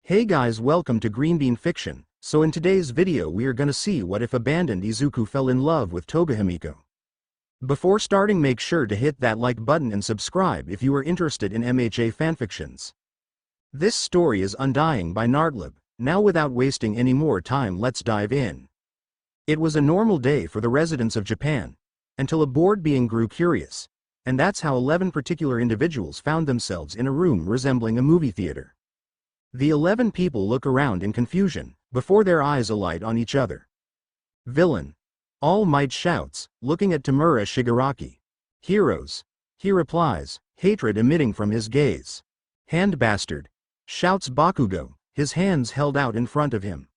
Hey guys, welcome to Green Bean Fiction. So in today's video we are gonna see what if abandoned Izuku fell in love with Toga Himiko. Before starting, make sure to hit that like button and subscribe if you are interested in MHA fanfictions. This story is Undying by Nartleb. Now without wasting any more time, let's dive in. It was a normal day for the residents of Japan, until a bored being grew curious, and that's how 11 particular individuals found themselves in a room resembling a movie theater. The 11 people look around in confusion, before their eyes alight on each other. Villain. All Might shouts, looking at Tamura Shigaraki. Heroes. He replies, hatred emitting from his gaze. Hand bastard. Shouts Bakugo, his hands held out in front of him.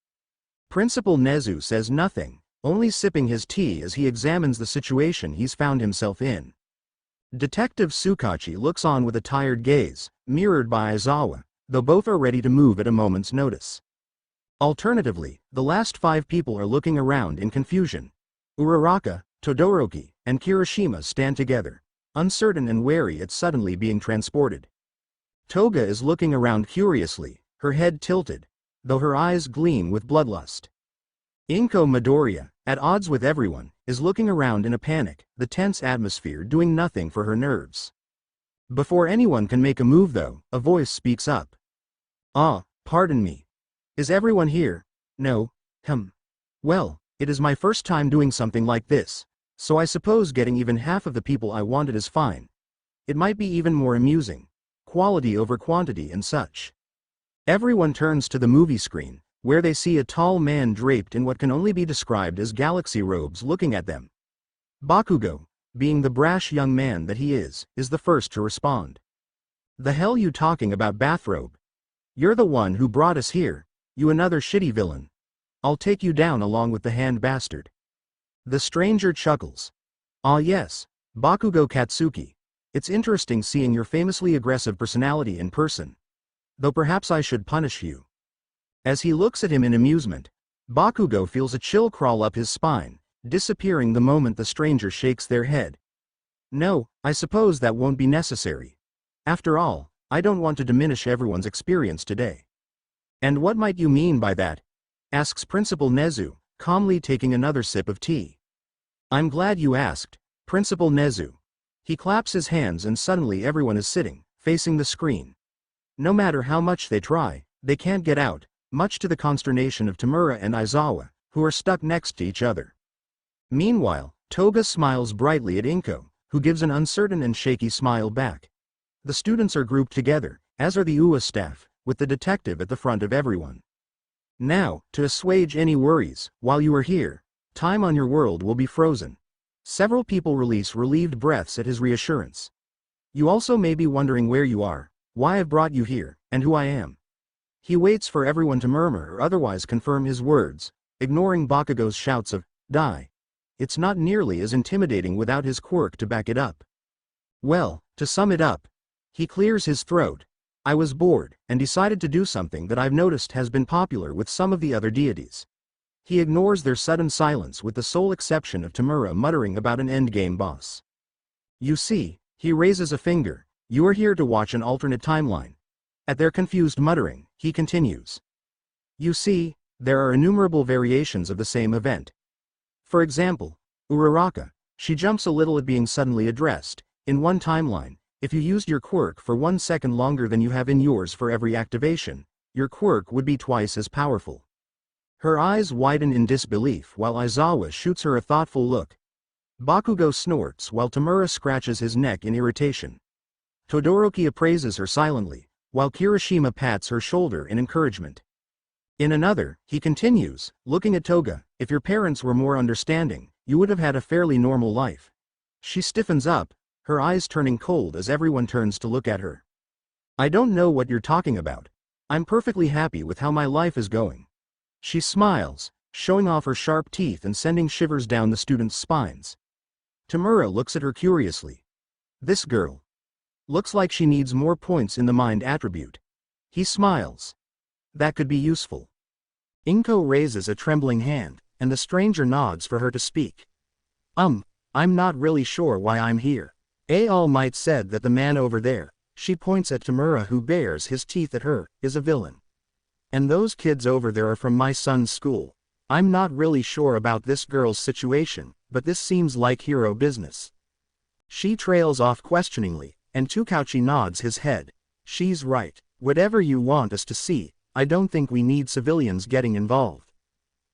Principal Nezu says nothing, only sipping his tea as he examines the situation he's found himself in. Detective Tsukachi looks on with a tired gaze, mirrored by Aizawa, though both are ready to move at a moment's notice. Alternatively, the last 5 people are looking around in confusion. Uraraka, Todoroki, and Kirishima stand together, uncertain and wary at suddenly being transported. Toga is looking around curiously, her head tilted, though her eyes gleam with bloodlust. Inko Midoriya, at odds with everyone, is looking around in a panic, the tense atmosphere doing nothing for her nerves. Before anyone can make a move though, a voice speaks up. Pardon me. Is everyone here? No. Well, it is my first time doing something like this, so I suppose getting even half of the people I wanted is fine. It might be even more amusing. Quality over quantity and such. Everyone turns to the movie screen, where they see a tall man draped in what can only be described as galaxy robes looking at them. Bakugo, being the brash young man that he is the first to respond. The hell you talking about, bathrobe? You're the one who brought us here, you another shitty villain. I'll take you down along with the hand bastard. The stranger chuckles. Ah yes, Bakugo Katsuki. It's interesting seeing your famously aggressive personality in person. Though perhaps I should punish you. As he looks at him in amusement, Bakugo feels a chill crawl up his spine, disappearing the moment the stranger shakes their head. No, I suppose that won't be necessary. After all, I don't want to diminish everyone's experience today. And what might you mean by that? Asks Principal Nezu, calmly taking another sip of tea. I'm glad you asked, Principal Nezu. He claps his hands and suddenly everyone is sitting, facing the screen. No matter how much they try, they can't get out, much to the consternation of Tamura and Aizawa, who are stuck next to each other. Meanwhile, Toga smiles brightly at Inko, who gives an uncertain and shaky smile back. The students are grouped together, as are the UA staff, with the detective at the front of everyone. Now, to assuage any worries, while you are here, time on your world will be frozen. Several people release relieved breaths at his reassurance. You also may be wondering where you are, why I've brought you here, and who I am. He waits for everyone to murmur or otherwise confirm his words, ignoring Bakugo's shouts of, die. It's not nearly as intimidating without his quirk to back it up. Well, to sum it up, he clears his throat. I was bored, and decided to do something that I've noticed has been popular with some of the other deities. He ignores their sudden silence with the sole exception of Tamura muttering about an endgame boss. You see, he raises a finger, you are here to watch an alternate timeline. At their confused muttering, he continues. You see, there are innumerable variations of the same event. For example, Uraraka, she jumps a little at being suddenly addressed. In one timeline, if you used your quirk for 1 second longer than you have in yours for every activation, your quirk would be twice as powerful. Her eyes widen in disbelief while Aizawa shoots her a thoughtful look. Bakugo snorts while Tamura scratches his neck in irritation. Todoroki appraises her silently, while Kirishima pats her shoulder in encouragement. In another, he continues, looking at Toga, if your parents were more understanding, you would have had a fairly normal life. She stiffens up, her eyes turning cold as everyone turns to look at her. I don't know what you're talking about. I'm perfectly happy with how my life is going. She smiles, showing off her sharp teeth and sending shivers down the students' spines. Tamura looks at her curiously. This girl. Looks like she needs more points in the mind attribute. He smiles. That could be useful. Inko raises a trembling hand, and the stranger nods for her to speak. I'm not really sure why I'm here. All Might said that the man over there, she points at Tamura who bares his teeth at her, is a villain. And those kids over there are from my son's school. I'm not really sure about this girl's situation, but this seems like hero business. She trails off questioningly, and Tsukauchi nods his head. She's right. Whatever you want us to see, I don't think we need civilians getting involved.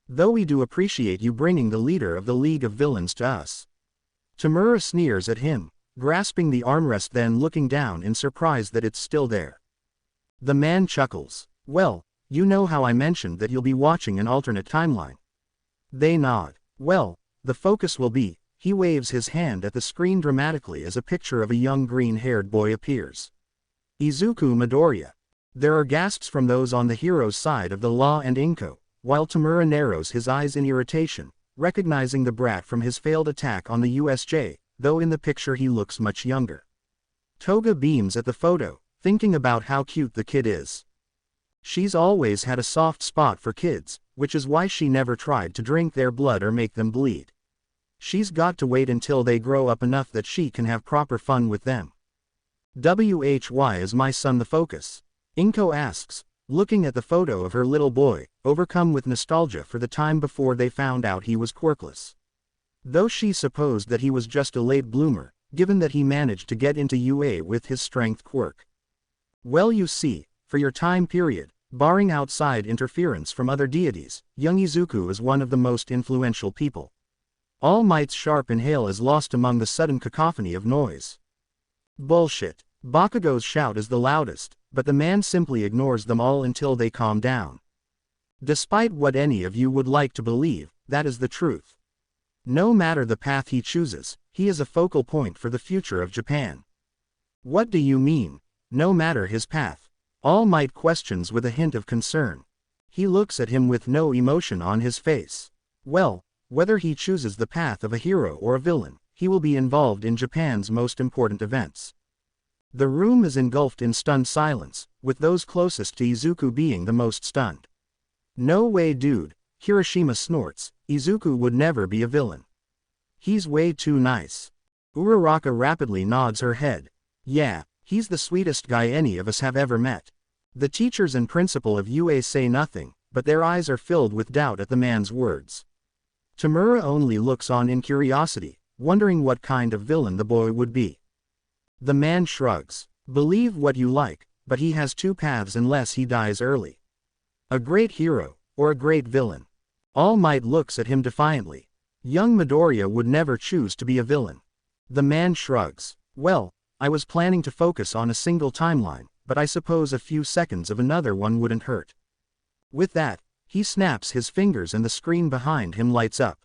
Though we do appreciate you bringing the leader of the League of Villains to us. Tamura sneers at him, grasping the armrest, then looking down in surprise that it's still there. The man chuckles. Well, you know how I mentioned that you'll be watching an alternate timeline. They nod. Well, the focus will be, he waves his hand at the screen dramatically as a picture of a young green-haired boy appears. Izuku Midoriya. There are gasps from those on the hero's side of the law and Inko, while Tamura narrows his eyes in irritation, recognizing the brat from his failed attack on the USJ, though in the picture he looks much younger. Toga beams at the photo, thinking about how cute the kid is. She's always had a soft spot for kids, which is why she never tried to drink their blood or make them bleed. She's got to wait until they grow up enough that she can have proper fun with them. Why is my son the focus? Inko asks, looking at the photo of her little boy, overcome with nostalgia for the time before they found out he was quirkless. Though she supposed that he was just a late bloomer, given that he managed to get into UA with his strength quirk. Well, you see, for your time period, barring outside interference from other deities, young Izuku is one of the most influential people. All Might's sharp inhale is lost among the sudden cacophony of noise. Bullshit. Bakugo's shout is the loudest, but the man simply ignores them all until they calm down. Despite what any of you would like to believe, that is the truth. No matter the path he chooses, he is a focal point for the future of Japan. What do you mean? No matter his path? All Might questions with a hint of concern. He looks at him with no emotion on his face. Well, whether he chooses the path of a hero or a villain, he will be involved in Japan's most important events. The room is engulfed in stunned silence, with those closest to Izuku being the most stunned. No way, dude, Hiroshima snorts. Izuku would never be a villain. He's way too nice. Uraraka rapidly nods her head. Yeah, he's the sweetest guy any of us have ever met. The teachers and principal of UA say nothing, but their eyes are filled with doubt at the man's words. Tamura only looks on in curiosity, wondering what kind of villain the boy would be. The man shrugs. Believe what you like, but he has two paths unless he dies early. A great hero, or a great villain. All Might looks at him defiantly. Young Midoriya would never choose to be a villain. The man shrugs. Well, I was planning to focus on a single timeline, but I suppose a few seconds of another one wouldn't hurt. With that, he snaps his fingers and the screen behind him lights up.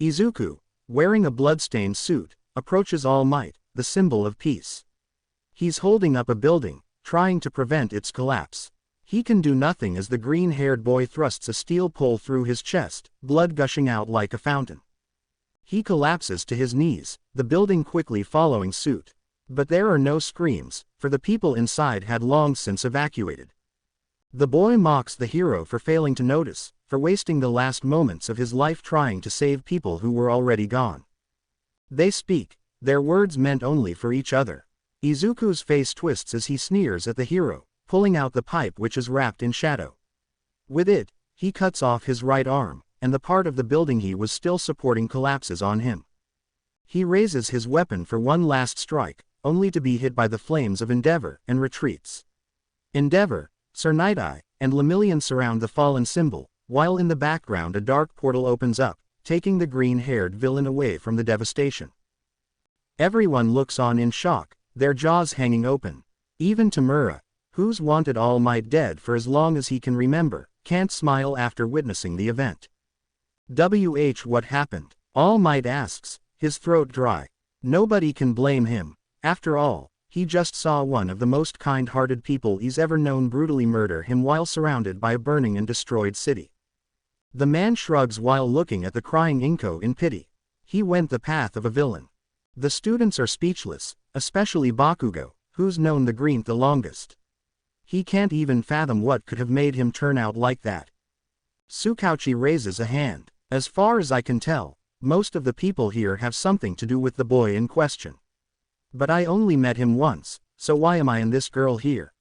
Izuku, wearing a bloodstained suit, approaches All Might, the symbol of peace. He's holding up a building, trying to prevent its collapse. He can do nothing as the green-haired boy thrusts a steel pole through his chest, blood gushing out like a fountain. He collapses to his knees, the building quickly following suit. But there are no screams, for the people inside had long since evacuated. The boy mocks the hero for failing to notice, for wasting the last moments of his life trying to save people who were already gone. They speak, their words meant only for each other. Izuku's face twists as he sneers at the hero, pulling out the pipe which is wrapped in shadow. With it, he cuts off his right arm, and the part of the building he was still supporting collapses on him. He raises his weapon for one last strike, only to be hit by the flames of Endeavor, and retreats. Endeavor, Sir Night-Eye, and Lemillion surround the fallen symbol, while in the background a dark portal opens up, taking the green-haired villain away from the devastation. Everyone looks on in shock, their jaws hanging open. Even Tamura, who's wanted All Might dead for as long as he can remember, can't smile after witnessing the event. What happened? All Might asks, his throat dry. Nobody can blame him. After all, he just saw one of the most kind-hearted people he's ever known brutally murder him while surrounded by a burning and destroyed city. The man shrugs while looking at the crying Inko in pity. He went the path of a villain. The students are speechless, especially Bakugo, who's known the green the longest. He can't even fathom what could have made him turn out like that. Tsukauchi raises a hand. As far as I can tell, most of the people here have something to do with the boy in question. But I only met him once, so why am I and this girl here?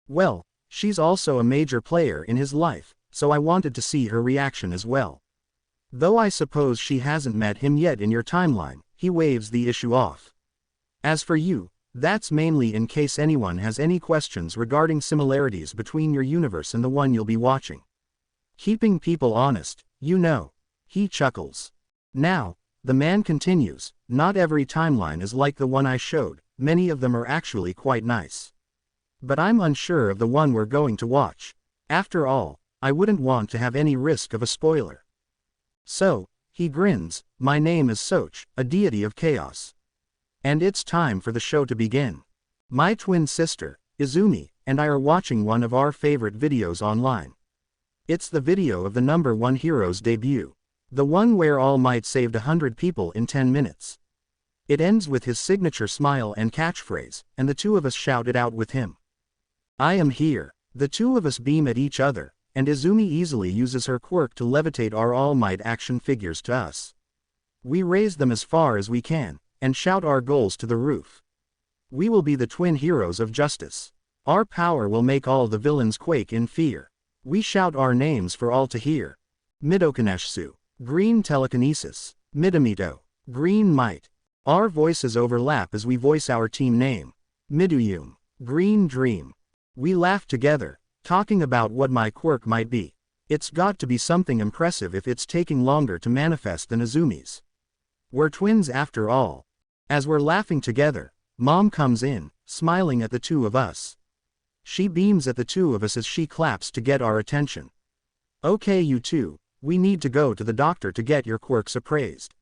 Well, She's also a major player in his life, so I wanted to see her reaction as well. Though I suppose she hasn't met him yet in your timeline, he waves the issue off. As for you, that's mainly in case anyone has any questions regarding similarities between your universe and the one you'll be watching. Keeping people honest, you know. He chuckles. Now, the man continues, not every timeline is like the one I showed, many of them are actually quite nice. But I'm unsure of the one we're going to watch. After all, I wouldn't want to have any risk of a spoiler. So, he grins, my name is Soch, a deity of chaos. And it's time for the show to begin. My twin sister, Izumi, and I are watching one of our favorite videos online. It's the video of the #1 hero's debut. The one where All Might saved 100 people in 10 minutes. It ends with his signature smile and catchphrase, and the two of us shout it out with him. I am here. The two of us beam at each other, and Izumi easily uses her quirk to levitate our All Might action figures to us. We raise them as far as we can, and shout our goals to the roof. We will be the twin heroes of justice. Our power will make all the villains quake in fear. We shout our names for all to hear. Midokaneshsu, green telekinesis. Midamito, green might. Our voices overlap as we voice our team name. Miduyum, green dream. We laugh together, talking about what my quirk might be. It's got to be something impressive if it's taking longer to manifest than Izumi's. We're twins after all. As we're laughing together, Mom comes in, smiling at the two of us. She beams at the two of us as she claps to get our attention. Okay, you two, we need to go to the doctor to get your quirks appraised.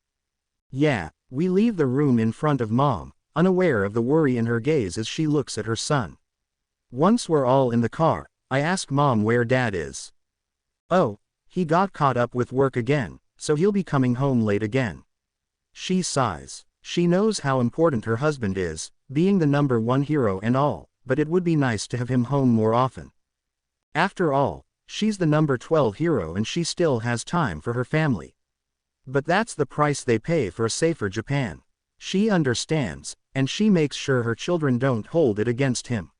Yeah, we leave the room in front of Mom, unaware of the worry in her gaze as she looks at her son. Once we're all in the car, I ask Mom where Dad is. Oh, he got caught up with work again, so he'll be coming home late again. She sighs. She knows how important her husband is, being the #1 hero and all, but it would be nice to have him home more often. After all, she's the #12 hero and she still has time for her family. But that's the price they pay for a safer Japan. She understands, and she makes sure her children don't hold it against him.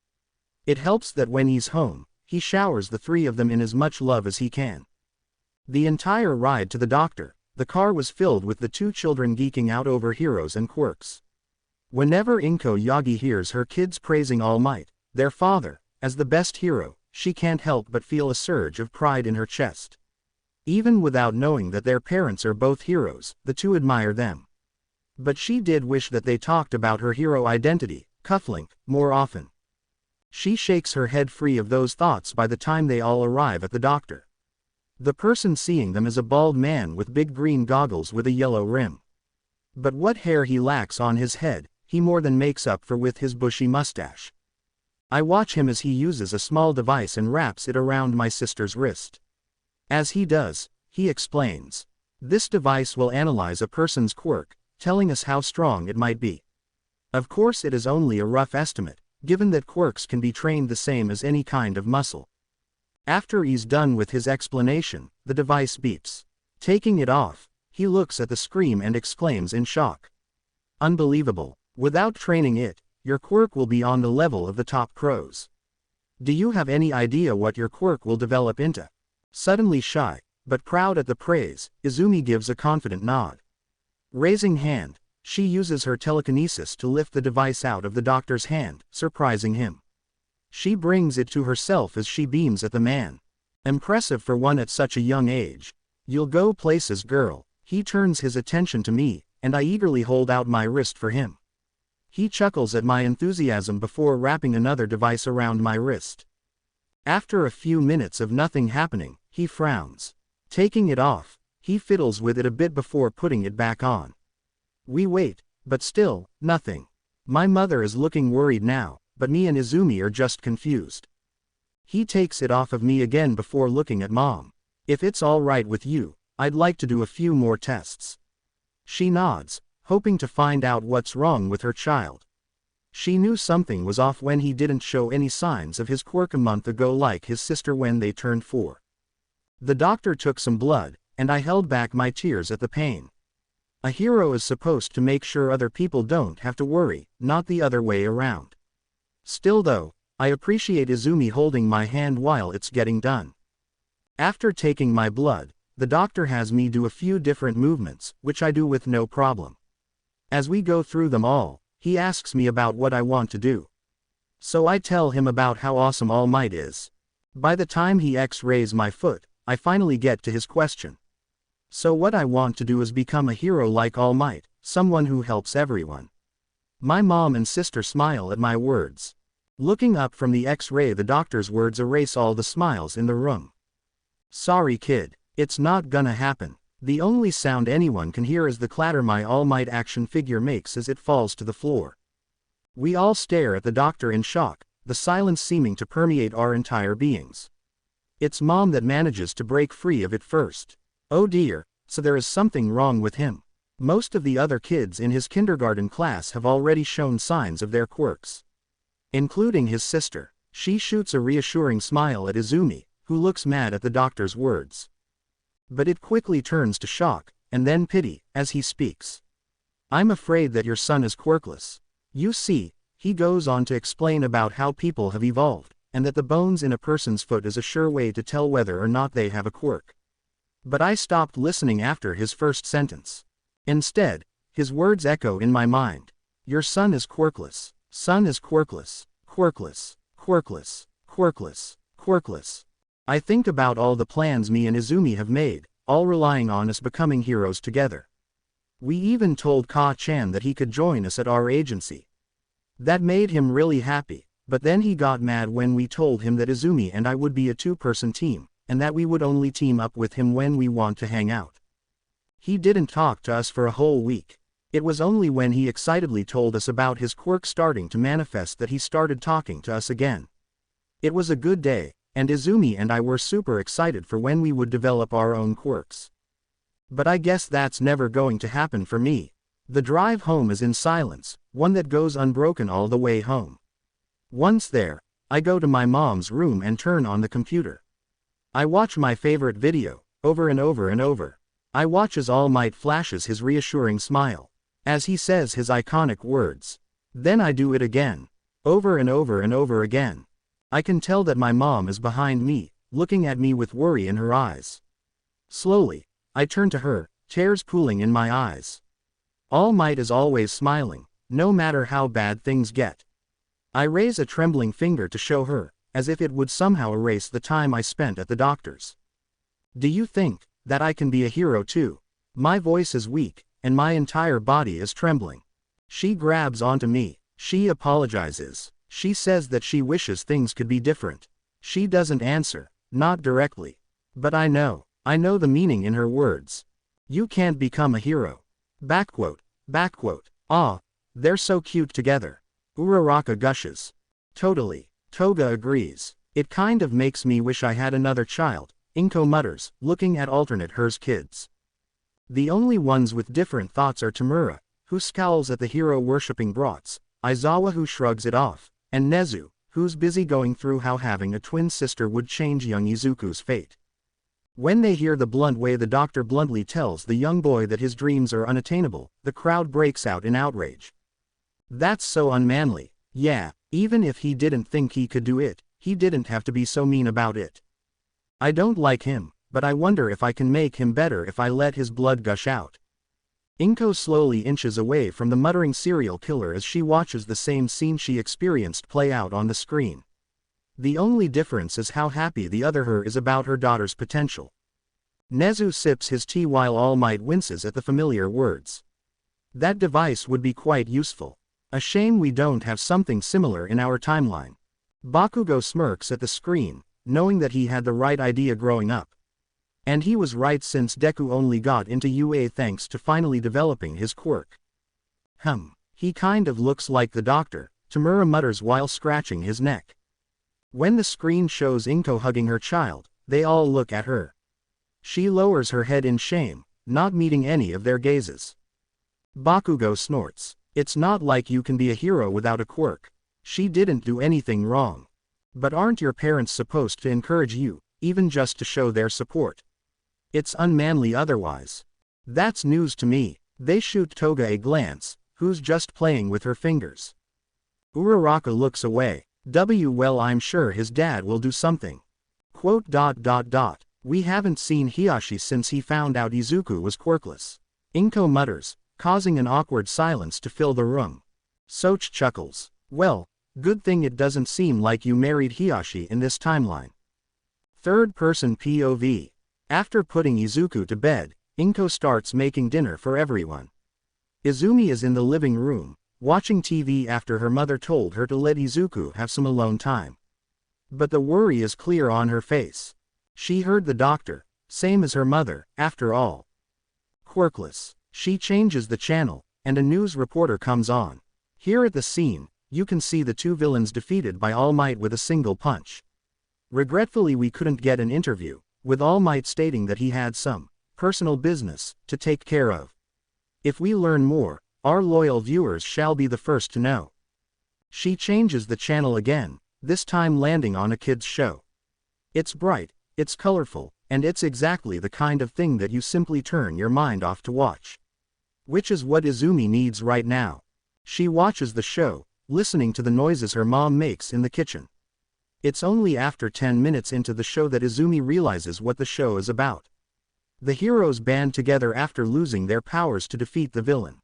It helps that when he's home, he showers the three of them in as much love as he can. The entire ride to the doctor, the car was filled with the two children geeking out over heroes and quirks. Whenever Inko Yagi hears her kids praising All Might, their father, as the best hero, she can't help but feel a surge of pride in her chest. Even without knowing that their parents are both heroes, the two admire them. But she did wish that they talked about her hero identity, cufflink, more often. She shakes her head free of those thoughts by the time they all arrive at the doctor. The person seeing them is a bald man with big green goggles with a yellow rim. But what hair he lacks on his head, he more than makes up for with his bushy mustache. I watch him as he uses a small device and wraps it around my sister's wrist. As he does, he explains. This device will analyze a person's quirk, telling us how strong it might be. Of course it is only a rough estimate, given that quirks can be trained the same as any kind of muscle. After he's done with his explanation, the device beeps. Taking it off, he looks at the screen and exclaims in shock. Unbelievable. Without training it, your quirk will be on the level of the top pros. Do you have any idea what your quirk will develop into? Suddenly shy, but proud at the praise, Izumi gives a confident nod. Raising hand, she uses her telekinesis to lift the device out of the doctor's hand, surprising him. She brings it to herself as she beams at the man. Impressive for one at such a young age. You'll go places, girl. He turns his attention to me, and I eagerly hold out my wrist for him. He chuckles at my enthusiasm before wrapping another device around my wrist. After a few minutes of nothing happening, he frowns. Taking it off, he fiddles with it a bit before putting it back on. We wait, but still, nothing. My mother is looking worried now, but me and Izumi are just confused. He takes it off of me again before looking at Mom. If it's all right with you, I'd like to do a few more tests. She nods, hoping to find out what's wrong with her child. She knew something was off when he didn't show any signs of his quirk a month ago like his sister when they turned 4. The doctor took some blood, and I held back my tears at the pain. A hero is supposed to make sure other people don't have to worry, not the other way around. Still though, I appreciate Izumi holding my hand while it's getting done. After taking my blood, the doctor has me do a few different movements, which I do with no problem. As we go through them all, he asks me about what I want to do. So I tell him about how awesome All Might is. By the time he X-rays my foot, I finally get to his question. So what I want to do is become a hero like All Might, someone who helps everyone. My mom and sister smile at my words. Looking up from the X-ray, the doctor's words erase all the smiles in the room. Sorry kid, it's not gonna happen. The only sound anyone can hear is the clatter my All Might action figure makes as it falls to the floor. We all stare at the doctor in shock, the silence seeming to permeate our entire beings. It's Mom that manages to break free of it first. Oh dear, so there is something wrong with him. Most of the other kids in his kindergarten class have already shown signs of their quirks. Including his sister. She shoots a reassuring smile at Izumi, who looks mad at the doctor's words. But it quickly turns to shock, and then pity, as he speaks. I'm afraid that your son is quirkless. You see, he goes on to explain about how people have evolved, and that the bones in a person's foot is a sure way to tell whether or not they have a quirk. But I stopped listening after his first sentence. Instead, his words echo in my mind. Your son is quirkless. Son is quirkless. Quirkless. Quirkless. Quirkless. Quirkless. I think about all the plans me and Izumi have made, all relying on us becoming heroes together. We even told Ka-chan that he could join us at our agency. That made him really happy, but then he got mad when we told him that Izumi and I would be a two-person team, and that we would only team up with him when we want to hang out. He didn't talk to us for a whole week. It was only when he excitedly told us about his quirk starting to manifest that he started talking to us again. It was a good day, and Izumi and I were super excited for when we would develop our own quirks. But I guess that's never going to happen for me. The drive home is in silence, one that goes unbroken all the way home. Once there, I go to my mom's room and turn on the computer. I watch my favorite video, over and over and over. I watch as All Might flashes his reassuring smile, as he says his iconic words. Then I do it again, over and over and over again. I can tell that my mom is behind me, looking at me with worry in her eyes. Slowly, I turn to her, tears pooling in my eyes. All Might is always smiling, no matter how bad things get. I raise a trembling finger to show her, as if it would somehow erase the time I spent at the doctor's. Do you think that I can be a hero too? My voice is weak, and my entire body is trembling. She grabs onto me. She apologizes. She says that she wishes things could be different. She doesn't answer, not directly. But I know the meaning in her words. You can't become a hero. Backquote. Ah, they're so cute together. Uraraka gushes. Totally. Toga agrees. It kind of makes me wish I had another child, Inko mutters, looking at alternate hers kids. The only ones with different thoughts are Tamura, who scowls at the hero-worshipping brats, Aizawa who shrugs it off, and Nezu, who's busy going through how having a twin sister would change young Izuku's fate. When they hear the blunt way the doctor bluntly tells the young boy that his dreams are unattainable, the crowd breaks out in outrage. That's so unmanly. Yeah, even if he didn't think he could do it, he didn't have to be so mean about it. I don't like him, but I wonder if I can make him better if I let his blood gush out. Inko slowly inches away from the muttering serial killer as she watches the same scene she experienced play out on the screen. The only difference is how happy the other her is about her daughter's potential. Nezu sips his tea while All Might winces at the familiar words. That device would be quite useful. A shame we don't have something similar in our timeline. Bakugo smirks at the screen, knowing that he had the right idea growing up. And he was right since Deku only got into UA thanks to finally developing his quirk. He kind of looks like the doctor, Tamura mutters while scratching his neck. When the screen shows Inko hugging her child, they all look at her. She lowers her head in shame, not meeting any of their gazes. Bakugo snorts. It's not like you can be a hero without a quirk. She didn't do anything wrong. But aren't your parents supposed to encourage you, even just to show their support? It's unmanly otherwise. That's news to me. They shoot Toga a glance, who's just playing with her fingers. Uraraka looks away. Well, I'm sure his dad will do something. Quote. We haven't seen Hiyashi since he found out Izuku was quirkless. Inko mutters, causing an awkward silence to fill the room. Soch chuckles. Well, good thing it doesn't seem like you married Hiyashi in this timeline. Third-person POV. After putting Izuku to bed, Inko starts making dinner for everyone. Izumi is in the living room, watching TV after her mother told her to let Izuku have some alone time. But the worry is clear on her face. She heard the doctor, same as her mother, after all. Quirkless. She changes the channel, and a news reporter comes on. Here at the scene, you can see the two villains defeated by All Might with a single punch. Regretfully, we couldn't get an interview, with All Might stating that he had some personal business to take care of. If we learn more, our loyal viewers shall be the first to know. She changes the channel again, this time landing on a kids' show. It's bright, it's colorful, and it's exactly the kind of thing that you simply turn your mind off to watch. Which is what Izumi needs right now. She watches the show, listening to the noises her mom makes in the kitchen. It's only after 10 minutes into the show that Izumi realizes what the show is about. The heroes band together after losing their powers to defeat the villain.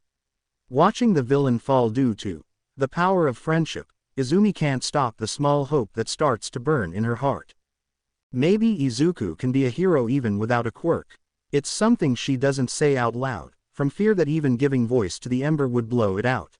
Watching the villain fall due to the power of friendship, Izumi can't stop the small hope that starts to burn in her heart. Maybe Izuku can be a hero even without a quirk. It's something she doesn't say out loud, from fear that even giving voice to the ember would blow it out.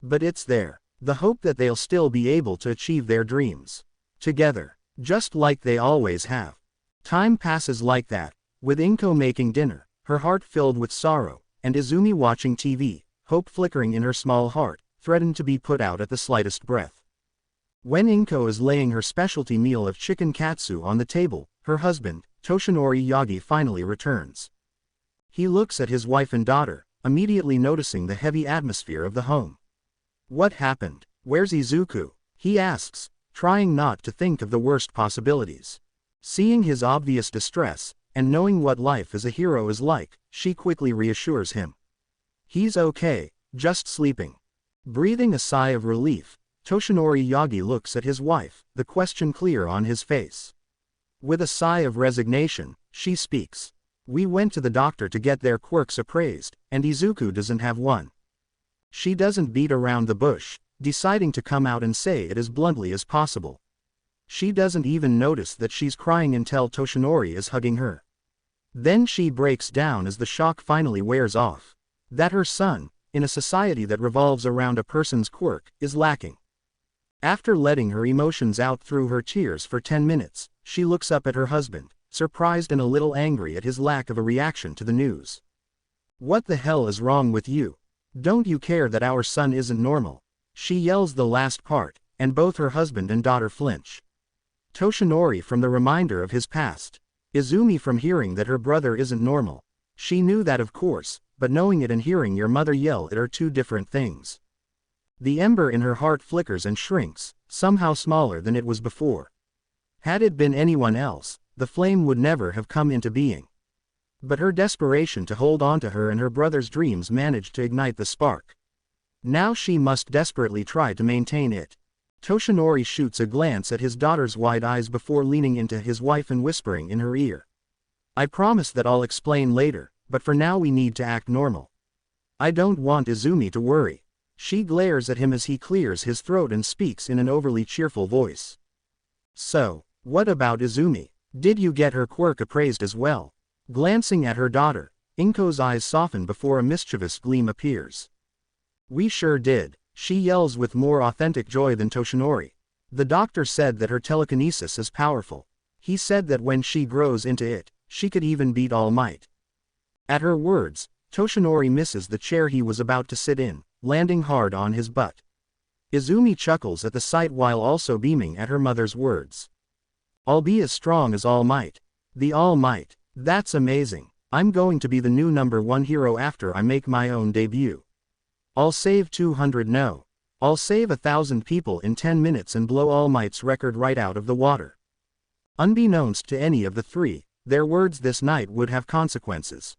But it's there, the hope that they'll still be able to achieve their dreams. Together, just like they always have. Time passes like that, with Inko making dinner, her heart filled with sorrow, and Izumi watching TV, hope flickering in her small heart, threatened to be put out at the slightest breath. When Inko is laying her specialty meal of chicken katsu on the table, her husband, Toshinori Yagi, finally returns. He looks at his wife and daughter, immediately noticing the heavy atmosphere of the home. What happened? Where's Izuku? He asks, trying not to think of the worst possibilities. Seeing his obvious distress, and knowing what life as a hero is like, she quickly reassures him. He's okay, just sleeping. Breathing a sigh of relief, Toshinori Yagi looks at his wife, the question clear on his face. With a sigh of resignation, she speaks. We went to the doctor to get their quirks appraised, and Izuku doesn't have one. She doesn't beat around the bush, deciding to come out and say it as bluntly as possible. She doesn't even notice that she's crying until Toshinori is hugging her. Then she breaks down as the shock finally wears off. That her son, in a society that revolves around a person's quirk, is lacking. After letting her emotions out through her tears for 10 minutes, she looks up at her husband, surprised and a little angry at his lack of a reaction to the news. What the hell is wrong with you? Don't you care that our son isn't normal? She yells the last part, and both her husband and daughter flinch. Toshinori from the reminder of his past. Izumi from hearing that her brother isn't normal. She knew that of course, but knowing it and hearing your mother yell it are two different things. The ember in her heart flickers and shrinks, somehow smaller than it was before. Had it been anyone else, the flame would never have come into being. But her desperation to hold on to her and her brother's dreams managed to ignite the spark. Now she must desperately try to maintain it. Toshinori shoots a glance at his daughter's wide eyes before leaning into his wife and whispering in her ear. I promise that I'll explain later, but for now we need to act normal. I don't want Izumi to worry. She glares at him as he clears his throat and speaks in an overly cheerful voice. So, what about Izumi? Did you get her quirk appraised as well? Glancing at her daughter, Inko's eyes soften before a mischievous gleam appears. We sure did, she yells with more authentic joy than Toshinori. The doctor said that her telekinesis is powerful. He said that when she grows into it, she could even beat All Might. At her words, Toshinori misses the chair he was about to sit in, landing hard on his butt. Izumi chuckles at the sight while also beaming at her mother's words. I'll be as strong as All Might. The All Might. That's amazing. I'm going to be the new #1 hero after I make my own debut. I'll save 200 no. I'll save 1,000 people in 10 minutes and blow All Might's record right out of the water. Unbeknownst to any of the three, their words this night would have consequences.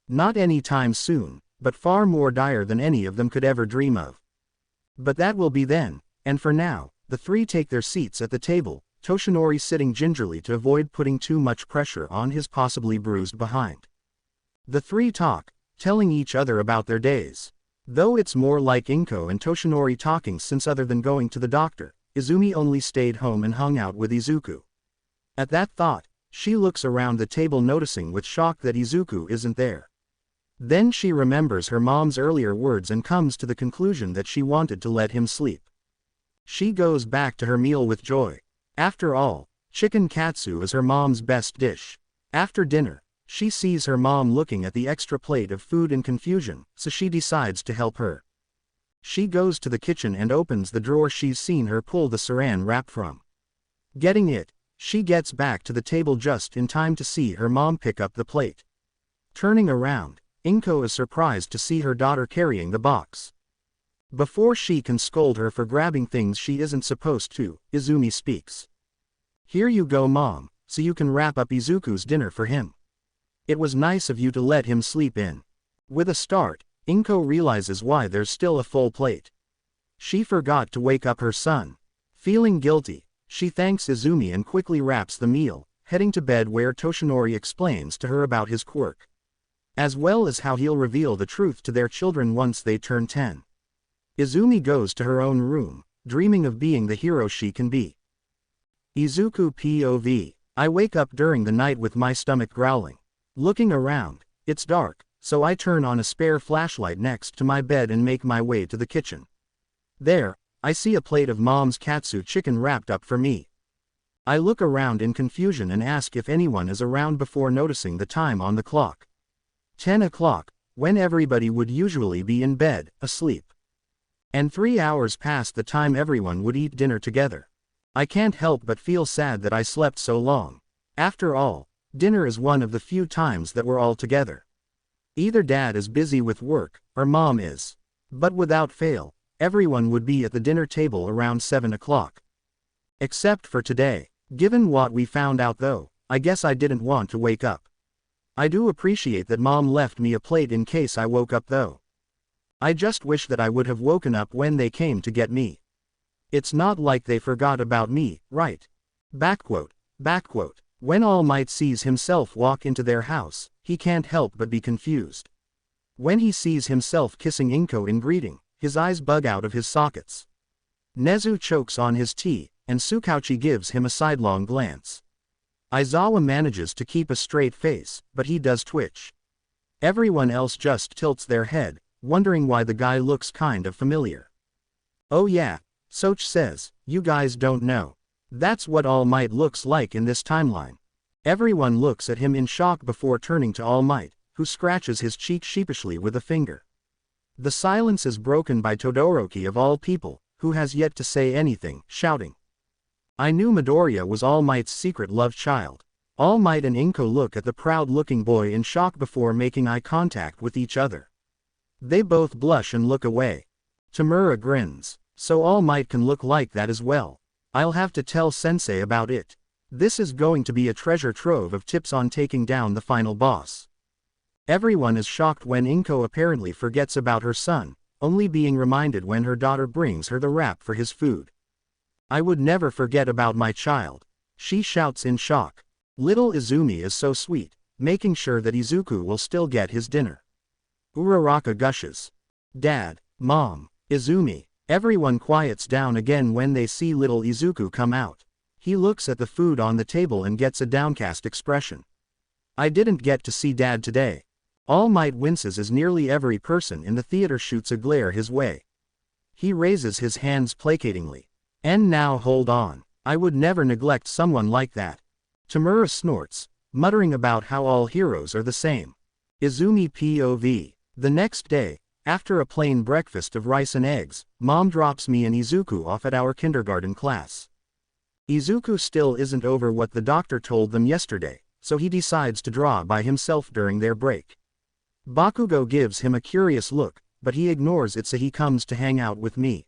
Not any time soon, but far more dire than any of them could ever dream of. But that will be then, and for now, The three take their seats at the table, Toshinori sitting gingerly to avoid putting too much pressure on his possibly bruised behind. The three talk, telling each other about their days. Though it's more like Inko and Toshinori talking, since other than going to the doctor, Izumi only stayed home and hung out with Izuku. At that thought, she looks around the table, noticing with shock that Izuku isn't there. Then she remembers her mom's earlier words and comes to the conclusion that she wanted to let him sleep. She goes back to her meal with joy. After all, chicken katsu is her mom's best dish. After dinner, she sees her mom looking at the extra plate of food in confusion, so she decides to help her. She goes to the kitchen and opens the drawer she's seen her pull the saran wrap from. Getting it, she gets back to the table just in time to see her mom pick up the plate. Turning around, Inko is surprised to see her daughter carrying the box. Before she can scold her for grabbing things she isn't supposed to, Izumi speaks. "Here you go, Mom, so you can wrap up Izuku's dinner for him. It was nice of you to let him sleep in." With a start, Inko realizes why there's still a full plate. She forgot to wake up her son. Feeling guilty, she thanks Izumi and quickly wraps the meal, heading to bed where Toshinori explains to her about his quirk, as well as how he'll reveal the truth to their children once they turn 10. Izumi goes to her own room, dreaming of being the hero she can be. Izuku POV. I wake up during the night with my stomach growling. Looking around, it's dark, so I turn on a spare flashlight next to my bed and make my way to the kitchen. There, I see a plate of Mom's katsu chicken wrapped up for me. I look around in confusion and ask if anyone is around before noticing the time on the clock. 10 o'clock, when everybody would usually be in bed, asleep. And 3 hours past the time everyone would eat dinner together. I can't help but feel sad that I slept so long. After all, dinner is one of the few times that we're all together. Either Dad is busy with work, or Mom is. But without fail, everyone would be at the dinner table around 7 o'clock. Except for today. Given what we found out though, I guess I didn't want to wake up. I do appreciate that Mom left me a plate in case I woke up though. I just wish that I would have woken up when they came to get me. It's not like they forgot about me, right? Backquote. When All Might sees himself walk into their house, he can't help but be confused. When he sees himself kissing Inko in greeting, his eyes bug out of his sockets. Nezu chokes on his tea, and Tsukauchi gives him a sidelong glance. Aizawa manages to keep a straight face, but he does twitch. Everyone else just tilts their head, wondering why the guy looks kind of familiar. "Oh yeah," Soch says, "you guys don't know. That's what All Might looks like in this timeline." Everyone looks at him in shock before turning to All Might, who scratches his cheek sheepishly with a finger. The silence is broken by Todoroki of all people, who has yet to say anything, shouting, "I knew Midoriya was All Might's secret love child." All Might and Inko look at the proud-looking boy in shock before making eye contact with each other. They both blush and look away. Tamura grins. "So All Might can look like that as well. I'll have to tell Sensei about it. This is going to be a treasure trove of tips on taking down the final boss." Everyone is shocked when Inko apparently forgets about her son, only being reminded when her daughter brings her the wrap for his food. "I would never forget about my child," she shouts in shock. Little Izumi is so sweet, making sure that Izuku will still get his dinner. Uraraka gushes. "Dad, Mom, Izumi." Everyone quiets down again when they see little Izuku come out. He looks at the food on the table and gets a downcast expression. "I didn't get to see Dad today." All Might winces as nearly every person in the theater shoots a glare his way. He raises his hands placatingly. "And now hold on. I would never neglect someone like that." Tamura snorts, muttering about how all heroes are the same. Izumi POV. The next day, after a plain breakfast of rice and eggs, Mom drops me and Izuku off at our kindergarten class. Izuku still isn't over what the doctor told them yesterday, so he decides to draw by himself during their break. Bakugo gives him a curious look, but he ignores it so he comes to hang out with me.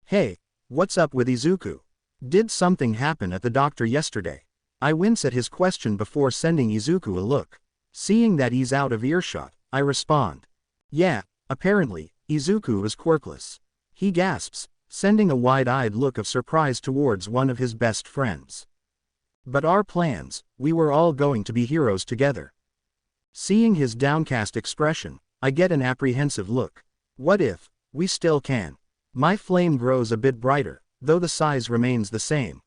"Hey, what's up with Izuku? Did something happen at the doctor yesterday?" I wince at his question before sending Izuku a look. Seeing that he's out of earshot, I respond, "Yeah, apparently, Izuku is quirkless." He gasps, sending a wide-eyed look of surprise towards one of his best friends. But our plans, we were all going to be heroes together. Seeing his downcast expression, I get an apprehensive look. What if, we still can? My flame grows a bit brighter, though the size remains the same.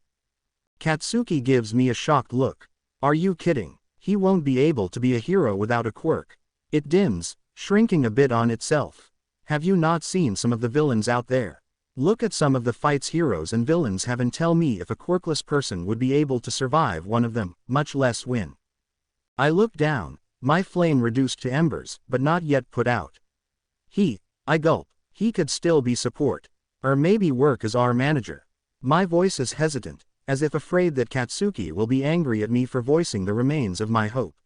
Katsuki gives me a shocked look. Are you kidding? He won't be able to be a hero without a quirk. It dims, shrinking a bit on itself. Have you not seen some of the villains out there? Look at some of the fights heroes and villains have and tell me if a quirkless person would be able to survive one of them, much less win. I look down, my flame reduced to embers, but not yet put out. I gulp, he could still be support. Or maybe work as our manager. My voice is hesitant, as if afraid that Katsuki will be angry at me for voicing the remains of my hope.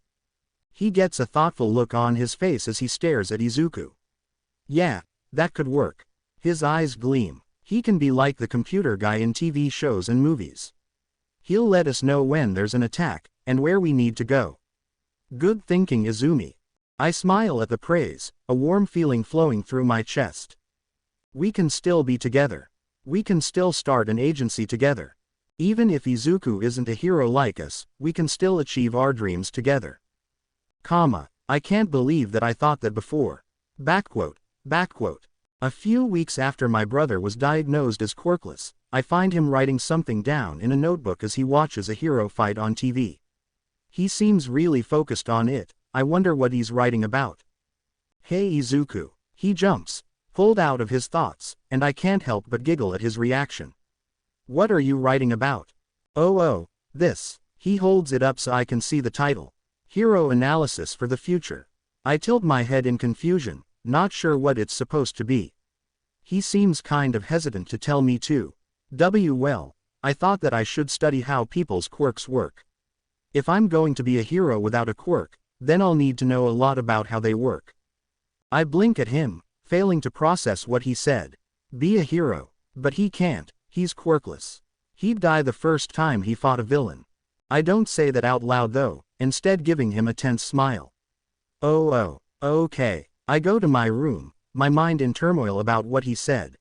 He gets a thoughtful look on his face as he stares at Izuku. Yeah, that could work. His eyes gleam. He can be like the computer guy in TV shows and movies. He'll let us know when there's an attack, and where we need to go. Good thinking, Izumi. I smile at the praise, a warm feeling flowing through my chest. We can still be together. We can still start an agency together. Even if Izuku isn't a hero like us, we can still achieve our dreams together. I can't believe that I thought that before. A few weeks after my brother was diagnosed as quirkless, I find him writing something down in a notebook as he watches a hero fight on TV. He seems really focused on it. I wonder what he's writing about. Hey Izuku. He jumps, pulled out of his thoughts, and I can't help but giggle at his reaction. What are you writing about? Oh, this. He holds it up so I can see the title. Hero Analysis for the Future. I tilt my head in confusion, not sure what it's supposed to be. He seems kind of hesitant to tell me too. Well, I thought that I should study how people's quirks work. If I'm going to be a hero without a quirk, then I'll need to know a lot about how they work. I blink at him, failing to process what he said. Be a hero. But he can't, he's quirkless. He'd die the first time he fought a villain. I don't say that out loud though, instead giving him a tense smile. Okay. I go to my room, my mind in turmoil about what he said.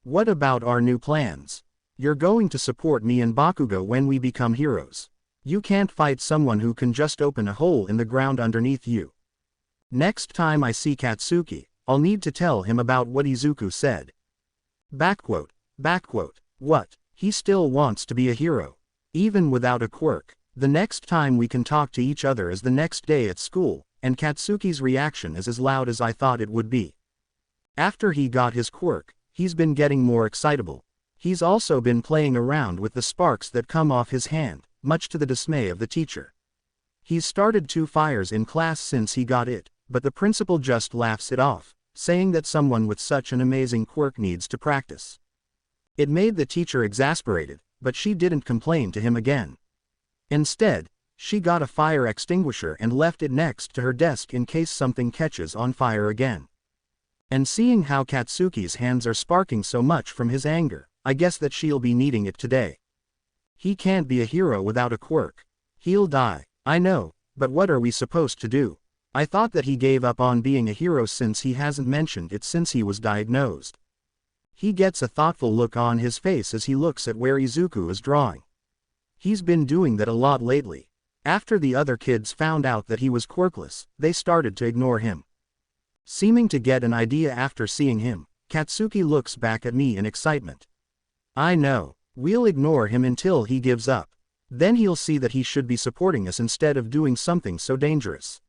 What about our new plans? You're going to support me and Bakugo when we become heroes. You can't fight someone who can just open a hole in the ground underneath you. Next time I see Katsuki, I'll need to tell him about what Izuku said. What? He still wants to be a hero. Even without a quirk. The next time we can talk to each other is the next day at school, and Katsuki's reaction is as loud as I thought it would be. After he got his quirk, he's been getting more excitable. He's also been playing around with the sparks that come off his hand, much to the dismay of the teacher. He's started 2 fires in class since he got it, but the principal just laughs it off, saying that someone with such an amazing quirk needs to practice. It made the teacher exasperated, but she didn't complain to him again. Instead, she got a fire extinguisher and left it next to her desk in case something catches on fire again. And seeing how Katsuki's hands are sparking so much from his anger, I guess that she'll be needing it today. He can't be a hero without a quirk. He'll die. I know, but what are we supposed to do? I thought that he gave up on being a hero since he hasn't mentioned it since he was diagnosed. He gets a thoughtful look on his face as he looks at where Izuku is drawing. He's been doing that a lot lately. After the other kids found out that he was quirkless, they started to ignore him. Seeming to get an idea after seeing him, Katsuki looks back at me in excitement. I know. We'll ignore him until he gives up. Then he'll see that he should be supporting us instead of doing something so dangerous.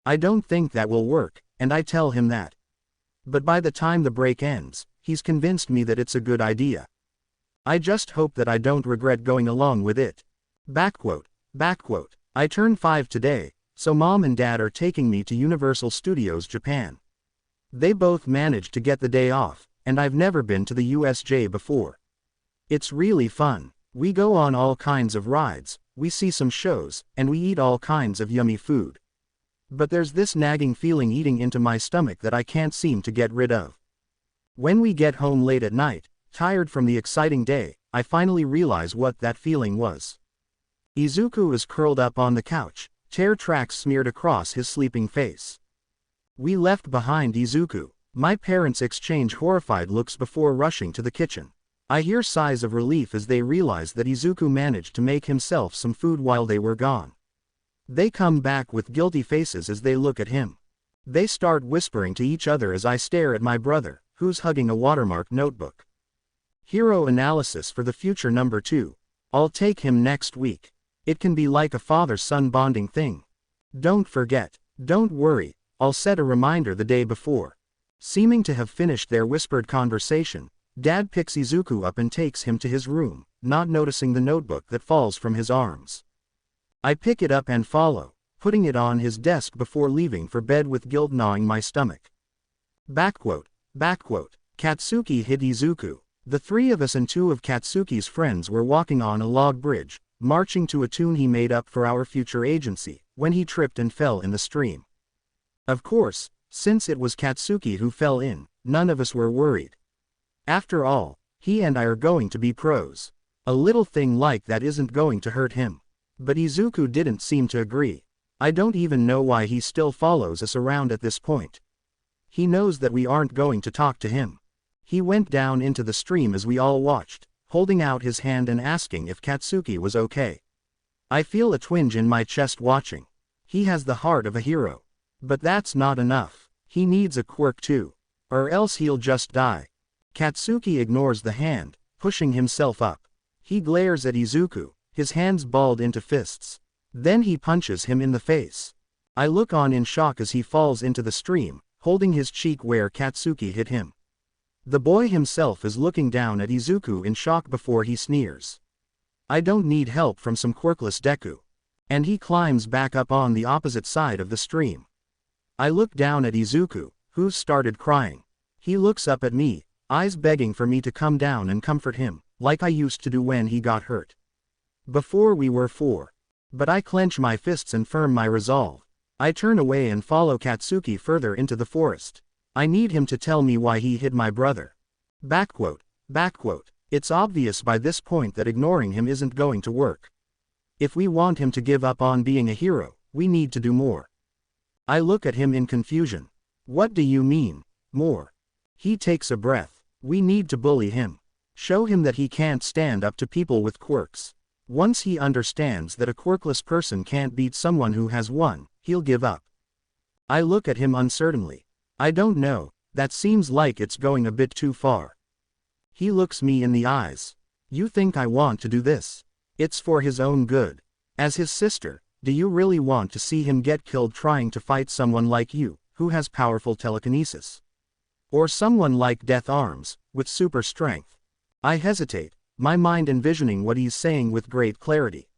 I don't think that will work, and I tell him that. But by the time the break ends, he's convinced me that it's a good idea. I just hope that I don't regret going along with it. I turn 5 today, so Mom and Dad are taking me to Universal Studios Japan. They both managed to get the day off, and I've never been to the USJ before. It's really fun. We go on all kinds of rides, we see some shows, and we eat all kinds of yummy food. But there's this nagging feeling eating into my stomach that I can't seem to get rid of. When we get home late at night, tired from the exciting day, I finally realize what that feeling was. Izuku is curled up on the couch, tear tracks smeared across his sleeping face. We left behind Izuku, My parents exchange horrified looks before rushing to the kitchen. I hear sighs of relief as they realize that Izuku managed to make himself some food while they were gone. They come back with guilty faces as they look at him. They start whispering to each other as I stare at my brother, who's hugging a watermarked notebook. Hero analysis for the future number 2. I'll take him next week. It can be like a father-son bonding thing. Don't forget. Don't worry, I'll set a reminder the day before. Seeming to have finished their whispered conversation, Dad picks Izuku up and takes him to his room, not noticing the notebook that falls from his arms. I pick it up and follow, putting it on his desk before leaving for bed with guilt gnawing my stomach. Katsuki hid Izuku. The 3 of us and 2 of Katsuki's friends were walking on a log bridge, marching to a tune he made up for our future agency, when he tripped and fell in the stream. Of course, since it was Katsuki who fell in, none of us were worried. After all, he and I are going to be pros. A little thing like that isn't going to hurt him. But Izuku didn't seem to agree. I don't even know why he still follows us around at this point. He knows that we aren't going to talk to him. He went down into the stream as we all watched, holding out his hand and asking if Katsuki was okay. I feel a twinge in my chest watching. He has the heart of a hero. But that's not enough. He needs a quirk too. Or else he'll just die. Katsuki ignores the hand, pushing himself up. He glares at Izuku, his hands balled into fists. Then he punches him in the face. I look on in shock as he falls into the stream, holding his cheek where Katsuki hit him. The boy himself is looking down at Izuku in shock before he sneers. I don't need help from some quirkless deku. And he climbs back up on the opposite side of the stream. I look down at Izuku, who's started crying. He looks up at me, eyes begging for me to come down and comfort him, like I used to do when he got hurt. Before we were 4. But I clench my fists and firm my resolve. I turn away and follow Katsuki further into the forest. I need him to tell me why he hid my brother. It's obvious by this point that ignoring him isn't going to work. If we want him to give up on being a hero, we need to do more. I look at him in confusion. What do you mean, more? He takes a breath. We need to bully him. Show him that he can't stand up to people with quirks. Once he understands that a quirkless person can't beat someone who has one, he'll give up. I look at him uncertainly. I don't know, that seems like it's going a bit too far. He looks me in the eyes. You think I want to do this? It's for his own good. As his sister, do you really want to see him get killed trying to fight someone like you, who has powerful telekinesis? Or someone like Death Arms, with super strength? I hesitate, my mind envisioning what he's saying with great clarity.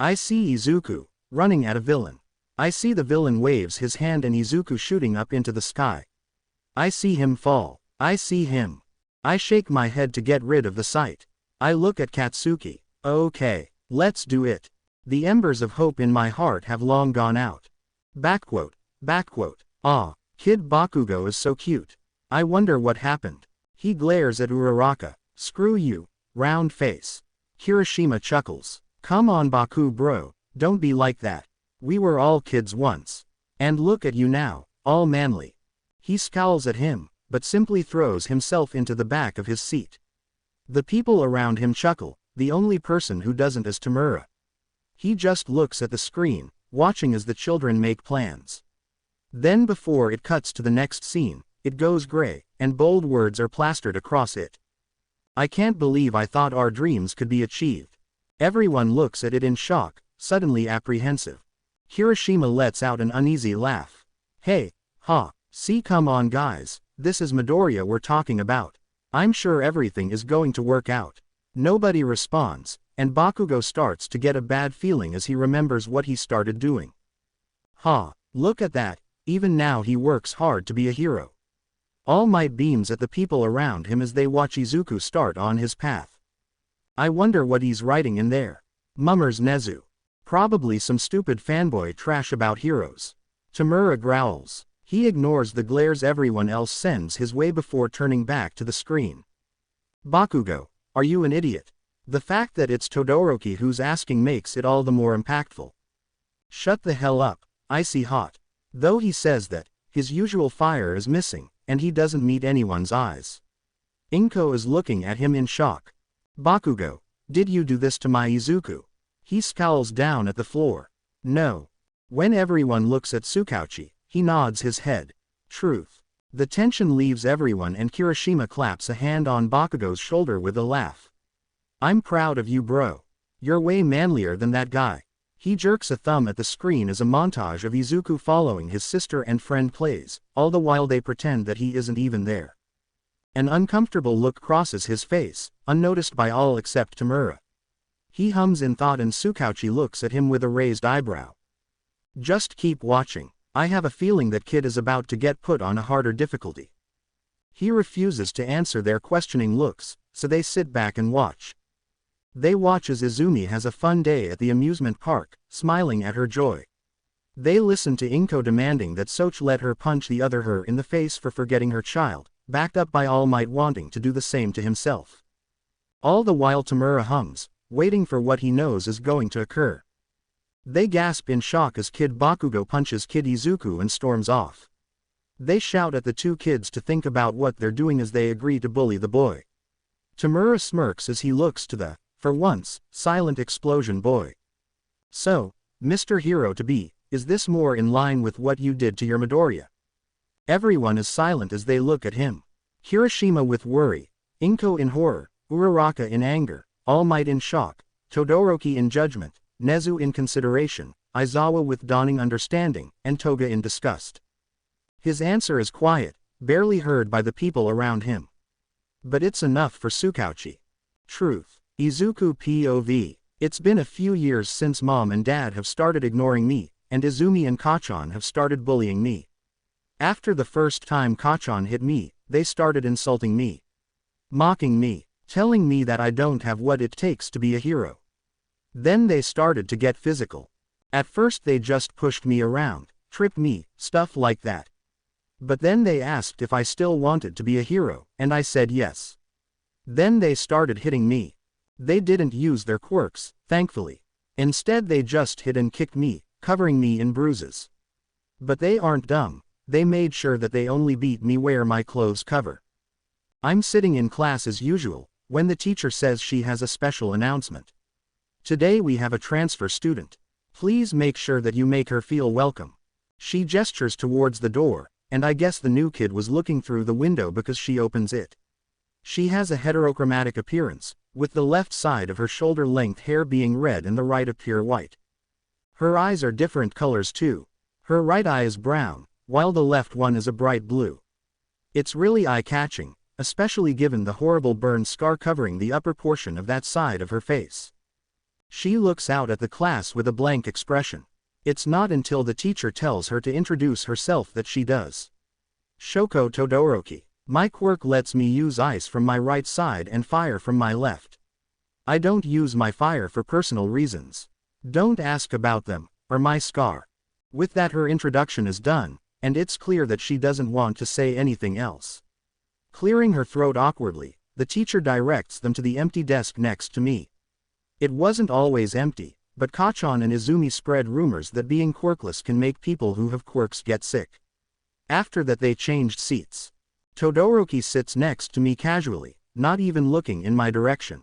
I see Izuku, running at a villain. I see the villain waves his hand and Izuku shooting up into the sky. I see him fall. I see him. I shake my head to get rid of the sight. I look at Katsuki. Okay, let's do it. The embers of hope in my heart have long gone out. Ah, Kid Bakugo is so cute. I wonder what happened. He glares at Uraraka. Screw you, round face. Kirishima chuckles. Come on Baku bro, don't be like that. We were all kids once. And look at you now, all manly. He scowls at him, but simply throws himself into the back of his seat. The people around him chuckle, the only person who doesn't is Tamura. He just looks at the screen, watching as the children make plans. Then before it cuts to the next scene, it goes gray, and bold words are plastered across it. I can't believe I thought our dreams could be achieved. Everyone looks at it in shock, suddenly apprehensive. Kirishima lets out an uneasy laugh. Hey, see come on guys, this is Midoriya we're talking about. I'm sure everything is going to work out. Nobody responds, and Bakugo starts to get a bad feeling as he remembers what he started doing. Look at that, even now he works hard to be a hero. All Might beams at the people around him as they watch Izuku start on his path. I wonder what he's writing in there. Mummers Nezu. Probably some stupid fanboy trash about heroes. Tamura growls. He ignores the glares everyone else sends his way before turning back to the screen. Bakugo, are you an idiot? The fact that it's Todoroki who's asking makes it all the more impactful. Shut the hell up, icy hot. Though he says that, his usual fire is missing, and he doesn't meet anyone's eyes. Inko is looking at him in shock. Bakugo, did you do this to my Izuku? He scowls down at the floor. No. When everyone looks at Tsukauchi, he nods his head. Truth. The tension leaves everyone and Kirishima claps a hand on Bakugo's shoulder with a laugh. I'm proud of you, bro. You're way manlier than that guy. He jerks a thumb at the screen as a montage of Izuku following his sister and friend plays, all the while they pretend that he isn't even there. An uncomfortable look crosses his face, unnoticed by all except Tamura. He hums in thought and Tsukauchi looks at him with a raised eyebrow. Just keep watching. I have a feeling that kid is about to get put on a harder difficulty. He refuses to answer their questioning looks, so they sit back and watch. They watch as Izumi has a fun day at the amusement park, smiling at her joy. They listen to Inko demanding that Soch let her punch the other her in the face for forgetting her child, backed up by All Might wanting to do the same to himself. All the while Tamura hums, waiting for what he knows is going to occur. They gasp in shock as Kid Bakugo punches Kid Izuku and storms off. They shout at the two kids to think about what they're doing as they agree to bully the boy. Tamura smirks as he looks to the, for once, silent explosion boy. So, Mr. Hero-to-be, is this more in line with what you did to your Midoriya? Everyone is silent as they look at him. Kirishima with worry, Inko in horror, Uraraka in anger, All Might in shock, Todoroki in judgment, Nezu in consideration, Aizawa with dawning understanding, and Toga in disgust. His answer is quiet, barely heard by the people around him. But it's enough for Tsukauchi. Truth. Izuku POV. It's been a few years since mom and dad have started ignoring me, and Izumi and Kachan have started bullying me. After the first time Kachan hit me, they started insulting me. Mocking me, telling me that I don't have what it takes to be a hero. Then they started to get physical. At first they just pushed me around, tripped me, stuff like that. But then they asked if I still wanted to be a hero, and I said yes. Then they started hitting me. They didn't use their quirks, thankfully. Instead they just hit and kicked me, covering me in bruises. But they aren't dumb. They made sure that they only beat me where my clothes cover. I'm sitting in class as usual, when the teacher says she has a special announcement. Today we have a transfer student. Please make sure that you make her feel welcome. She gestures towards the door, and I guess the new kid was looking through the window because she opens it. She has a heterochromatic appearance, with the left side of her shoulder-length hair being red and the right appear white. Her eyes are different colors too. Her right eye is brown, while the left one is a bright blue. It's really eye-catching, especially given the horrible burn scar covering the upper portion of that side of her face. She looks out at the class with a blank expression. It's not until the teacher tells her to introduce herself that she does. Shoko Todoroki. My quirk lets me use ice from my right side and fire from my left. I don't use my fire for personal reasons. Don't ask about them, or my scar. With that her introduction is done, and it's clear that she doesn't want to say anything else. Clearing her throat awkwardly, the teacher directs them to the empty desk next to me. It wasn't always empty, but Kachan and Izumi spread rumors that being quirkless can make people who have quirks get sick. After that they changed seats. Todoroki sits next to me casually, not even looking in my direction.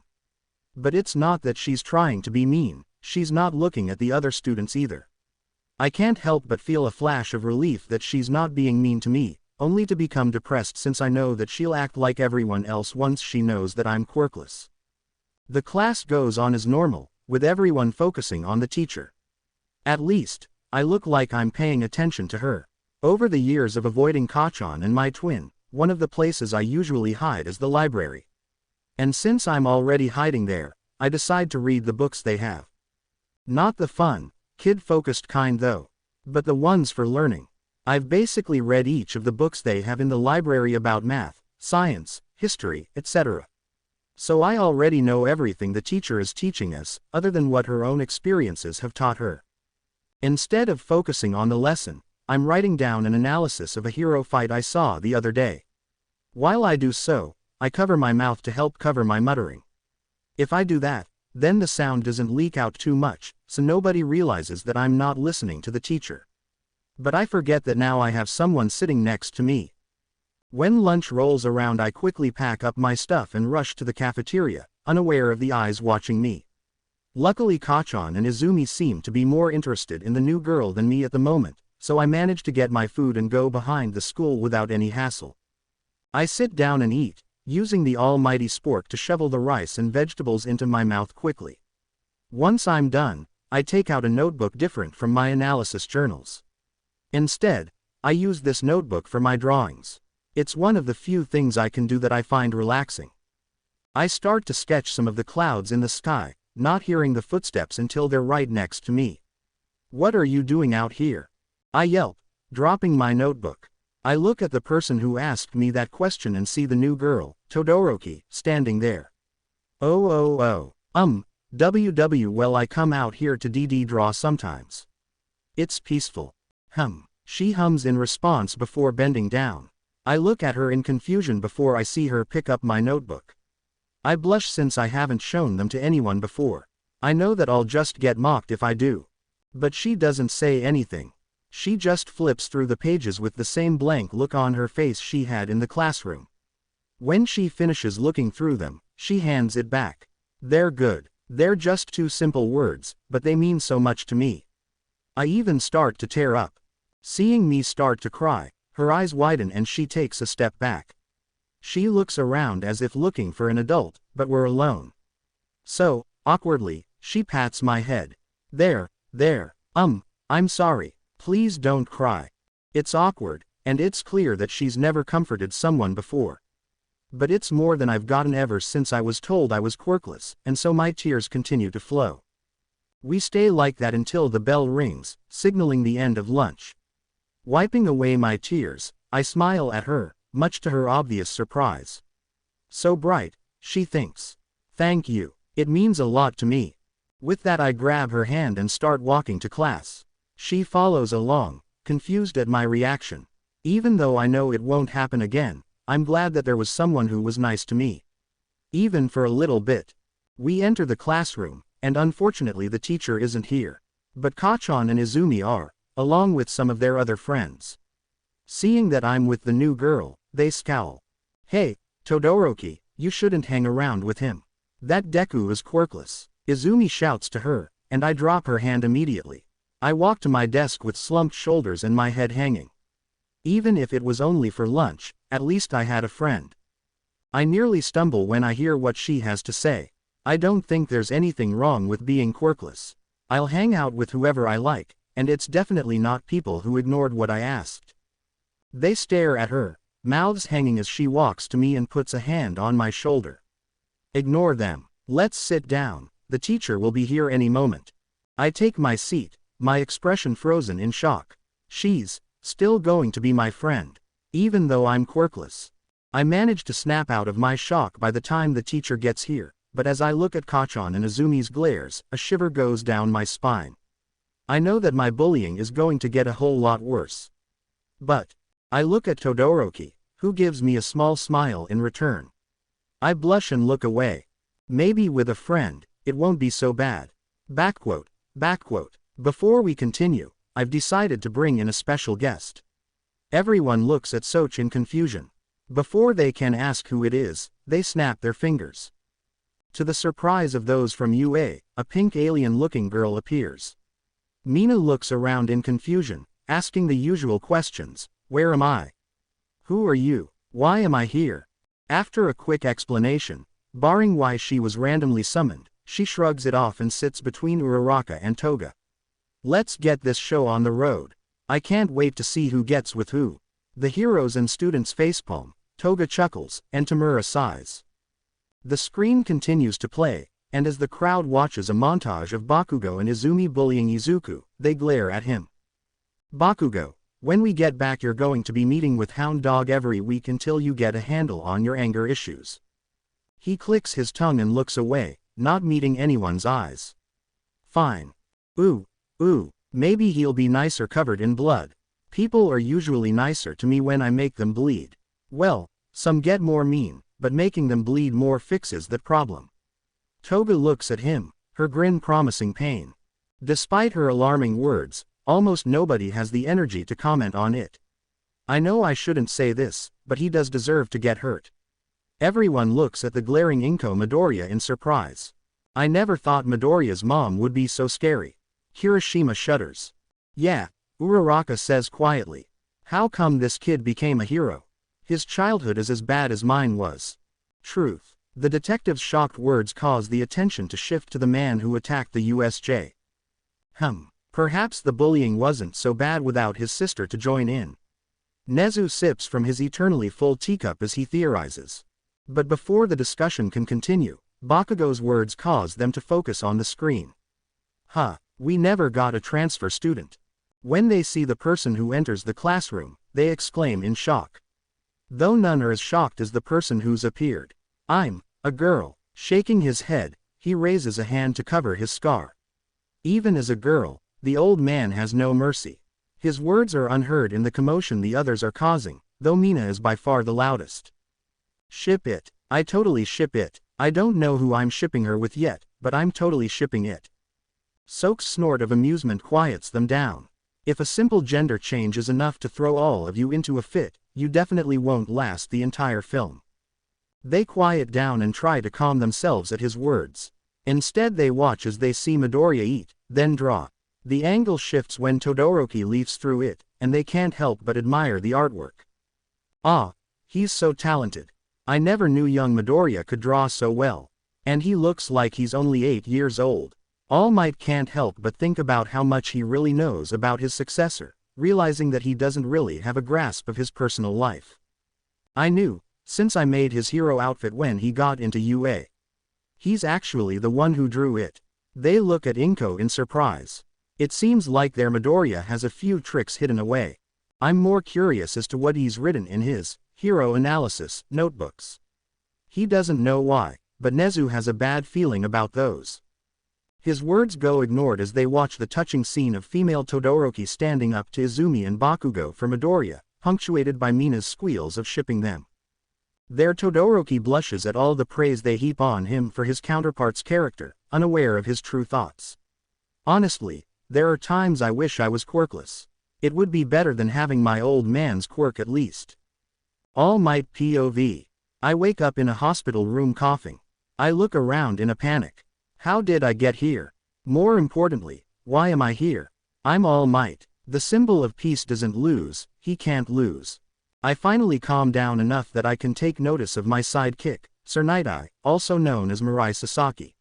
But it's not that she's trying to be mean, she's not looking at the other students either. I can't help but feel a flash of relief that she's not being mean to me, only to become depressed since I know that she'll act like everyone else once she knows that I'm quirkless. The class goes on as normal, with everyone focusing on the teacher. At least, I look like I'm paying attention to her. Over the years of avoiding Kachan and my twin, one of the places I usually hide is the library. And since I'm already hiding there, I decide to read the books they have. Not the fun, kid-focused kind though, but the ones for learning. I've basically read each of the books they have in the library about math, science, history, etc. So I already know everything the teacher is teaching us, other than what her own experiences have taught her. Instead of focusing on the lesson, I'm writing down an analysis of a hero fight I saw the other day. While I do so, I cover my mouth to help cover my muttering. If I do that, then the sound doesn't leak out too much, so nobody realizes that I'm not listening to the teacher. But I forget that now I have someone sitting next to me. When lunch rolls around, I quickly pack up my stuff and rush to the cafeteria, unaware of the eyes watching me. Luckily Kachan and Izumi seem to be more interested in the new girl than me at the moment, so I manage to get my food and go behind the school without any hassle. I sit down and eat, using the almighty spork to shovel the rice and vegetables into my mouth quickly. Once I'm done, I take out a notebook different from my analysis journals. Instead, I use this notebook for my drawings. It's one of the few things I can do that I find relaxing. I start to sketch some of the clouds in the sky, not hearing the footsteps until they're right next to me. "What are you doing out here?" I yelp, dropping my notebook. I look at the person who asked me that question and see the new girl, Todoroki, standing there. Well, I come out here to draw sometimes. It's peaceful. She hums in response before bending down. I look at her in confusion before I see her pick up my notebook. I blush since I haven't shown them to anyone before. I know that I'll just get mocked if I do. But she doesn't say anything. She just flips through the pages with the same blank look on her face she had in the classroom. When she finishes looking through them, she hands it back. They're good. They're just 2 simple words, but they mean so much to me. I even start to tear up. Seeing me start to cry, her eyes widen and she takes a step back. She looks around as if looking for an adult, but we're alone. So, awkwardly, she pats my head. There, I'm sorry. Please don't cry. It's awkward, and it's clear that she's never comforted someone before. But it's more than I've gotten ever since I was told I was quirkless, and so my tears continue to flow. We stay like that until the bell rings, signaling the end of lunch. Wiping away my tears, I smile at her, much to her obvious surprise. So bright, she thinks. Thank you. It means a lot to me. With that I grab her hand and start walking to class. She follows along, confused at my reaction. Even though I know it won't happen again, I'm glad that there was someone who was nice to me. Even for a little bit. We enter the classroom, and unfortunately the teacher isn't here. But Kachan and Izumi are, along with some of their other friends. Seeing that I'm with the new girl, they scowl. "Hey, Todoroki, you shouldn't hang around with him. That deku is quirkless," Izumi shouts to her, and I drop her hand immediately. I walk to my desk with slumped shoulders and my head hanging. Even if it was only for lunch, at least I had a friend. I nearly stumble when I hear what she has to say. I don't think there's anything wrong with being quirkless. I'll hang out with whoever I like, and it's definitely not people who ignored what I asked. They stare at her, mouths hanging as she walks to me and puts a hand on my shoulder. Ignore them. Let's sit down. The teacher will be here any moment. I take my seat, my expression frozen in shock. She's still going to be my friend, even though I'm quirkless. I manage to snap out of my shock by the time the teacher gets here, but as I look at Kachan and Izumi's glares, a shiver goes down my spine. I know that my bullying is going to get a whole lot worse. But I look at Todoroki, who gives me a small smile in return. I blush and look away. Maybe with a friend, it won't be so bad. Backquote. Before we continue, I've decided to bring in a special guest. Everyone looks at Soch in confusion. Before they can ask who it is, they snap their fingers. To the surprise of those from UA, a pink alien-looking girl appears. Mina looks around in confusion, asking the usual questions. Where am I? Who are you? Why am I here? After a quick explanation, barring why she was randomly summoned, she shrugs it off and sits between Uraraka and Toga. Let's get this show on the road. I can't wait to see who gets with who. The heroes and students facepalm, Toga chuckles, and Tamura sighs. The screen continues to play, and as the crowd watches a montage of Bakugo and Izumi bullying Izuku, they glare at him. Bakugo, when we get back you're going to be meeting with Hound Dog every week until you get a handle on your anger issues. He clicks his tongue and looks away, not meeting anyone's eyes. Fine. Maybe he'll be nicer covered in blood. People are usually nicer to me when I make them bleed. Well, some get more mean, but making them bleed more fixes that problem. Toga looks at him, her grin promising pain. Despite her alarming words, almost nobody has the energy to comment on it. I know I shouldn't say this, but he does deserve to get hurt. Everyone looks at the glaring Inko Midoriya in surprise. I never thought Midoriya's mom would be so scary. Kirishima shudders. Yeah, Uraraka says quietly. How come this kid became a hero? His childhood is as bad as mine was. Truth. The detective's shocked words cause the attention to shift to the man who attacked the USJ. Perhaps the bullying wasn't so bad without his sister to join in. Nezu sips from his eternally full teacup as he theorizes. But before the discussion can continue, Bakugo's words cause them to focus on the screen. We never got a transfer student. When they see the person who enters the classroom, they exclaim in shock. Though none are as shocked as the person who's appeared. I'm a girl. Shaking his head, he raises a hand to cover his scar. Even as a girl, the old man has no mercy. His words are unheard in the commotion the others are causing, though Mina is by far the loudest. Ship it. I totally ship it. I don't know who I'm shipping her with yet, but I'm totally shipping it. Soak's snort of amusement quiets them down. If a simple gender change is enough to throw all of you into a fit, you definitely won't last the entire film. They quiet down and try to calm themselves at his words. Instead they watch as they see Midoriya eat, then draw. The angle shifts when Todoroki leafs through it, and they can't help but admire the artwork. He's so talented. I never knew young Midoriya could draw so well. And he looks like he's only 8 years old. All Might can't help but think about how much he really knows about his successor, realizing that he doesn't really have a grasp of his personal life. I knew, since I made his hero outfit when he got into UA. He's actually the one who drew it. They look at Inko in surprise. It seems like their Midoriya has a few tricks hidden away. I'm more curious as to what he's written in his hero analysis notebooks. He doesn't know why, but Nezu has a bad feeling about those. His words go ignored as they watch the touching scene of female Todoroki standing up to Izumi and Bakugo for Midoriya, punctuated by Mina's squeals of shipping them. Their Todoroki blushes at all the praise they heap on him for his counterpart's character, unaware of his true thoughts. Honestly, there are times I wish I was quirkless. It would be better than having my old man's quirk at least. All Might POV. I wake up in a hospital room coughing. I look around in a panic. How did I get here? More importantly, why am I here? I'm All Might. The symbol of peace doesn't lose, he can't lose. I finally calm down enough that I can take notice of my sidekick, Sir Night-Eye, also known as Mirai Sasaki.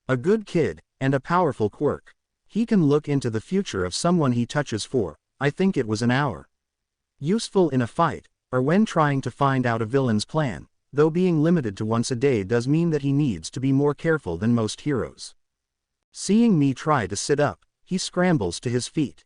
A good kid, and a powerful quirk. He can look into the future of someone he touches for, I think it was an hour. Useful in a fight, or when trying to find out a villain's plan, though being limited to once a day does mean that he needs to be more careful than most heroes. Seeing me try to sit up, he scrambles to his feet.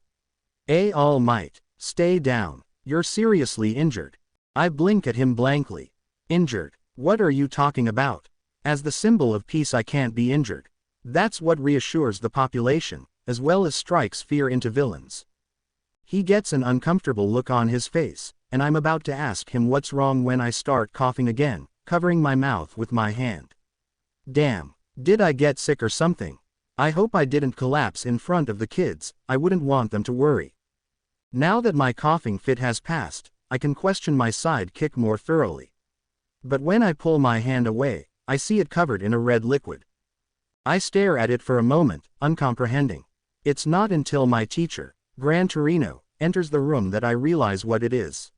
All Might, stay down. You're seriously injured. I blink at him blankly. Injured? What are you talking about? As the symbol of peace I can't be injured. That's what reassures the population, as well as strikes fear into villains. He gets an uncomfortable look on his face, and I'm about to ask him what's wrong when I start coughing again, covering my mouth with my hand. Damn, did I get sick or something? I hope I didn't collapse in front of the kids, I wouldn't want them to worry. Now that my coughing fit has passed, I can question my sidekick more thoroughly. But when I pull my hand away, I see it covered in a red liquid. I stare at it for a moment, uncomprehending. It's not until my teacher, Gran Torino, enters the room that I realize what it is.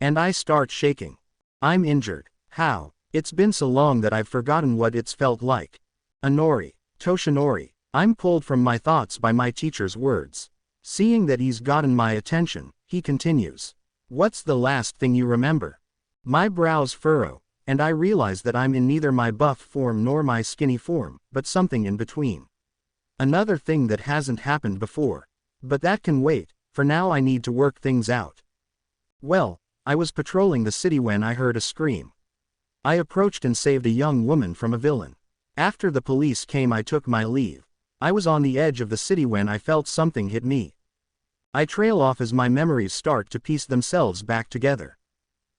And I start shaking. I'm injured. How? It's been so long that I've forgotten what it's felt like. Inori, Toshinori. I'm pulled from my thoughts by my teacher's words. Seeing that he's gotten my attention, he continues. What's the last thing you remember? My brows furrow, and I realize that I'm in neither my buff form nor my skinny form, but something in between. Another thing that hasn't happened before. But that can wait, for now I need to work things out. Well, I was patrolling the city when I heard a scream. I approached and saved a young woman from a villain. After the police came I took my leave. I was on the edge of the city when I felt something hit me. I trail off as my memories start to piece themselves back together.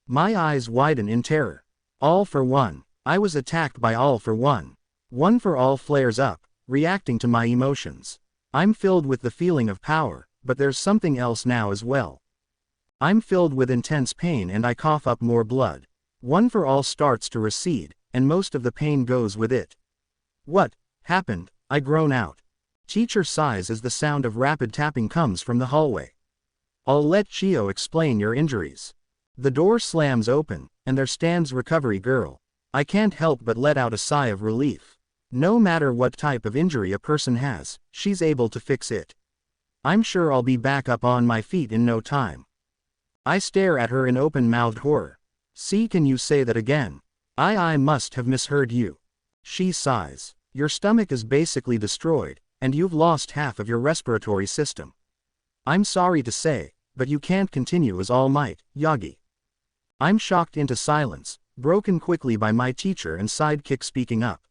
My eyes widen in terror. All for One. I was attacked by All for One. One for All flares up, reacting to my emotions. I'm filled with the feeling of power, but there's something else now as well. I'm filled with intense pain and I cough up more blood. One for all starts to recede, and most of the pain goes with it. What happened? I groan out. Teacher sighs as the sound of rapid tapping comes from the hallway. I'll let Chio explain your injuries. The door slams open, and there stands recovery girl. I can't help but let out a sigh of relief. No matter what type of injury a person has, she's able to fix it. I'm sure I'll be back up on my feet in no time. I stare at her in open-mouthed horror. See, can you say that again? I must have misheard you. She sighs. Your stomach is basically destroyed, and you've lost half of your respiratory system. I'm sorry to say, but you can't continue as All Might, Yagi. I'm shocked into silence, broken quickly by my teacher and sidekick speaking up.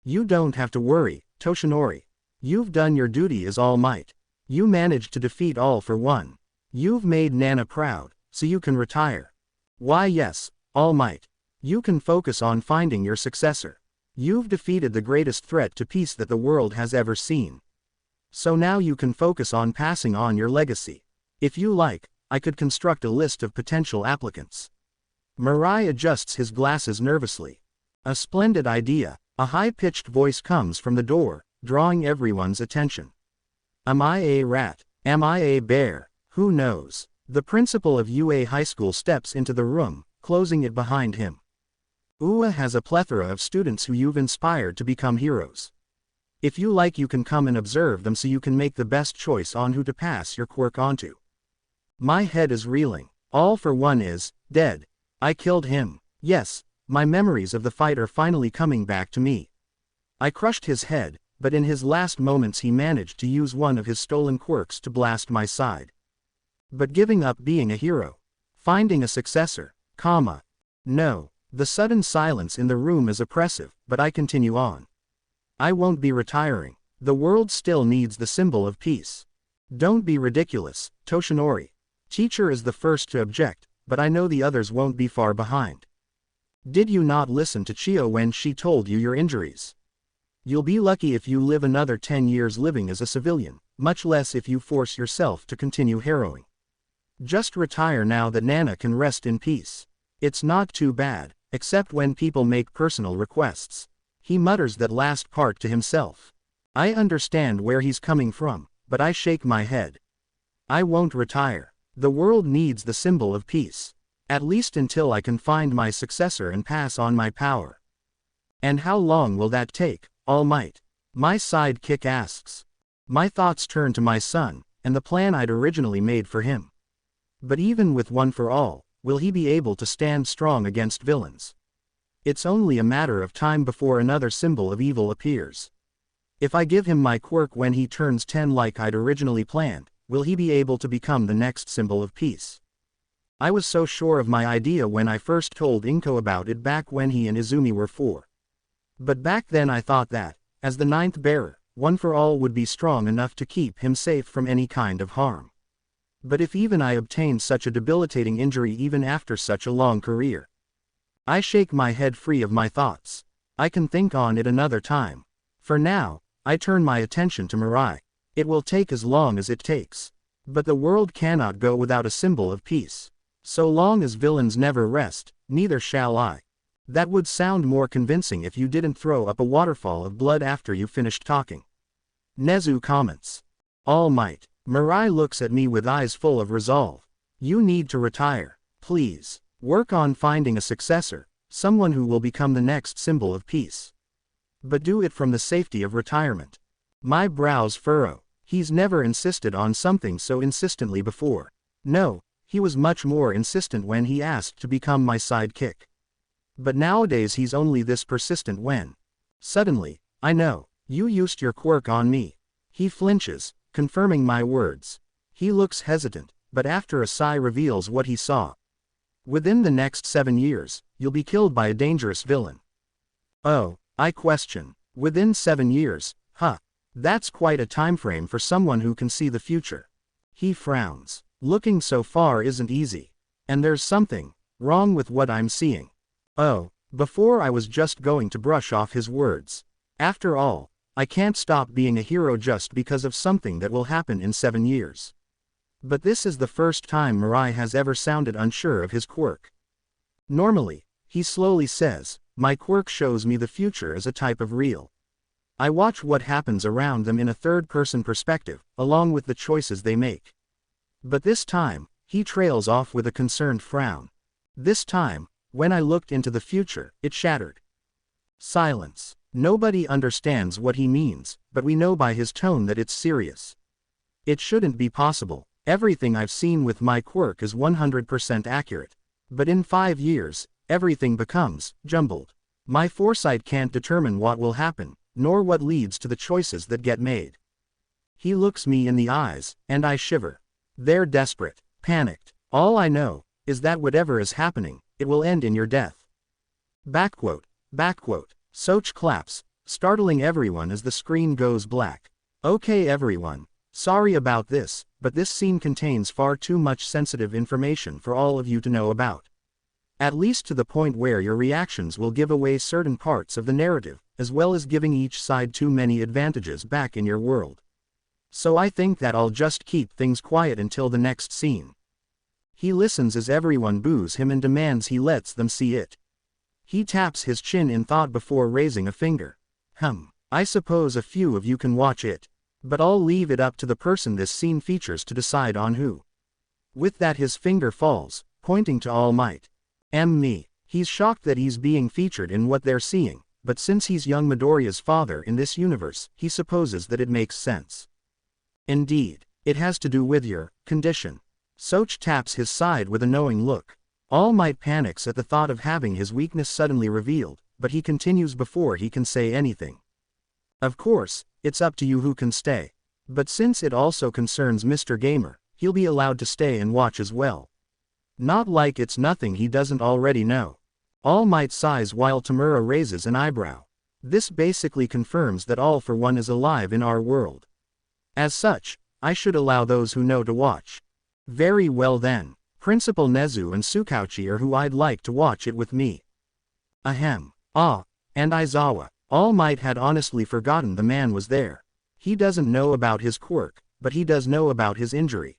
You don't have to worry, Toshinori. You've done your duty as All Might. You managed to defeat All for One. You've made Nana proud, so you can retire. Why yes, All Might. You can focus on finding your successor. You've defeated the greatest threat to peace that the world has ever seen. So now you can focus on passing on your legacy. If you like, I could construct a list of potential applicants. Mirai adjusts his glasses nervously. A splendid idea. A high-pitched voice comes from the door, drawing everyone's attention. Am I a rat? Am I a bear? Who knows? The principal of UA High School steps into the room, closing it behind him. UA has a plethora of students who you've inspired to become heroes. If you like, you can come and observe them so you can make the best choice on who to pass your quirk onto. My head is reeling. All for One is dead. I killed him. Yes, my memories of the fight are finally coming back to me. I crushed his head, but in his last moments he managed to use one of his stolen quirks to blast my side. But giving up being a hero, finding a successor, no. The sudden silence in the room is oppressive, but I continue on. I won't be retiring. The world still needs the symbol of peace. Don't be ridiculous, Toshinori. Teacher is the first to object, but I know the others won't be far behind. Did you not listen to Chio when she told you your injuries? You'll be lucky if you live another 10 years living as a civilian, much less if you force yourself to continue harrowing. Just retire now that Nana can rest in peace. It's not too bad, except when people make personal requests. He mutters that last part to himself. I understand where he's coming from, but I shake my head. I won't retire. The world needs the symbol of peace. At least until I can find my successor and pass on my power. And how long will that take, All Might? My sidekick asks. My thoughts turn to my son, and the plan I'd originally made for him. But even with One for All, will he be able to stand strong against villains? It's only a matter of time before another symbol of evil appears. If I give him my quirk when he turns 10 like I'd originally planned, will he be able to become the next symbol of peace? I was so sure of my idea when I first told Inko about it back when he and Izumi were 4. But back then I thought that, as the 9th bearer, One for All would be strong enough to keep him safe from any kind of harm. But if even I obtained such a debilitating injury even after such a long career. I shake my head free of my thoughts. I can think on it another time. For now, I turn my attention to Mirai. It will take as long as it takes. But the world cannot go without a symbol of peace. So long as villains never rest, neither shall I. That would sound more convincing if you didn't throw up a waterfall of blood after you finished talking. Nezu comments. All Might. Mirai looks at me with eyes full of resolve. You need to retire. Please. Work on finding a successor, someone who will become the next symbol of peace. But do it from the safety of retirement. My brows furrow. He's never insisted on something so insistently before. No. He was much more insistent when he asked to become my sidekick. But nowadays he's only this persistent when. Suddenly, I know, you used your quirk on me. He flinches, confirming my words. He looks hesitant, but after a sigh reveals what he saw. Within the next 7 years, you'll be killed by a dangerous villain. Oh, I question. Within 7 years, that's quite a timeframe for someone who can see the future. He frowns. Looking so far isn't easy. And there's something wrong with what I'm seeing. Oh, before I was just going to brush off his words. After all, I can't stop being a hero just because of something that will happen in 7 years. But this is the first time Mirai has ever sounded unsure of his quirk. Normally, he slowly says, "My quirk shows me the future as a type of real. I watch what happens around them in a third-person perspective, along with the choices they make." But this time, he trails off with a concerned frown. "This time, when I looked into the future, it shattered." Silence. Nobody understands what he means, but we know by his tone that it's serious. "It shouldn't be possible. Everything I've seen with my quirk is 100% accurate. But in 5 years, everything becomes jumbled. My foresight can't determine what will happen, nor what leads to the choices that get made." He looks me in the eyes, and I shiver. They're desperate, panicked. "All I know is that whatever is happening, it will end in your death." Backquote. Soch claps, startling everyone as the screen goes black. "Okay everyone, sorry about this, but this scene contains far too much sensitive information for all of you to know about. At least to the point where your reactions will give away certain parts of the narrative, as well as giving each side too many advantages back in your world. So I think that I'll just keep things quiet until the next scene." He listens as everyone boos him and demands he lets them see it. He taps his chin in thought before raising a finger. I suppose a few of you can watch it. But I'll leave it up to the person this scene features to decide on who." With that his finger falls, pointing to All Might. Me. He's shocked that he's being featured in what they're seeing, but since he's young Midoriya's father in this universe, he supposes that it makes sense. "Indeed, it has to do with your condition." Soch taps his side with a knowing look. All Might panics at the thought of having his weakness suddenly revealed, but he continues before he can say anything. "Of course, it's up to you who can stay. But since it also concerns Mr. Gamer, he'll be allowed to stay and watch as well. Not like it's nothing he doesn't already know." All Might sighs while Tamura raises an eyebrow. "This basically confirms that All for One is alive in our world. As such, I should allow those who know to watch." "Very well then. Principal Nezu and Tsukauchi are who I'd like to watch it with me." And Aizawa. All Might had honestly forgotten the man was there. He doesn't know about his quirk, but he does know about his injury.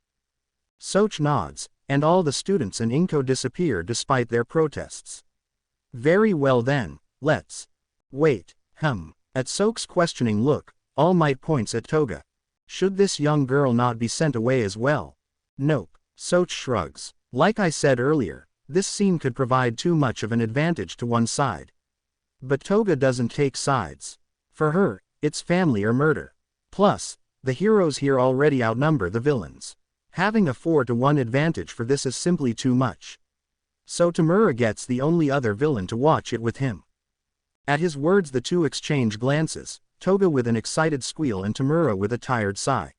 Soch nods, and all the students and Inko disappear despite their protests. "Very well then, let's wait." At Soch's questioning look, All Might points at Toga. "Should this young girl not be sent away as well?" "Nope." Soch shrugs. "Like I said earlier, this scene could provide too much of an advantage to one side. But Toga doesn't take sides. For her, it's family or murder. Plus, the heroes here already outnumber the villains. Having a 4-to-1 advantage for this is simply too much. So Tamura gets the only other villain to watch it with him." At his words the two exchange glances, Toga with an excited squeal and Tamura with a tired sigh.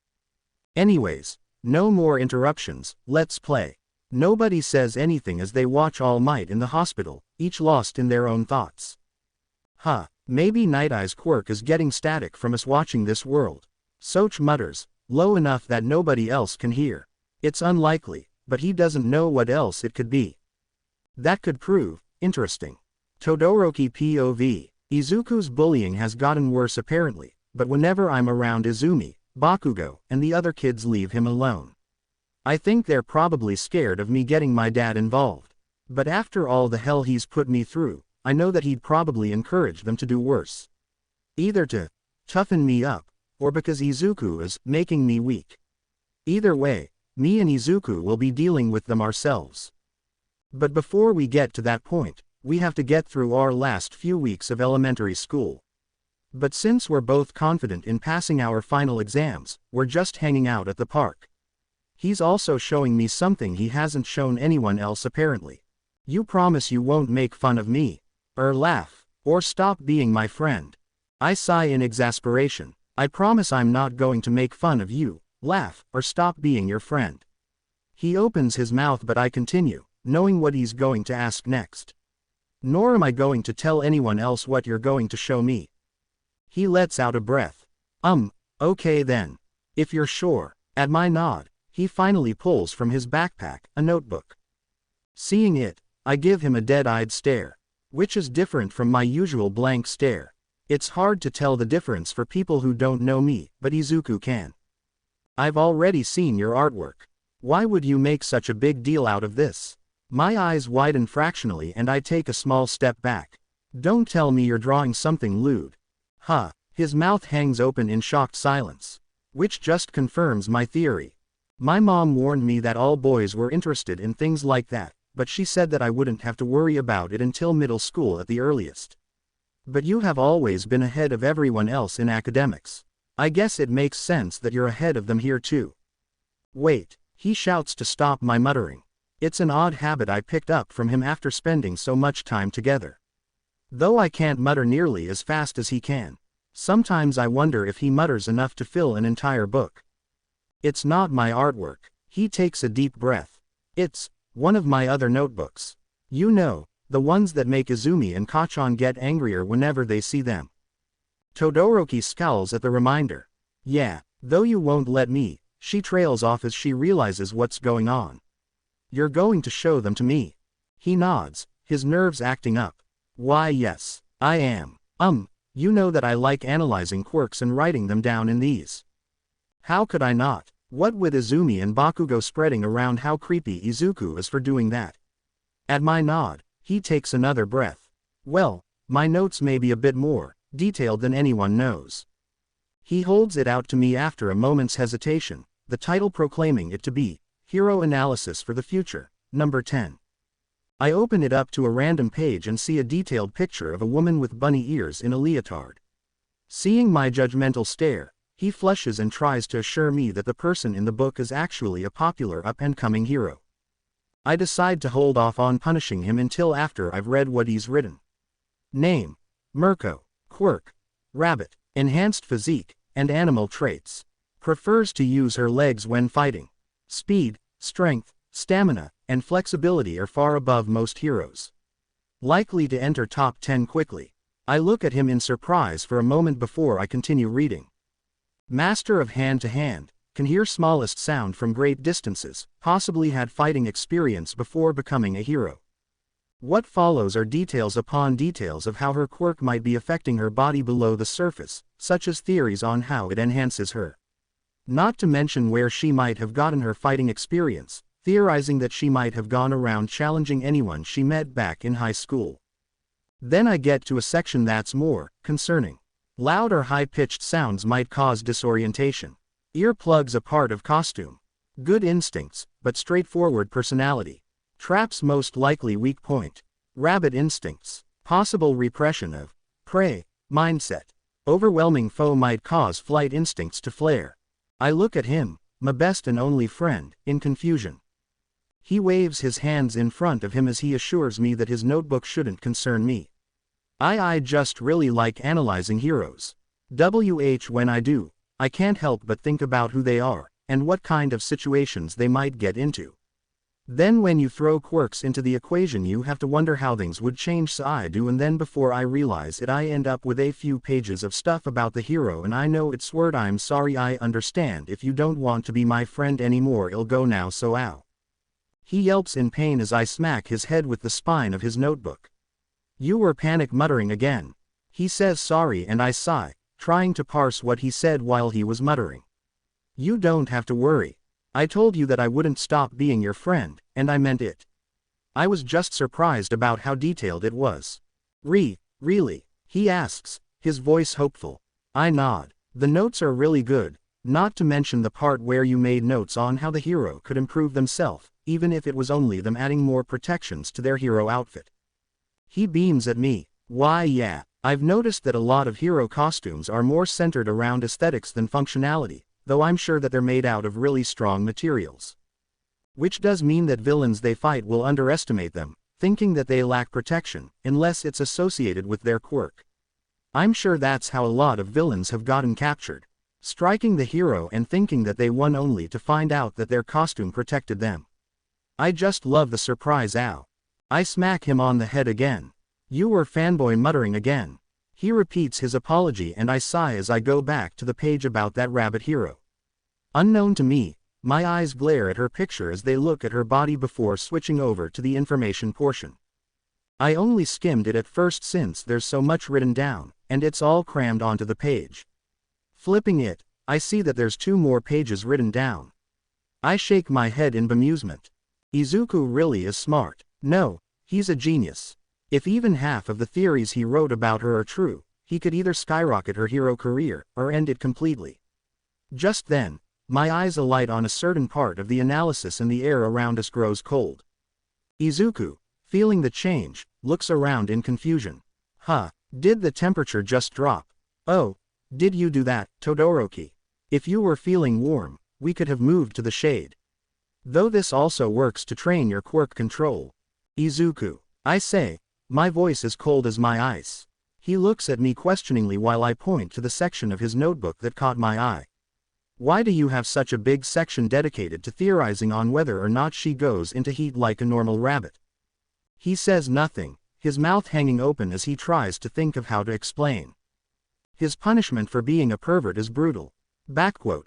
Anyways, no more interruptions, let's play. Nobody says anything as they watch All Might in the hospital, each lost in their own thoughts. Maybe Night Eye's quirk is getting static from us watching this world. Soch mutters, low enough that nobody else can hear. It's unlikely, but he doesn't know what else it could be. That could prove interesting. Todoroki POV. Izuku's bullying has gotten worse apparently, but whenever I'm around Izumi, Bakugo, and the other kids leave him alone. I think they're probably scared of me getting my dad involved. But after all the hell he's put me through, I know that he'd probably encourage them to do worse. Either to toughen me up, or because Izuku is making me weak. Either way, me and Izuku will be dealing with them ourselves. But before we get to that point, we have to get through our last few weeks of elementary school. But since we're both confident in passing our final exams, we're just hanging out at the park. He's also showing me something he hasn't shown anyone else apparently. "You promise you won't make fun of me, or laugh, or stop being my friend?" I sigh in exasperation. "I promise I'm not going to make fun of you, laugh, or stop being your friend." He opens his mouth but I continue, knowing what he's going to ask next. "Nor am I going to tell anyone else what you're going to show me." He lets out a breath. Okay then. If you're sure." At my nod, he finally pulls from his backpack a notebook. Seeing it, I give him a dead-eyed stare, which is different from my usual blank stare. It's hard to tell the difference for people who don't know me, but Izuku can. "I've already seen your artwork. Why would you make such a big deal out of this? My eyes widen fractionally and I take a small step back. Don't tell me you're drawing something lewd. Huh. His mouth hangs open in shocked silence. Which just confirms my theory. My mom warned me that all boys were interested in things like that, but she said that I wouldn't have to worry about it until middle school at the earliest. But you have always been ahead of everyone else in academics. I guess it makes sense that you're ahead of them here too. Wait, he shouts to stop my muttering. It's an odd habit I picked up from him after spending so much time together. Though I can't mutter nearly as fast as he can. Sometimes I wonder if he mutters enough to fill an entire book. It's not my artwork. He takes a deep breath. It's one of my other notebooks. You know, the ones that make Izumi and Kachan get angrier whenever they see them. Todoroki scowls at the reminder. Yeah, though you won't let me, she trails off as she realizes what's going on. You're going to show them to me. He nods, his nerves acting up. Why yes, I am. You know that I like analyzing quirks and writing them down in these. How could I not? What with Izumi and Bakugo spreading around how creepy Izuku is for doing that. At my nod, he takes another breath. Well, my notes may be a bit more detailed than anyone knows. He holds it out to me after a moment's hesitation, the title proclaiming it to be Hero Analysis for the Future, number 10. I open it up to a random page and see a detailed picture of a woman with bunny ears in a leotard. Seeing my judgmental stare, he flushes and tries to assure me that the person in the book is actually a popular up-and-coming hero. I decide to hold off on punishing him until after I've read what he's written. Name: Mirko. Quirk: rabbit. Enhanced physique and animal traits. Prefers to use her legs when fighting. Speed, strength, stamina, and flexibility are far above most heroes. Likely to enter top 10 quickly. I look at him in surprise for a moment before I continue reading. Master of hand-to-hand, can hear smallest sound from great distances, possibly had fighting experience before becoming a hero. What follows are details upon details of how her quirk might be affecting her body below the surface, such as theories on how it enhances her. Not to mention where she might have gotten her fighting experience, theorizing that she might have gone around challenging anyone she met back in high school. Then I get to a section that's more concerning. Loud or high-pitched sounds might cause disorientation. Earplugs a part of costume. Good instincts, but straightforward personality. Traps most likely weak point. Rabbit instincts. Possible repression of prey mindset. Overwhelming foe might cause flight instincts to flare. I look at him, my best and only friend, in confusion. He waves his hands in front of him as he assures me that his notebook shouldn't concern me. I just really like analyzing heroes. When I do, I can't help but think about who they are, and what kind of situations they might get into. Then when you throw quirks into the equation you have to wonder how things would change, so I do, and then before I realize it I end up with a few pages of stuff about the hero and I know it's word. I'm sorry, I understand if you don't want to be my friend anymore, I'll go now, so ow. He yelps in pain as I smack his head with the spine of his notebook. You were panic muttering again. He says sorry and I sigh, trying to parse what he said while he was muttering. You don't have to worry. I told you that I wouldn't stop being your friend, and I meant it. I was just surprised about how detailed it was. Really? He asks, his voice hopeful. I nod. The notes are really good, not to mention the part where you made notes on how the hero could improve themselves, even if it was only them adding more protections to their hero outfit. He beams at me. Why yeah, I've noticed that a lot of hero costumes are more centered around aesthetics than functionality, though I'm sure that they're made out of really strong materials. Which does mean that villains they fight will underestimate them, thinking that they lack protection, unless it's associated with their quirk. I'm sure that's how a lot of villains have gotten captured, striking the hero and thinking that they won only to find out that their costume protected them. I just love the surprise. Ow. I smack him on the head again. You were fanboy muttering again. He repeats his apology and I sigh as I go back to the page about that rabbit hero. Unknown to me, my eyes glare at her picture as they look at her body before switching over to the information portion. I only skimmed it at first since there's so much written down, and it's all crammed onto the page. Flipping it, I see that there's 2 more pages written down. I shake my head in bemusement. Izuku really is smart. No, he's a genius. If even half of the theories he wrote about her are true, he could either skyrocket her hero career, or end it completely. Just then, my eyes alight on a certain part of the analysis and the air around us grows cold. Izuku, feeling the change, looks around in confusion. Huh, did the temperature just drop? Oh, did you do that, Todoroki? If you were feeling warm, we could have moved to the shade. Though this also works to train your quirk control. Izuku, I say, my voice is cold as my ice. He looks at me questioningly while I point to the section of his notebook that caught my eye. Why do you have such a big section dedicated to theorizing on whether or not she goes into heat like a normal rabbit? He says nothing, his mouth hanging open as he tries to think of how to explain. His punishment for being a pervert is brutal. Backquote.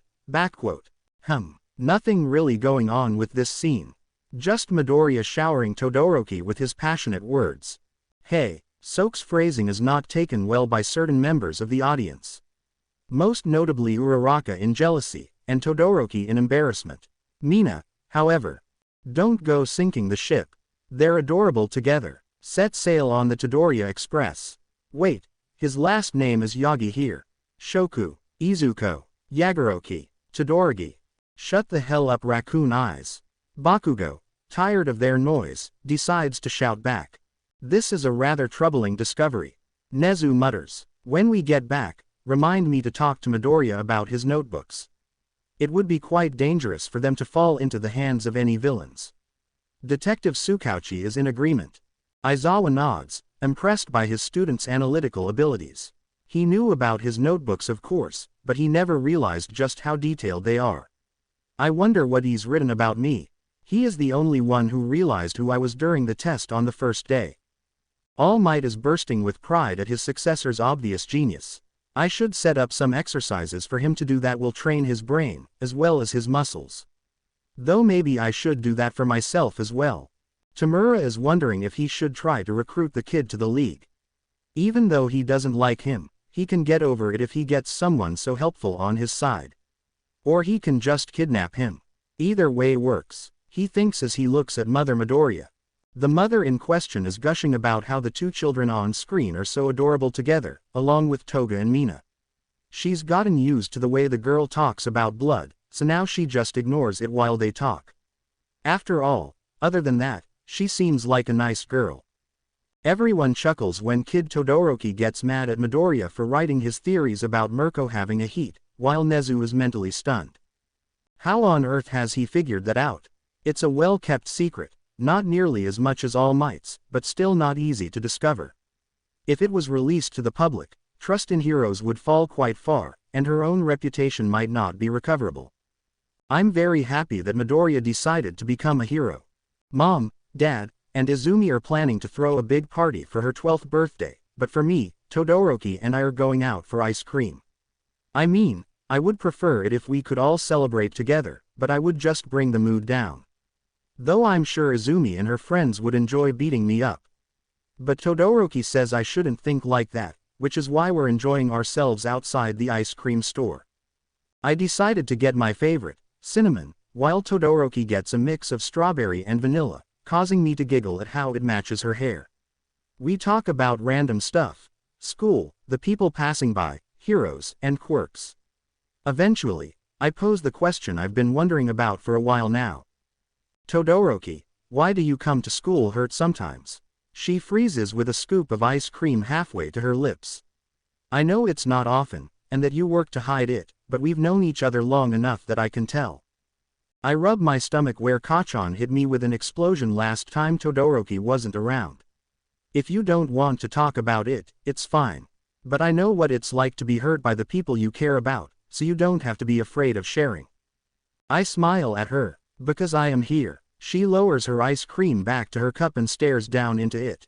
Nothing really going on with this scene. Just Midoriya showering Todoroki with his passionate words. Hey, Soak's phrasing is not taken well by certain members of the audience. Most notably Uraraka in jealousy, and Todoroki in embarrassment. Mina, however, don't go sinking the ship. They're adorable together. Set sail on the Todoriya Express. Wait, his last name is Yagi here. Shoku, Izuku, Yagoroki, Todoroki. Shut the hell up, raccoon eyes. Bakugo, tired of their noise, decides to shout back. This is a rather troubling discovery. Nezu mutters, when we get back, remind me to talk to Midoriya about his notebooks. It would be quite dangerous for them to fall into the hands of any villains. Detective Tsukauchi is in agreement. Aizawa nods, impressed by his student's analytical abilities. He knew about his notebooks of course, but he never realized just how detailed they are. I wonder what he's written about me. He is the only one who realized who I was during the test on the first day. All Might is bursting with pride at his successor's obvious genius. I should set up some exercises for him to do that will train his brain, as well as his muscles. Though maybe I should do that for myself as well. Tamura is wondering if he should try to recruit the kid to the league. Even though he doesn't like him, he can get over it if he gets someone so helpful on his side. Or he can just kidnap him. Either way works, he thinks as he looks at Mother Midoriya. The mother in question is gushing about how the two children on screen are so adorable together, along with Toga and Mina. She's gotten used to the way the girl talks about blood, so now she just ignores it while they talk. After all, other than that, she seems like a nice girl. Everyone chuckles when Kid Todoroki gets mad at Midoriya for writing his theories about Mirko having a heat, while Nezu is mentally stunned. How on earth has he figured that out? It's a well-kept secret. Not nearly as much as All Might's, but still not easy to discover. If it was released to the public, trust in heroes would fall quite far, and her own reputation might not be recoverable. I'm very happy that Midoriya decided to become a hero. Mom, Dad, and Izumi are planning to throw a big party for her 12th birthday, but for me, Todoroki and I are going out for ice cream. I mean, I would prefer it if we could all celebrate together, but I would just bring the mood down. Though I'm sure Izumi and her friends would enjoy beating me up. But Todoroki says I shouldn't think like that, which is why we're enjoying ourselves outside the ice cream store. I decided to get my favorite, cinnamon, while Todoroki gets a mix of strawberry and vanilla, causing me to giggle at how it matches her hair. We talk about random stuff. School, the people passing by, heroes, and quirks. Eventually, I pose the question I've been wondering about for a while now. Todoroki, why do you come to school hurt sometimes? She freezes with a scoop of ice cream halfway to her lips. I know it's not often, and that you work to hide it, but we've known each other long enough that I can tell. I rub my stomach where Kachan hit me with an explosion last time Todoroki wasn't around. If you don't want to talk about it, it's fine. But I know what it's like to be hurt by the people you care about, so you don't have to be afraid of sharing. I smile at her. Because I am here. She lowers her ice cream back to her cup and stares down into it.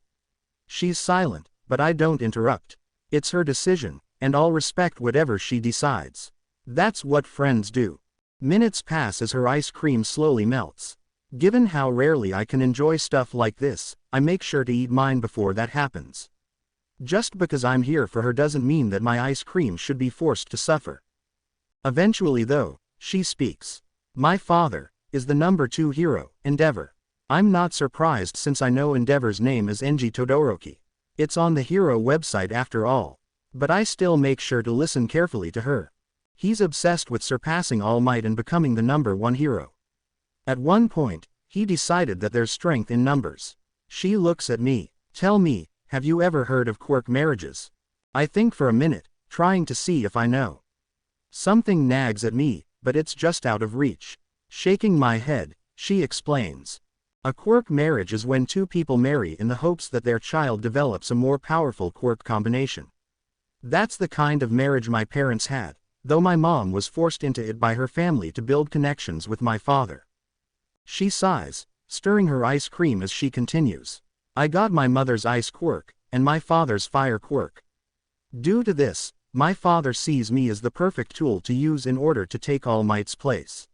She's silent, but I don't interrupt. It's her decision, and I'll respect whatever she decides. That's what friends do. Minutes pass as her ice cream slowly melts. Given how rarely I can enjoy stuff like this, I make sure to eat mine before that happens. Just because I'm here for her doesn't mean that my ice cream should be forced to suffer. Eventually though, she speaks. My father, is the number 2 hero, Endeavor. I'm not surprised since I know Endeavor's name is Enji Todoroki. It's on the hero website after all. But I still make sure to listen carefully to her. He's obsessed with surpassing All Might and becoming the number 1 hero. At one point, he decided that there's strength in numbers. She looks at me. Tell me, have you ever heard of quirk marriages? I think for a minute, trying to see if I know. Something nags at me, but it's just out of reach. Shaking my head, she explains. A quirk marriage is when two people marry in the hopes that their child develops a more powerful quirk combination. That's the kind of marriage my parents had, though my mom was forced into it by her family to build connections with my father. She sighs, stirring her ice cream as she continues. I got my mother's ice quirk, and my father's fire quirk. Due to this, my father sees me as the perfect tool to use in order to take All Might's place.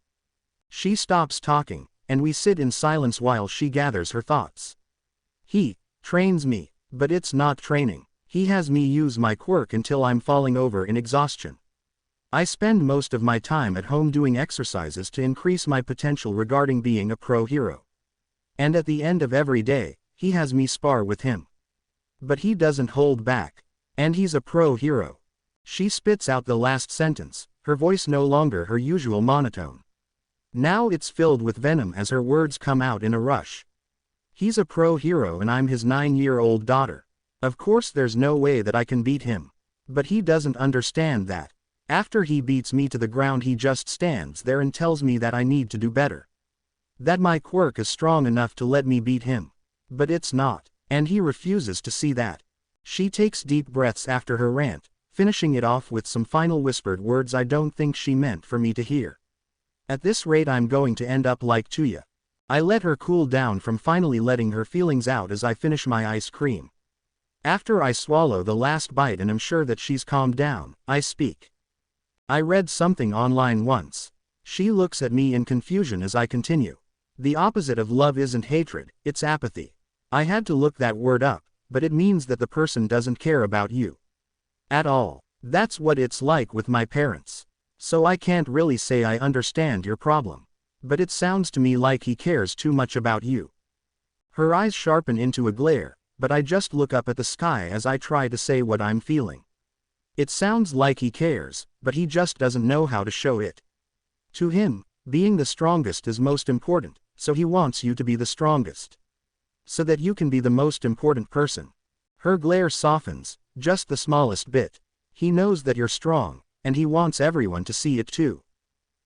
She stops talking, and we sit in silence while she gathers her thoughts. He trains me, but it's not training. He has me use my quirk until I'm falling over in exhaustion. I spend most of my time at home doing exercises to increase my potential regarding being a pro hero. And at the end of every day, he has me spar with him. But he doesn't hold back. And he's a pro hero. She spits out the last sentence, her voice no longer her usual monotone. Now it's filled with venom as her words come out in a rush. He's a pro hero and I'm his 9-year-old daughter. Of course there's no way that I can beat him. But he doesn't understand that. After he beats me to the ground he just stands there and tells me that I need to do better. That my quirk is strong enough to let me beat him. But it's not, and he refuses to see that. She takes deep breaths after her rant, finishing it off with some final whispered words I don't think she meant for me to hear. At this rate I'm going to end up like Tuya. I let her cool down from finally letting her feelings out as I finish my ice cream. After I swallow the last bite and am sure that she's calmed down, I speak. I read something online once. She looks at me in confusion as I continue. The opposite of love isn't hatred, it's apathy. I had to look that word up, but it means that the person doesn't care about you at all. That's what it's like with my parents. So I can't really say I understand your problem. But it sounds to me like he cares too much about you. Her eyes sharpen into a glare, but I just look up at the sky as I try to say what I'm feeling. It sounds like he cares, but he just doesn't know how to show it. To him, being the strongest is most important, so he wants you to be the strongest. So that you can be the most important person. Her glare softens, just the smallest bit. He knows that you're strong, and he wants everyone to see it too.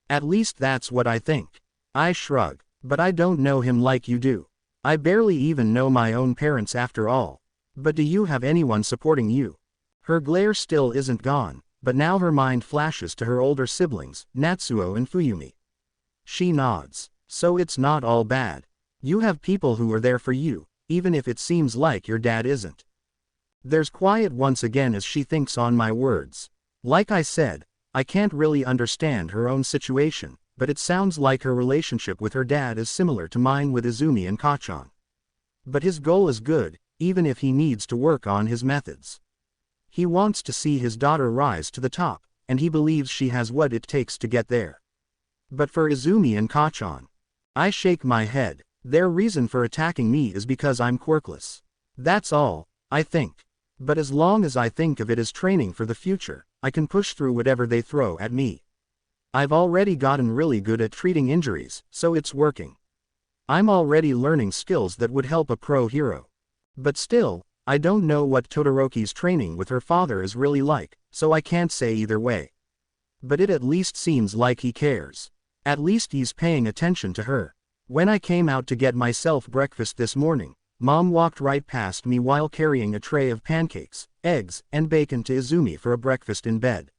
At least that's what I think. I shrug, but I don't know him like you do. I barely even know my own parents after all. But do you have anyone supporting you? Her glare still isn't gone, but now her mind flashes to her older siblings, Natsuo and Fuyumi. She nods. So it's not all bad. You have people who are there for you, even if it seems like your dad isn't. There's quiet once again as she thinks on my words. Like I said, I can't really understand her own situation, but it sounds like her relationship with her dad is similar to mine with Izumi and Kachan. But his goal is good, even if he needs to work on his methods. He wants to see his daughter rise to the top, and he believes she has what it takes to get there. But for Izumi and Kachan, I shake my head. Their reason for attacking me is because I'm quirkless. That's all, I think. But as long as I think of it as training for the future, I can push through whatever they throw at me. I've already gotten really good at treating injuries, so it's working. I'm already learning skills that would help a pro hero. But still, I don't know what Todoroki's training with her father is really like, so I can't say either way. But it at least seems like he cares. At least he's paying attention to her. When I came out to get myself breakfast this morning, Mom walked right past me while carrying a tray of pancakes, eggs, and bacon to Izumi for a breakfast in bed.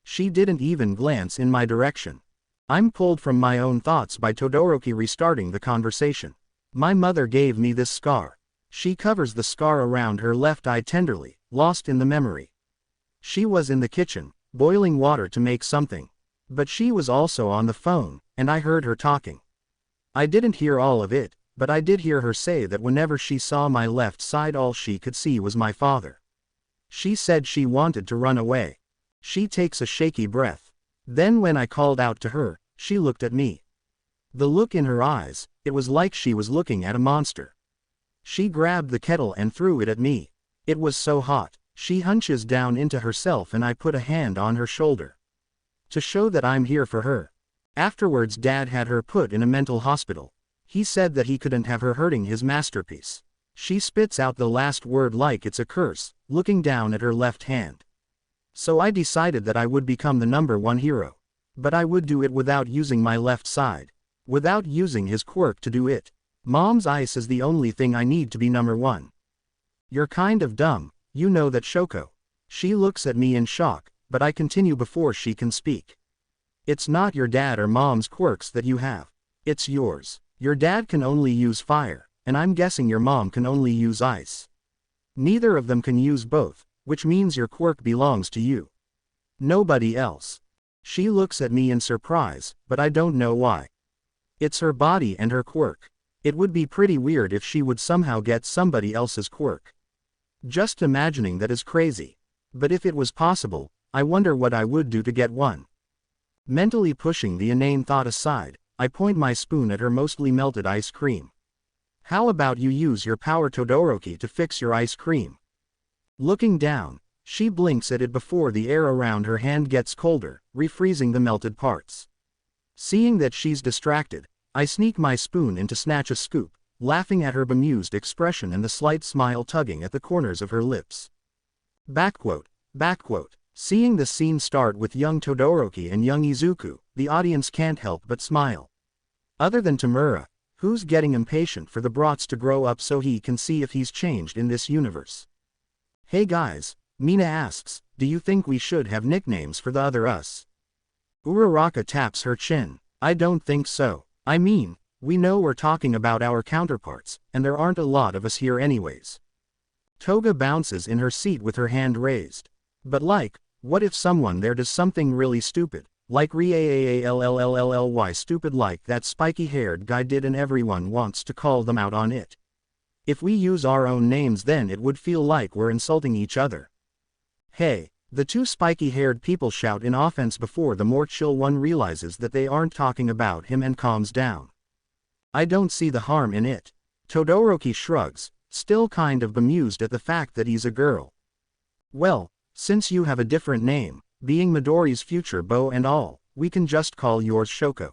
She didn't even glance in my direction. I'm pulled from my own thoughts by Todoroki restarting the conversation. My mother gave me this scar. She covers the scar around her left eye tenderly, lost in the memory. She was in the kitchen, boiling water to make something. But she was also on the phone, and I heard her talking. I didn't hear all of it, but I did hear her say that whenever she saw my left side all she could see was my father. She said she wanted to run away. She takes a shaky breath. Then when I called out to her, she looked at me. The look in her eyes, it was like she was looking at a monster. She grabbed the kettle and threw it at me. It was so hot. She hunches down into herself and I put a hand on her shoulder. To show that I'm here for her. Afterwards Dad had her put in a mental hospital. He said that he couldn't have her hurting his masterpiece. She spits out the last word like it's a curse, looking down at her left hand. So I decided that I would become the #1 hero. But I would do it without using my left side. Without using his quirk to do it. Mom's ice is the only thing I need to be #1. You're kind of dumb, you know that, Shoko. She looks at me in shock, but I continue before she can speak. It's not your dad or mom's quirks that you have. It's yours. Your dad can only use fire, and I'm guessing your mom can only use ice. Neither of them can use both, which means your quirk belongs to you. Nobody else. She looks at me in surprise, but I don't know why. It's her body and her quirk. It would be pretty weird if she would somehow get somebody else's quirk. Just imagining that is crazy. But if it was possible, I wonder what I would do to get one. Mentally pushing the inane thought aside, I point my spoon at her mostly melted ice cream. How about you use your power Todoroki to fix your ice cream? Looking down, she blinks at it before the air around her hand gets colder, refreezing the melted parts. Seeing that she's distracted, I sneak my spoon in to snatch a scoop, laughing at her bemused expression and the slight smile tugging at the corners of her lips. Backquote. Seeing the scene start with young Todoroki and young Izuku, the audience can't help but smile. Other than Tamura, who's getting impatient for the brats to grow up so he can see if he's changed in this universe. Hey guys, Mina asks, do you think we should have nicknames for the other us? Uraraka taps her chin. I don't think so. I mean, we know we're talking about our counterparts, and there aren't a lot of us here anyways. Toga bounces in her seat with her hand raised. But what if someone there does something really stupid, like reallly stupid like that spiky-haired guy did and everyone wants to call them out on it? If we use our own names then it would feel like we're insulting each other. Hey, the two spiky-haired people shout in offense before the more chill one realizes that they aren't talking about him and calms down. I don't see the harm in it. Todoroki shrugs, still kind of bemused at the fact that he's a girl. Well, since you have a different name, being Midori's future beau and all, we can just call yours Shoko.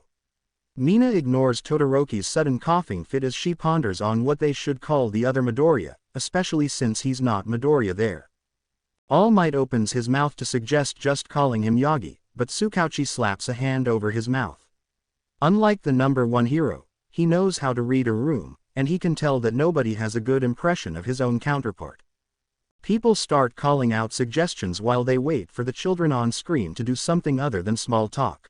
Mina ignores Todoroki's sudden coughing fit as she ponders on what they should call the other Midoriya, especially since he's not Midoriya there. All Might opens his mouth to suggest just calling him Yagi, but Tsukauchi slaps a hand over his mouth. Unlike the #1 hero, he knows how to read a room, and he can tell that nobody has a good impression of his own counterpart. People start calling out suggestions while they wait for the children on screen to do something other than small talk.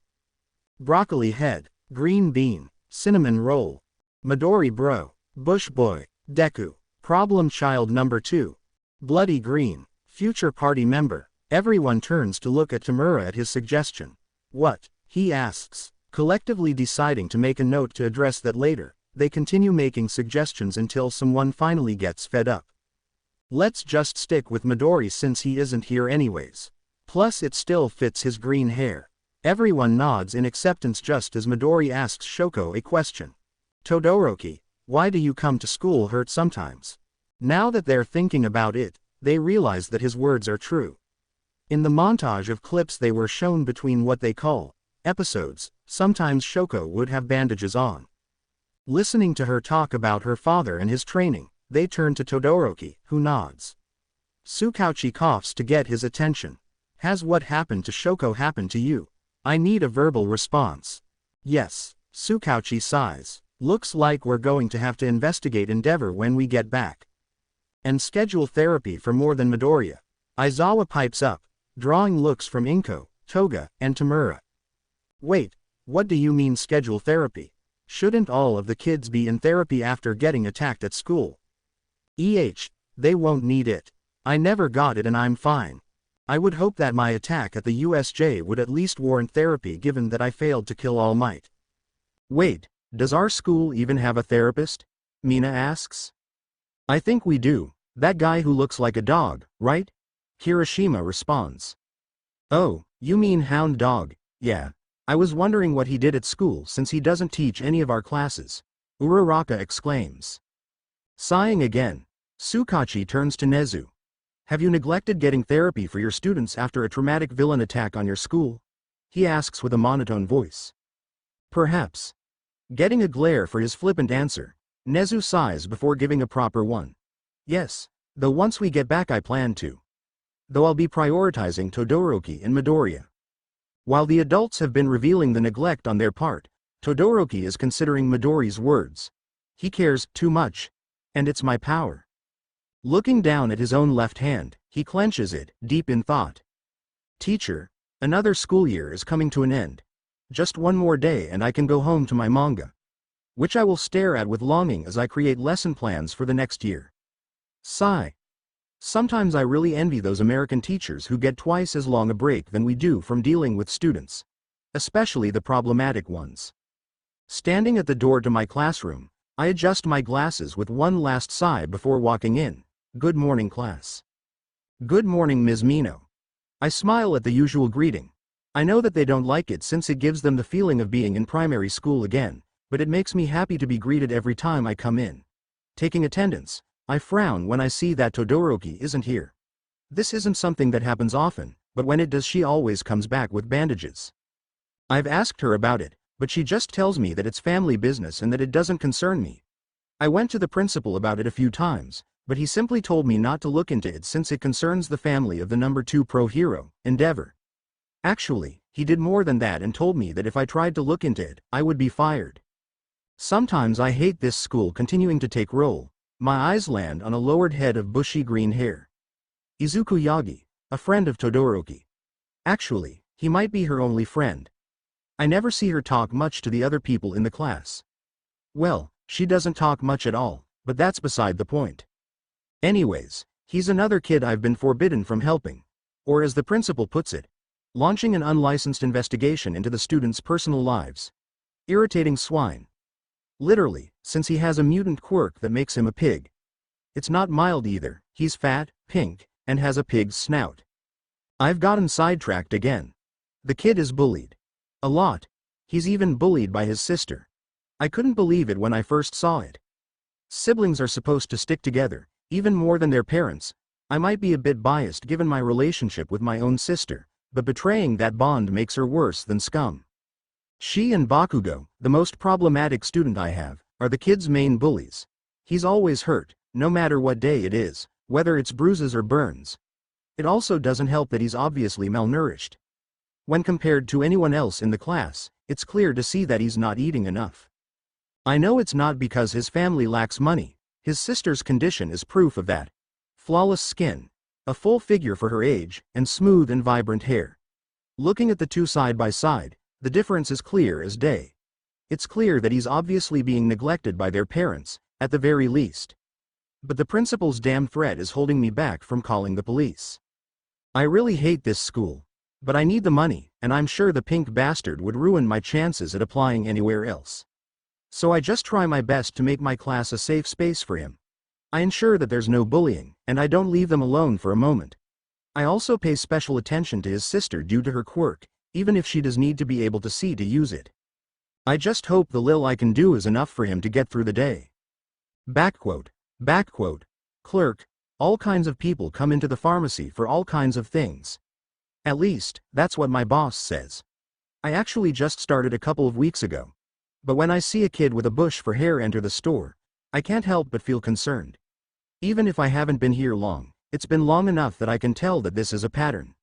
Broccoli head, green bean, cinnamon roll, Midori bro, bush boy, deku, problem child #2, bloody green, future party member. Everyone turns to look at Tamura at his suggestion. What? He asks, collectively deciding to make a note to address that later. They continue making suggestions until someone finally gets fed up. Let's just stick with Midori since he isn't here anyways. Plus it still fits his green hair. Everyone nods in acceptance just as Midori asks Shoko a question. Todoroki, why do you come to school hurt sometimes? Now that they're thinking about it, they realize that his words are true. In the montage of clips they were shown between what they call episodes, sometimes Shoko would have bandages on. Listening to her talk about her father and his training, they turn to Todoroki, who nods. Tsukauchi coughs to get his attention. Has what happened to Shoko happened to you? I need a verbal response. Yes, Tsukauchi sighs. Looks like we're going to have to investigate Endeavor when we get back. And schedule therapy for more than Midoriya. Aizawa pipes up, drawing looks from Inko, Toga, and Tamura. Wait, what do you mean schedule therapy? Shouldn't all of the kids be in therapy after getting attacked at school? They won't need it. I never got it and I'm fine. I would hope that my attack at the USJ would at least warrant therapy given that I failed to kill All Might. Wait, does our school even have a therapist? Mina asks. I think we do. That guy who looks like a dog, right? Kirishima responds. Oh, you mean hound dog? Yeah. I was wondering what he did at school since he doesn't teach any of our classes, Uraraka exclaims. Sighing again, Sukachi turns to Nezu. Have you neglected getting therapy for your students after a traumatic villain attack on your school? He asks with a monotone voice. Perhaps. Getting a glare for his flippant answer, Nezu sighs before giving a proper one. Yes, though once we get back I plan to. Though I'll be prioritizing Todoroki and Midoriya. While the adults have been revealing the neglect on their part, Todoroki is considering Midori's words. He cares too much, and it's my power. Looking down at his own left hand, he clenches it, deep in thought. Teacher, another school year is coming to an end. Just one more day and I can go home to my manga, which I will stare at with longing as I create lesson plans for the next year. Sigh. Sometimes I really envy those American teachers who get twice as long a break than we do from dealing with students, especially the problematic ones. Standing at the door to my classroom, I adjust my glasses with one last sigh before walking in. Good morning, class. Good morning, Ms. Mino. I smile at the usual greeting. I know that they don't like it since it gives them the feeling of being in primary school again, but it makes me happy to be greeted every time I come in. Taking attendance, I frown when I see that Todoroki isn't here. This isn't something that happens often, but when it does she always comes back with bandages. I've asked her about it, but she just tells me that it's family business and that it doesn't concern me. I went to the principal about it a few times, but he simply told me not to look into it since it concerns the family of the number 2 pro hero, Endeavor. Actually, he did more than that and told me that if I tried to look into it, I would be fired. Sometimes I hate this school continuing to take roll. My eyes land on a lowered head of bushy green hair. Izuku Yagi, a friend of Todoroki. Actually, he might be her only friend. I never see her talk much to the other people in the class. Well, she doesn't talk much at all, but that's beside the point. Anyways, he's another kid I've been forbidden from helping. Or as the principal puts it, launching an unlicensed investigation into the students' personal lives. Irritating swine. Literally, since he has a mutant quirk that makes him a pig. It's not mild either, he's fat, pink, and has a pig's snout. I've gotten sidetracked again. The kid is bullied. A lot. He's even bullied by his sister. I couldn't believe it when I first saw it. Siblings are supposed to stick together, even more than their parents. I might be a bit biased given my relationship with my own sister, but betraying that bond makes her worse than scum. She and Bakugo, the most problematic student I have, are the kid's main bullies. He's always hurt, no matter what day it is, whether it's bruises or burns. It also doesn't help that he's obviously malnourished. When compared to anyone else in the class, it's clear to see that he's not eating enough. I know it's not because his family lacks money. His sister's condition is proof of that. Flawless skin, a full figure for her age, and smooth and vibrant hair. Looking at the two side by side, the difference is clear as day. It's clear that he's obviously being neglected by their parents, at the very least. But the principal's damn threat is holding me back from calling the police. I really hate this school. But I need the money, and I'm sure the pink bastard would ruin my chances at applying anywhere else. So I just try my best to make my class a safe space for him. I ensure that there's no bullying, and I don't leave them alone for a moment. I also pay special attention to his sister due to her quirk, even if she does need to be able to see to use it. I just hope the lil I can do is enough for him to get through the day. Backquote. Clerk, all kinds of people come into the pharmacy for all kinds of things. At least, that's what my boss says. I actually just started a couple of weeks ago. But when I see a kid with a bush for hair enter the store, I can't help but feel concerned. Even if I haven't been here long, it's been long enough that I can tell that this is a pattern.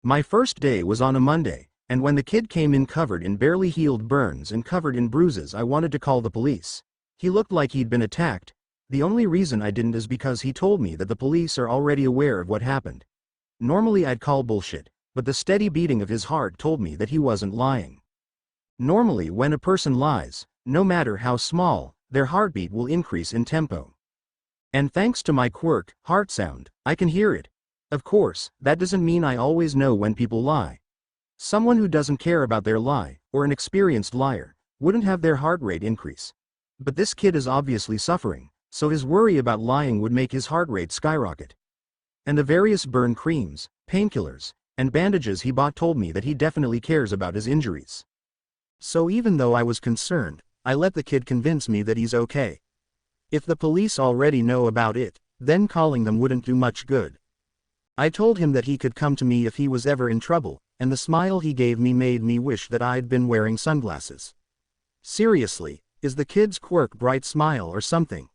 My first day was on a Monday, and when the kid came in covered in barely healed burns and covered in bruises, I wanted to call the police. He looked like he'd been attacked. The only reason I didn't is because he told me that the police are already aware of what happened. Normally I'd call bullshit, but the steady beating of his heart told me that he wasn't lying. Normally when a person lies, no matter how small, their heartbeat will increase in tempo. And thanks to my quirk, heart sound, I can hear it. Of course, that doesn't mean I always know when people lie. Someone who doesn't care about their lie, or an experienced liar, wouldn't have their heart rate increase. But this kid is obviously suffering, so his worry about lying would make his heart rate skyrocket. And the various burn creams, painkillers, and bandages he bought told me that he definitely cares about his injuries. So even though I was concerned, I let the kid convince me that he's okay. If the police already know about it, then calling them wouldn't do much good. I told him that he could come to me if he was ever in trouble, and the smile he gave me made me wish that I'd been wearing sunglasses. Seriously, is the kid's quirk bright smile or something?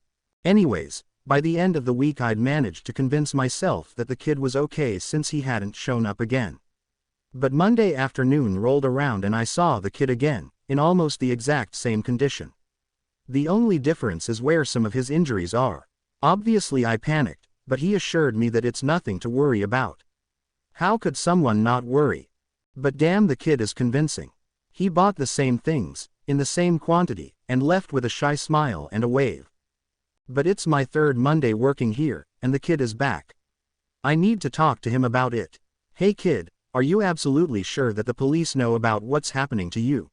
Anyways, by the end of the week I'd managed to convince myself that the kid was okay since he hadn't shown up again. But Monday afternoon rolled around and I saw the kid again, in almost the exact same condition. The only difference is where some of his injuries are. Obviously I panicked, but he assured me that it's nothing to worry about. How could someone not worry? But damn, the kid is convincing. He bought the same things, in the same quantity, and left with a shy smile and a wave. But it's my third Monday working here, and the kid is back. I need to talk to him about it. Hey kid, are you absolutely sure that the police know about what's happening to you?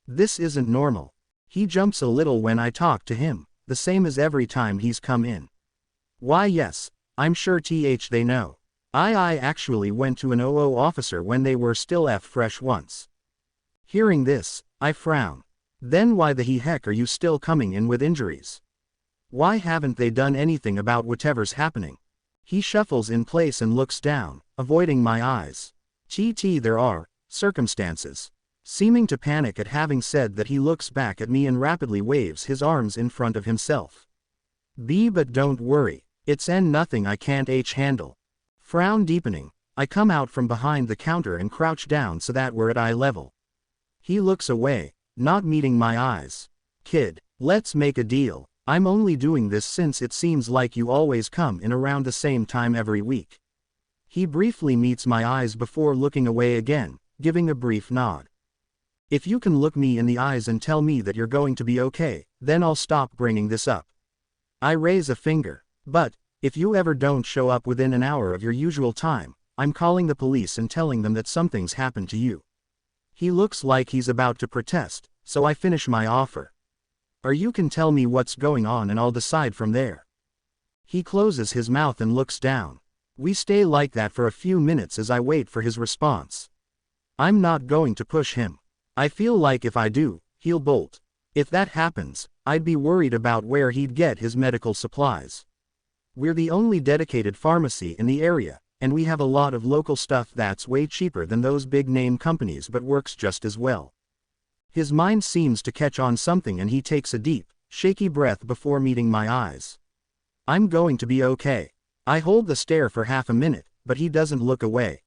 This isn't normal. He jumps a little when I talk to him, the same as every time he's come in. Why yes, I'm sure they know. I actually went to an OO officer when they were still fresh once. Hearing this, I frown. Then why the heck are you still coming in with injuries? Why haven't they done anything about whatever's happening? He shuffles in place and looks down, avoiding my eyes. There are circumstances. Seeming to panic at having said that, he looks back at me and rapidly waves his arms in front of himself. But don't worry, it's nothing I can't handle. Frown deepening, I come out from behind the counter and crouch down so that we're at eye level. He looks away, not meeting my eyes. Kid, let's make a deal. I'm only doing this since it seems like you always come in around the same time every week. He briefly meets my eyes before looking away again, giving a brief nod. If you can look me in the eyes and tell me that you're going to be okay, then I'll stop bringing this up. I raise a finger. But, if you ever don't show up within an hour of your usual time, I'm calling the police and telling them that something's happened to you. He looks like he's about to protest, so I finish my offer. Or you can tell me what's going on and I'll decide from there. He closes his mouth and looks down. We stay like that for a few minutes as I wait for his response. I'm not going to push him. I feel like if I do, he'll bolt. If that happens, I'd be worried about where he'd get his medical supplies. We're the only dedicated pharmacy in the area, and we have a lot of local stuff that's way cheaper than those big-name companies but works just as well. His mind seems to catch on something and he takes a deep, shaky breath before meeting my eyes. I'm going to be okay. I hold the stare for half a minute, but he doesn't look away.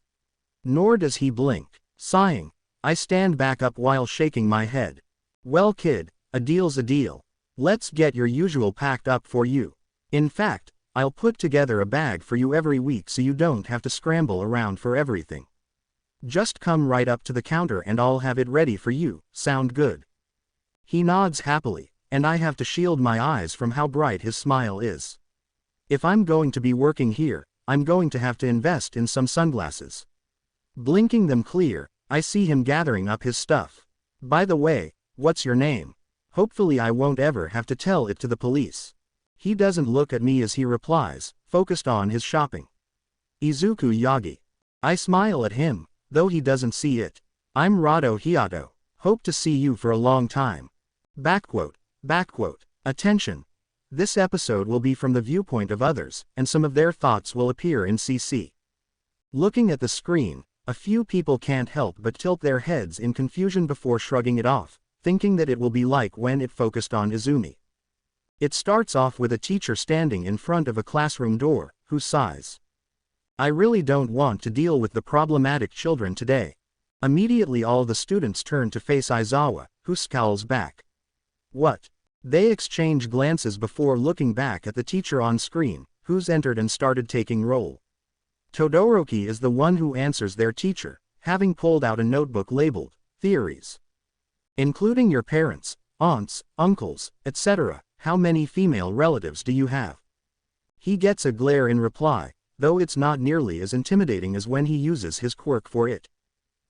Nor does he blink. Sighing, I stand back up while shaking my head. Well kid, a deal's a deal. Let's get your usual packed up for you. In fact, I'll put together a bag for you every week so you don't have to scramble around for everything. Just come right up to the counter and I'll have it ready for you. Sound good? He nods happily, and I have to shield my eyes from how bright his smile is. If I'm going to be working here, I'm going to have to invest in some sunglasses. Blinking them clear, I see him gathering up his stuff. By the way, what's your name? Hopefully I won't ever have to tell it to the police. He doesn't look at me as he replies, focused on his shopping. Izuku Yagi. I smile at him, though he doesn't see it. I'm Rado Hiato. Hope to see you for a long time. Backquote. Attention. This episode will be from the viewpoint of others, and some of their thoughts will appear in CC. Looking at the screen, a few people can't help but tilt their heads in confusion before shrugging it off, thinking that it will be like when it focused on Izumi. It starts off with a teacher standing in front of a classroom door, who sighs. I really don't want to deal with the problematic children today. Immediately all the students turn to face Aizawa, who scowls back. What? They exchange glances before looking back at the teacher on screen, who's entered and started taking roll. Todoroki is the one who answers their teacher, having pulled out a notebook labeled, Theories. Including your parents, aunts, uncles, etc., how many female relatives do you have? He gets a glare in reply, though it's not nearly as intimidating as when he uses his quirk for it.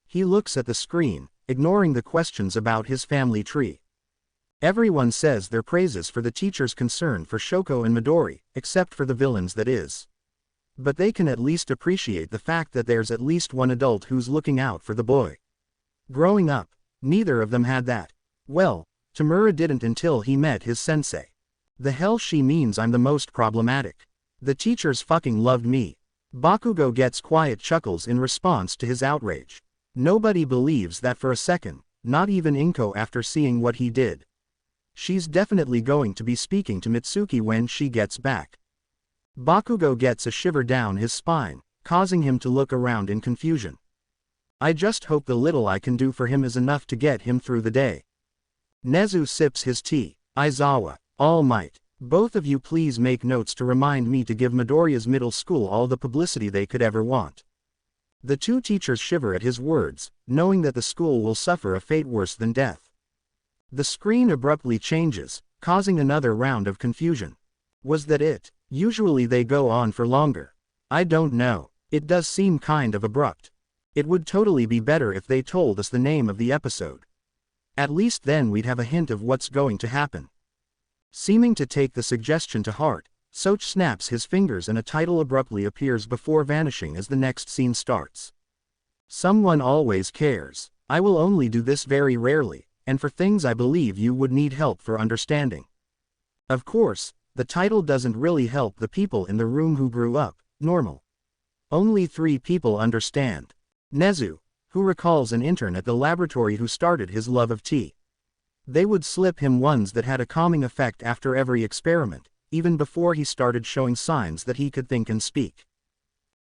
He looks at the screen, ignoring the questions about his family tree. Everyone says their praises for the teacher's concern for Shoko and Midori, except for the villains, that is. But they can at least appreciate the fact that there's at least one adult who's looking out for the boy. Growing up, neither of them had that. Well, Tamura didn't until he met his sensei. The hell she means I'm the most problematic. The teachers fucking loved me. Bakugo gets quiet chuckles in response to his outrage. Nobody believes that for a second, not even Inko after seeing what he did. She's definitely going to be speaking to Mitsuki when she gets back. Bakugo gets a shiver down his spine, causing him to look around in confusion. I just hope the little I can do for him is enough to get him through the day. Nezu sips his tea. Aizawa, All Might, both of you please make notes to remind me to give Midoriya's middle school all the publicity they could ever want. The two teachers shiver at his words, knowing that the school will suffer a fate worse than death. The screen abruptly changes, causing another round of confusion. Was that it? Usually they go on for longer. I don't know. It does seem kind of abrupt. It would totally be better if they told us the name of the episode. At least then we'd have a hint of what's going to happen. Seeming to take the suggestion to heart, Soch snaps his fingers and a title abruptly appears before vanishing as the next scene starts. Someone always cares. I will only do this very rarely, and for things I believe you would need help for understanding. Of course, the title doesn't really help the people in the room who grew up normal. Only 3 people understand. Nezu, who recalls an intern at the laboratory who started his love of tea. They would slip him ones that had a calming effect after every experiment, even before he started showing signs that he could think and speak.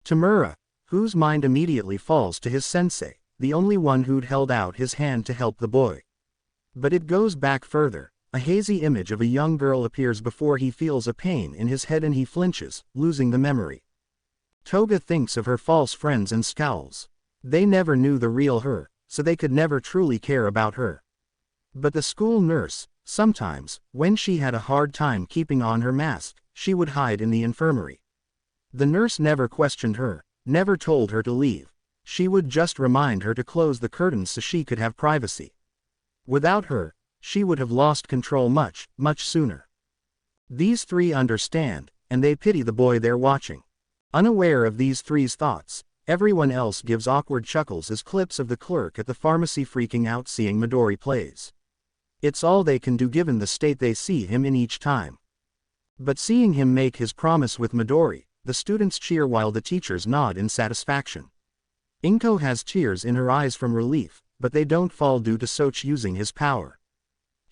Tamura, whose mind immediately falls to his sensei, the only one who'd held out his hand to help the boy. But it goes back further. A hazy image of a young girl appears before he feels a pain in his head and he flinches, losing the memory. Toga thinks of her false friends and scowls. They never knew the real her, so they could never truly care about her. But the school nurse, sometimes, when she had a hard time keeping on her mask, she would hide in the infirmary. The nurse never questioned her, never told her to leave. She would just remind her to close the curtains so she could have privacy. Without her, she would have lost control much, much sooner. These 3 understand, and they pity the boy they're watching. Unaware of these 3's thoughts, everyone else gives awkward chuckles as clips of the clerk at the pharmacy freaking out seeing Midori plays. It's all they can do given the state they see him in each time. But seeing him make his promise with Midori, the students cheer while the teachers nod in satisfaction. Inko has tears in her eyes from relief, but they don't fall due to Soch using his power.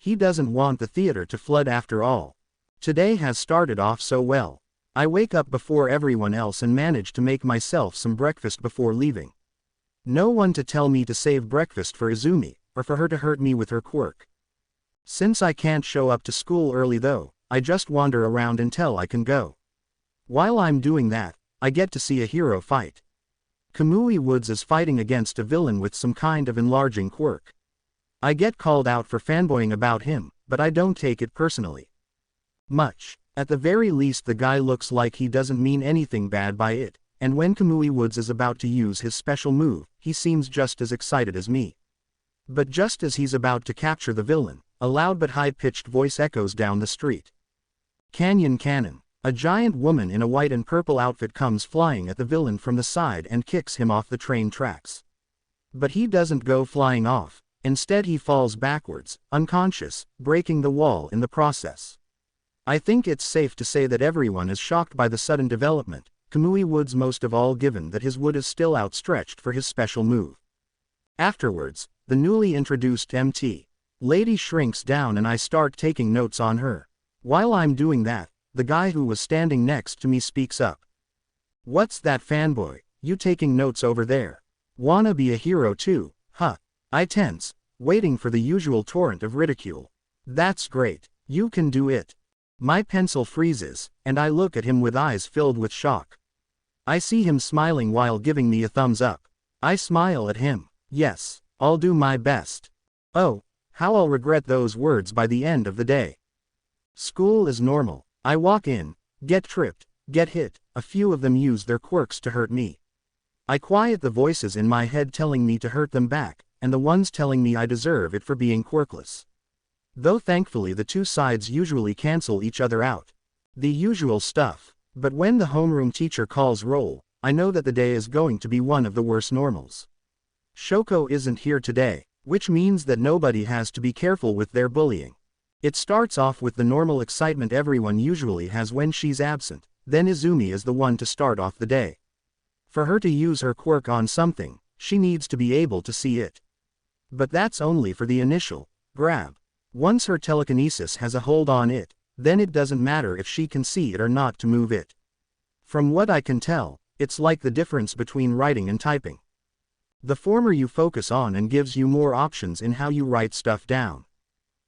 He doesn't want the theater to flood after all. Today has started off so well. I wake up before everyone else and manage to make myself some breakfast before leaving. No one to tell me to save breakfast for Izumi, or for her to hurt me with her quirk. Since I can't show up to school early though, I just wander around until I can go. While I'm doing that, I get to see a hero fight. Kamui Woods is fighting against a villain with some kind of enlarging quirk. I get called out for fanboying about him, but I don't take it personally. Much. At the very least the guy looks like he doesn't mean anything bad by it, and when Kamui Woods is about to use his special move, he seems just as excited as me. But just as he's about to capture the villain, a loud but high-pitched voice echoes down the street. Canyon Cannon. A giant woman in a white and purple outfit comes flying at the villain from the side and kicks him off the train tracks. But he doesn't go flying off. Instead he falls backwards, unconscious, breaking the wall in the process. I think it's safe to say that everyone is shocked by the sudden development, Kamui Woods most of all given that his wood is still outstretched for his special move. Afterwards, the newly introduced MT lady shrinks down and I start taking notes on her. While I'm doing that, the guy who was standing next to me speaks up. What's that fanboy, you taking notes over there? Wanna be a hero too, huh? I tense, waiting for the usual torrent of ridicule. That's great, you can do it. My pencil freezes, and I look at him with eyes filled with shock. I see him smiling while giving me a thumbs up. I smile at him. Yes, I'll do my best. Oh, how I'll regret those words by the end of the day. School is normal. I walk in, get tripped, get hit, a few of them use their quirks to hurt me. I quiet the voices in my head telling me to hurt them back, and the ones telling me I deserve it for being quirkless. Though thankfully the two sides usually cancel each other out. The usual stuff. But when the homeroom teacher calls roll, I know that the day is going to be one of the worst normals. Shoko isn't here today, which means that nobody has to be careful with their bullying. It starts off with the normal excitement everyone usually has when she's absent, then Izumi is the one to start off the day. For her to use her quirk on something, she needs to be able to see it. But that's only for the initial grab. Once her telekinesis has a hold on it, then it doesn't matter if she can see it or not to move it. From what I can tell, it's like the difference between writing and typing. The former you focus on and gives you more options in how you write stuff down.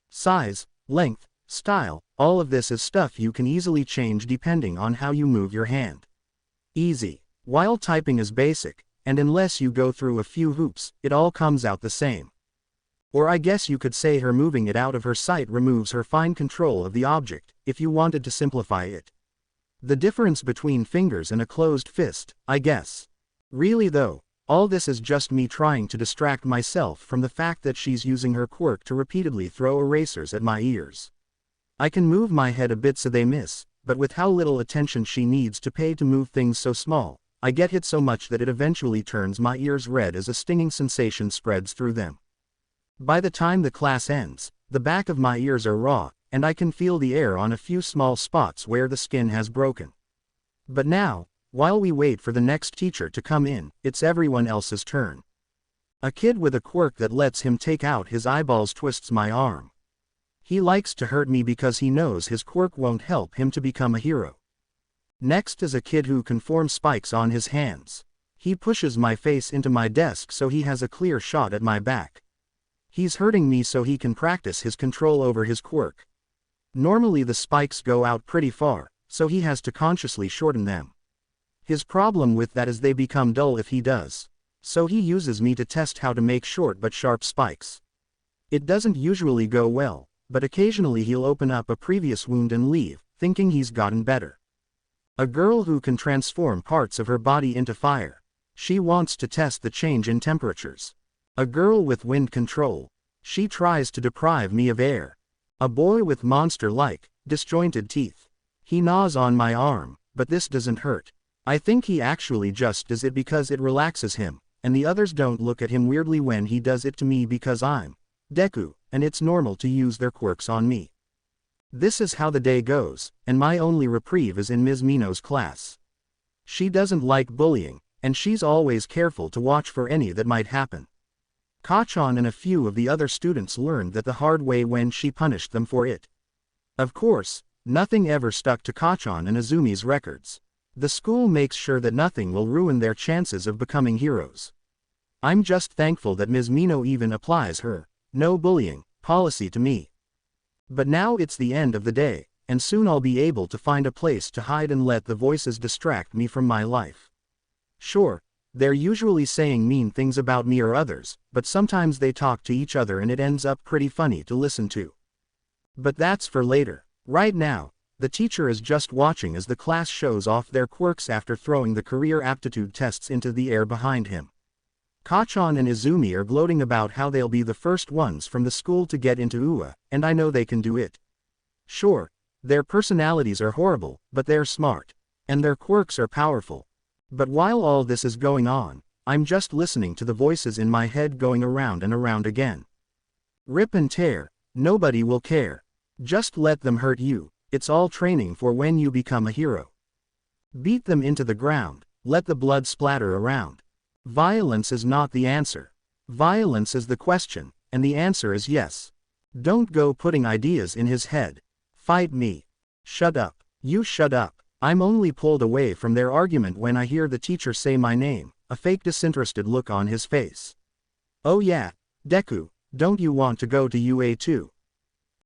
Size, length, style, all of this is stuff you can easily change depending on how you move your hand. Easy. While typing is basic, and unless you go through a few hoops, it all comes out the same. Or I guess you could say her moving it out of her sight removes her fine control of the object, if you wanted to simplify it. The difference between fingers and a closed fist, I guess. Really though, all this is just me trying to distract myself from the fact that she's using her quirk to repeatedly throw erasers at my ears. I can move my head a bit so they miss, but with how little attention she needs to pay to move things so small, I get hit so much that it eventually turns my ears red as a stinging sensation spreads through them. By the time the class ends, the back of my ears are raw, and I can feel the air on a few small spots where the skin has broken. But now, while we wait for the next teacher to come in, it's everyone else's turn. A kid with a quirk that lets him take out his eyeballs twists my arm. He likes to hurt me because he knows his quirk won't help him to become a hero. Next is a kid who can form spikes on his hands. He pushes my face into my desk so he has a clear shot at my back. He's hurting me so he can practice his control over his quirk. Normally the spikes go out pretty far, so he has to consciously shorten them. His problem with that is they become dull if he does. So he uses me to test how to make short but sharp spikes. It doesn't usually go well, but occasionally he'll open up a previous wound and leave, thinking he's gotten better. A girl who can transform parts of her body into fire. She wants to test the change in temperatures. A girl with wind control. She tries to deprive me of air. A boy with monster-like, disjointed teeth. He gnaws on my arm, but this doesn't hurt. I think he actually just does it because it relaxes him, and the others don't look at him weirdly when he does it to me because I'm Deku, and it's normal to use their quirks on me. This is how the day goes, and my only reprieve is in Ms. Mino's class. She doesn't like bullying, and she's always careful to watch for any that might happen. Kachan and a few of the other students learned that the hard way when she punished them for it. Of course, nothing ever stuck to Kachan and Izumi's records. The school makes sure that nothing will ruin their chances of becoming heroes. I'm just thankful that Ms. Mino even applies her no bullying policy to me. But now it's the end of the day, and soon I'll be able to find a place to hide and let the voices distract me from my life. Sure, they're usually saying mean things about me or others, but sometimes they talk to each other and it ends up pretty funny to listen to. But that's for later. Right now, the teacher is just watching as the class shows off their quirks after throwing the career aptitude tests into the air behind him. Kachan and Izumi are gloating about how they'll be the first ones from the school to get into UA, and I know they can do it. Sure, their personalities are horrible, but they're smart. And their quirks are powerful. But while all this is going on, I'm just listening to the voices in my head going around and around again. Rip and tear, nobody will care. Just let them hurt you, it's all training for when you become a hero. Beat them into the ground, let the blood splatter around. Violence is not the answer. Violence is the question, and the answer is yes. Don't go putting ideas in his head. Fight me. Shut up. You shut up. I'm only pulled away from their argument when I hear the teacher say my name, a fake disinterested look on his face. Oh yeah, Deku, don't you want to go to UA too?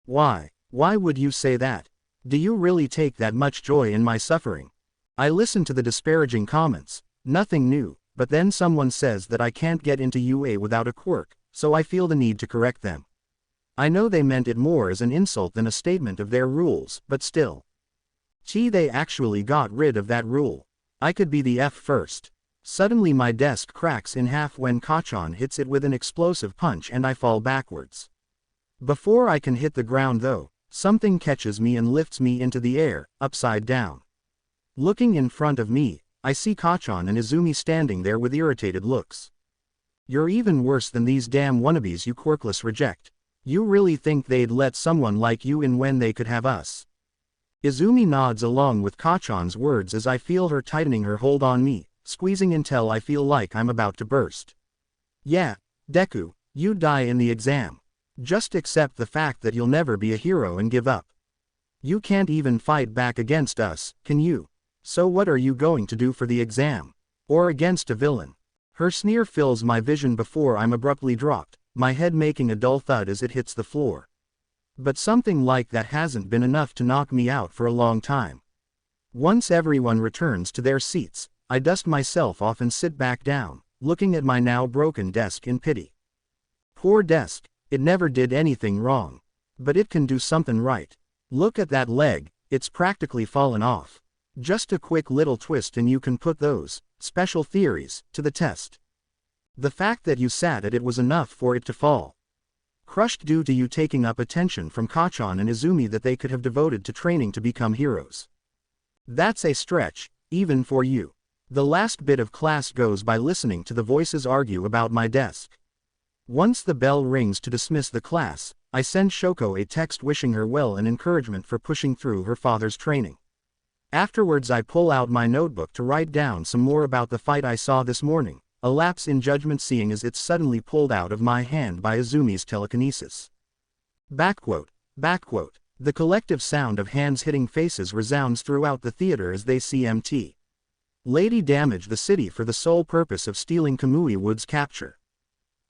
Why would you say that? Do you really take that much joy in my suffering? I listen to the disparaging comments, nothing new, but then someone says that I can't get into UA without a quirk, so I feel the need to correct them. I know they meant it more as an insult than a statement of their rules, but still. They actually got rid of that rule. I could be the F first. Suddenly my desk cracks in half when Kachan hits it with an explosive punch and I fall backwards. Before I can hit the ground though, something catches me and lifts me into the air, upside down. Looking in front of me, I see Kachan and Izumi standing there with irritated looks. You're even worse than these damn wannabes you quirkless reject. You really think they'd let someone like you in when they could have us? Izumi nods along with Kachan's words as I feel her tightening her hold on me, squeezing until I feel like I'm about to burst. Yeah, Deku, you die in the exam. Just accept the fact that you'll never be a hero and give up. You can't even fight back against us, can you? So what are you going to do for the exam? Or against a villain? Her sneer fills my vision before I'm abruptly dropped, my head making a dull thud as it hits the floor. But something like that hasn't been enough to knock me out for a long time. Once everyone returns to their seats, I dust myself off and sit back down, looking at my now broken desk in pity. Poor desk, it never did anything wrong. But it can do something right. Look at that leg, it's practically fallen off. Just a quick little twist and you can put those special theories to the test. The fact that you sat at it was enough for it to fall. Crushed due to you taking up attention from Kachan and Izumi that they could have devoted to training to become heroes. That's a stretch, even for you. The last bit of class goes by listening to the voices argue about my desk. Once the bell rings to dismiss the class, I send Shoko a text wishing her well and encouragement for pushing through her father's training. Afterwards I pull out my notebook to write down some more about the fight I saw this morning, a lapse in judgment seeing as it's suddenly pulled out of my hand by Izumi's telekinesis. Backquote. The collective sound of hands hitting faces resounds throughout the theater as they CMT. Lady damage the city for the sole purpose of stealing Kamui Wood's capture.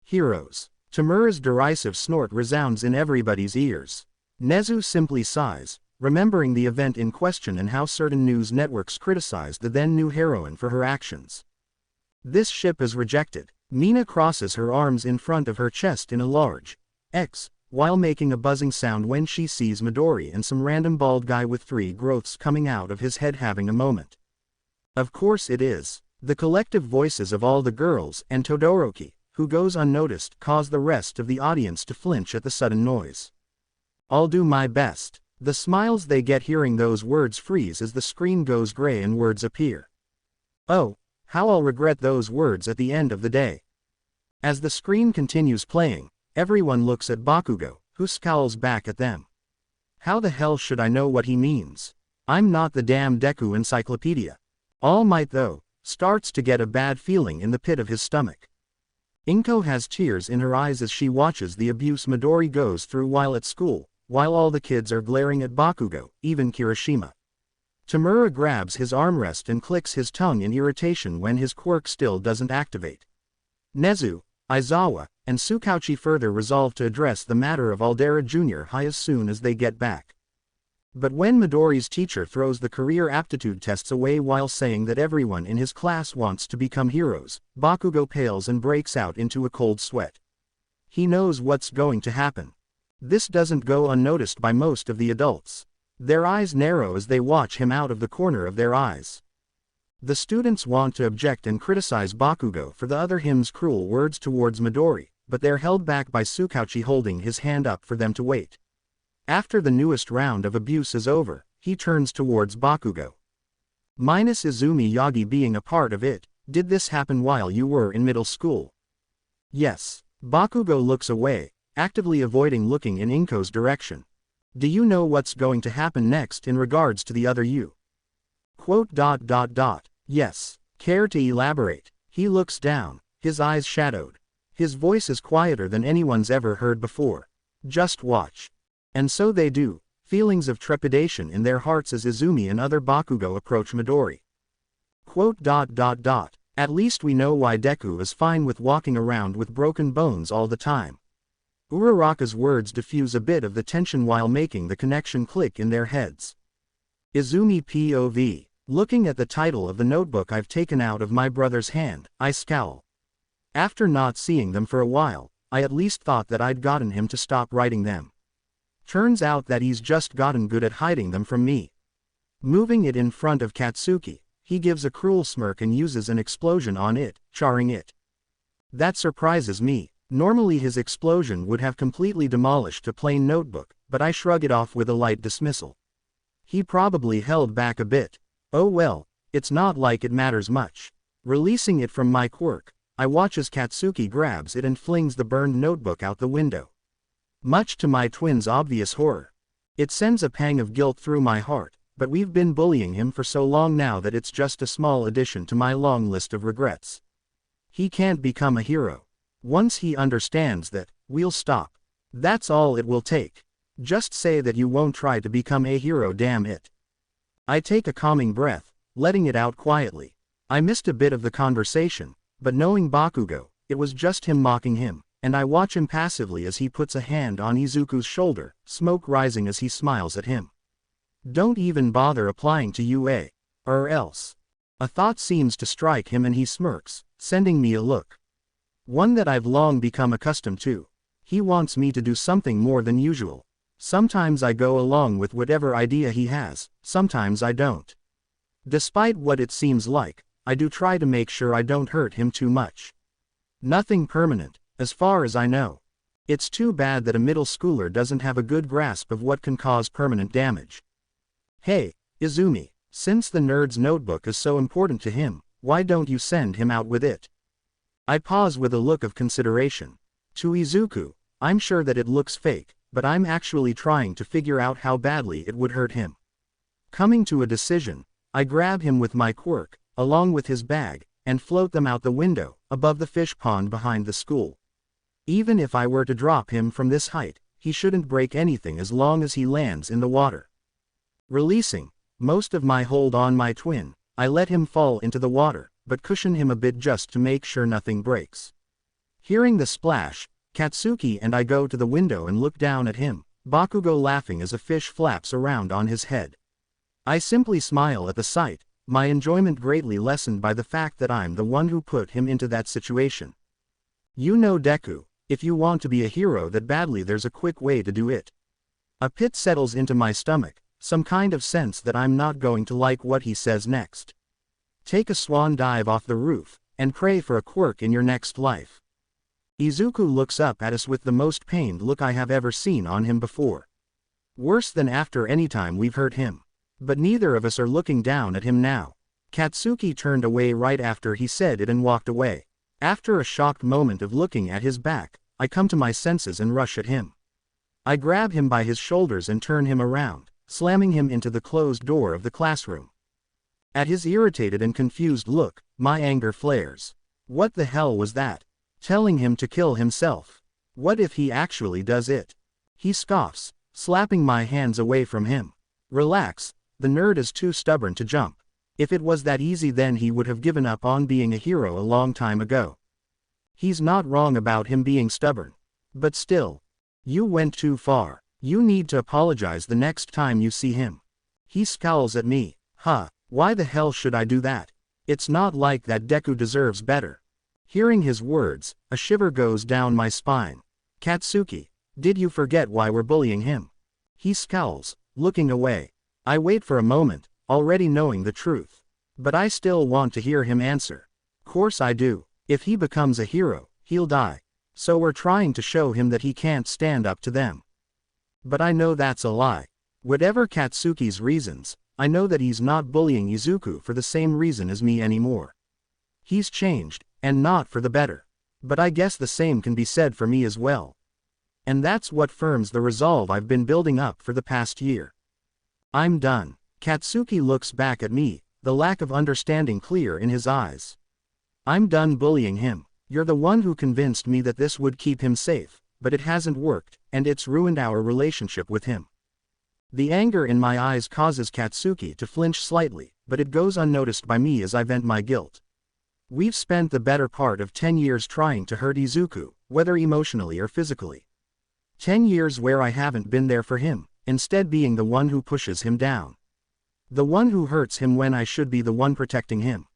Heroes. Tamura's derisive snort resounds in everybody's ears. Nezu simply sighs, remembering the event in question and how certain news networks criticized the then new heroine for her actions. This ship is rejected. Mina crosses her arms in front of her chest in a large X, while making a buzzing sound when she sees Midori and some random bald guy with 3 growths coming out of his head having a moment. Of course it is. The collective voices of all the girls and Todoroki, who goes unnoticed, cause the rest of the audience to flinch at the sudden noise. I'll do my best. The smiles they get hearing those words freeze as the screen goes gray and words appear. Oh, how I'll regret those words at the end of the day. As the screen continues playing, everyone looks at Bakugo, who scowls back at them. How the hell should I know what he means? I'm not the damn Deku encyclopedia. All Might though, starts to get a bad feeling in the pit of his stomach. Inko has tears in her eyes as she watches the abuse Midori goes through while at school, while all the kids are glaring at Bakugo, even Kirishima. Tamura grabs his armrest and clicks his tongue in irritation when his quirk still doesn't activate. Nezu, Aizawa, and Tsukauchi further resolve to address the matter of Aldera Jr. High as soon as they get back. But when Midori's teacher throws the career aptitude tests away while saying that everyone in his class wants to become heroes, Bakugo pales and breaks out into a cold sweat. He knows what's going to happen. This doesn't go unnoticed by most of the adults. Their eyes narrow as they watch him out of the corner of their eyes. The students want to object and criticize Bakugo for the other him's cruel words towards Midori, but they're held back by Tsukauchi holding his hand up for them to wait. After the newest round of abuse is over, he turns towards Bakugo. Minus Izumi Yagi being a part of it, did this happen while you were in middle school? Yes. Bakugo looks away, actively avoiding looking in Inko's direction. Do you know what's going to happen next in regards to the other you? Quote. Yes. Care to elaborate? He looks down, his eyes shadowed. His voice is quieter than anyone's ever heard before. Just watch. And so they do, feelings of trepidation in their hearts as Izumi and other Bakugo approach Midori. Quote. At least we know why Deku is fine with walking around with broken bones all the time. Uraraka's words diffuse a bit of the tension while making the connection click in their heads. Izumi POV. Looking at the title of the notebook I've taken out of my brother's hand, I scowl. After not seeing them for a while, I at least thought that I'd gotten him to stop writing them. Turns out that he's just gotten good at hiding them from me. Moving it in front of Katsuki, he gives a cruel smirk and uses an explosion on it, charring it. That surprises me. Normally his explosion would have completely demolished a plain notebook, but I shrug it off with a light dismissal. He probably held back a bit. Oh well, it's not like it matters much. Releasing it from my quirk, I watch as Katsuki grabs it and flings the burned notebook out the window. Much to my twin's obvious horror. It sends a pang of guilt through my heart, but we've been bullying him for so long now that it's just a small addition to my long list of regrets. He can't become a hero. Once he understands that, we'll stop. That's all it will take. Just say that you won't try to become a hero, damn it. I take a calming breath, letting it out quietly. I missed a bit of the conversation, but knowing Bakugo, it was just him mocking him, and I watch him passively as he puts a hand on Izuku's shoulder, smoke rising as he smiles at him. Don't even bother applying to UA. Or else. A thought seems to strike him and he smirks, sending me a look. One that I've long become accustomed to. He wants me to do something more than usual. Sometimes I go along with whatever idea he has, sometimes I don't. Despite what it seems like, I do try to make sure I don't hurt him too much. Nothing permanent, as far as I know. It's too bad that a middle schooler doesn't have a good grasp of what can cause permanent damage. Hey, Izumi, since the nerd's notebook is so important to him, why don't you send him out with it? I pause with a look of consideration. To Izuku, I'm sure that it looks fake, but I'm actually trying to figure out how badly it would hurt him. Coming to a decision, I grab him with my quirk, along with his bag, and float them out the window, above the fish pond behind the school. Even if I were to drop him from this height, he shouldn't break anything as long as he lands in the water. Releasing most of my hold on my twin, I let him fall into the water, but cushion him a bit just to make sure nothing breaks. Hearing the splash, Katsuki and I go to the window and look down at him, Bakugo laughing as a fish flaps around on his head. I simply smile at the sight, my enjoyment greatly lessened by the fact that I'm the one who put him into that situation. You know, Deku, if you want to be a hero that badly, there's a quick way to do it. A pit settles into my stomach, some kind of sense that I'm not going to like what he says next. Take a swan dive off the roof, and pray for a quirk in your next life. Izuku looks up at us with the most pained look I have ever seen on him before. Worse than after any time we've hurt him. But neither of us are looking down at him now. Katsuki turned away right after he said it and walked away. After a shocked moment of looking at his back, I come to my senses and rush at him. I grab him by his shoulders and turn him around, slamming him into the closed door of the classroom. At his irritated and confused look, my anger flares. What the hell was that? Telling him to kill himself. What if he actually does it? He scoffs, slapping my hands away from him. Relax, the nerd is too stubborn to jump. If it was that easy, then he would have given up on being a hero a long time ago. He's not wrong about him being stubborn. But still. You went too far. You need to apologize the next time you see him. He scowls at me. Huh, why the hell should I do that? It's not like that Deku deserves better. Hearing his words, a shiver goes down my spine. Katsuki, did you forget why we're bullying him? He scowls, looking away. I wait for a moment, already knowing the truth. But I still want to hear him answer. Course I do. If he becomes a hero, he'll die. So we're trying to show him that he can't stand up to them. But I know that's a lie. Whatever Katsuki's reasons, I know that he's not bullying Izuku for the same reason as me anymore. He's changed, and not for the better. But I guess the same can be said for me as well. And that's what firms the resolve I've been building up for the past year. I'm done. Katsuki looks back at me, the lack of understanding clear in his eyes. I'm done bullying him. You're the one who convinced me that this would keep him safe, but it hasn't worked, and it's ruined our relationship with him. The anger in my eyes causes Katsuki to flinch slightly, but it goes unnoticed by me as I vent my guilt. We've spent the better part of 10 years trying to hurt Izuku, whether emotionally or physically. 10 years where I haven't been there for him, instead being the one who pushes him down. The one who hurts him when I should be the one protecting him.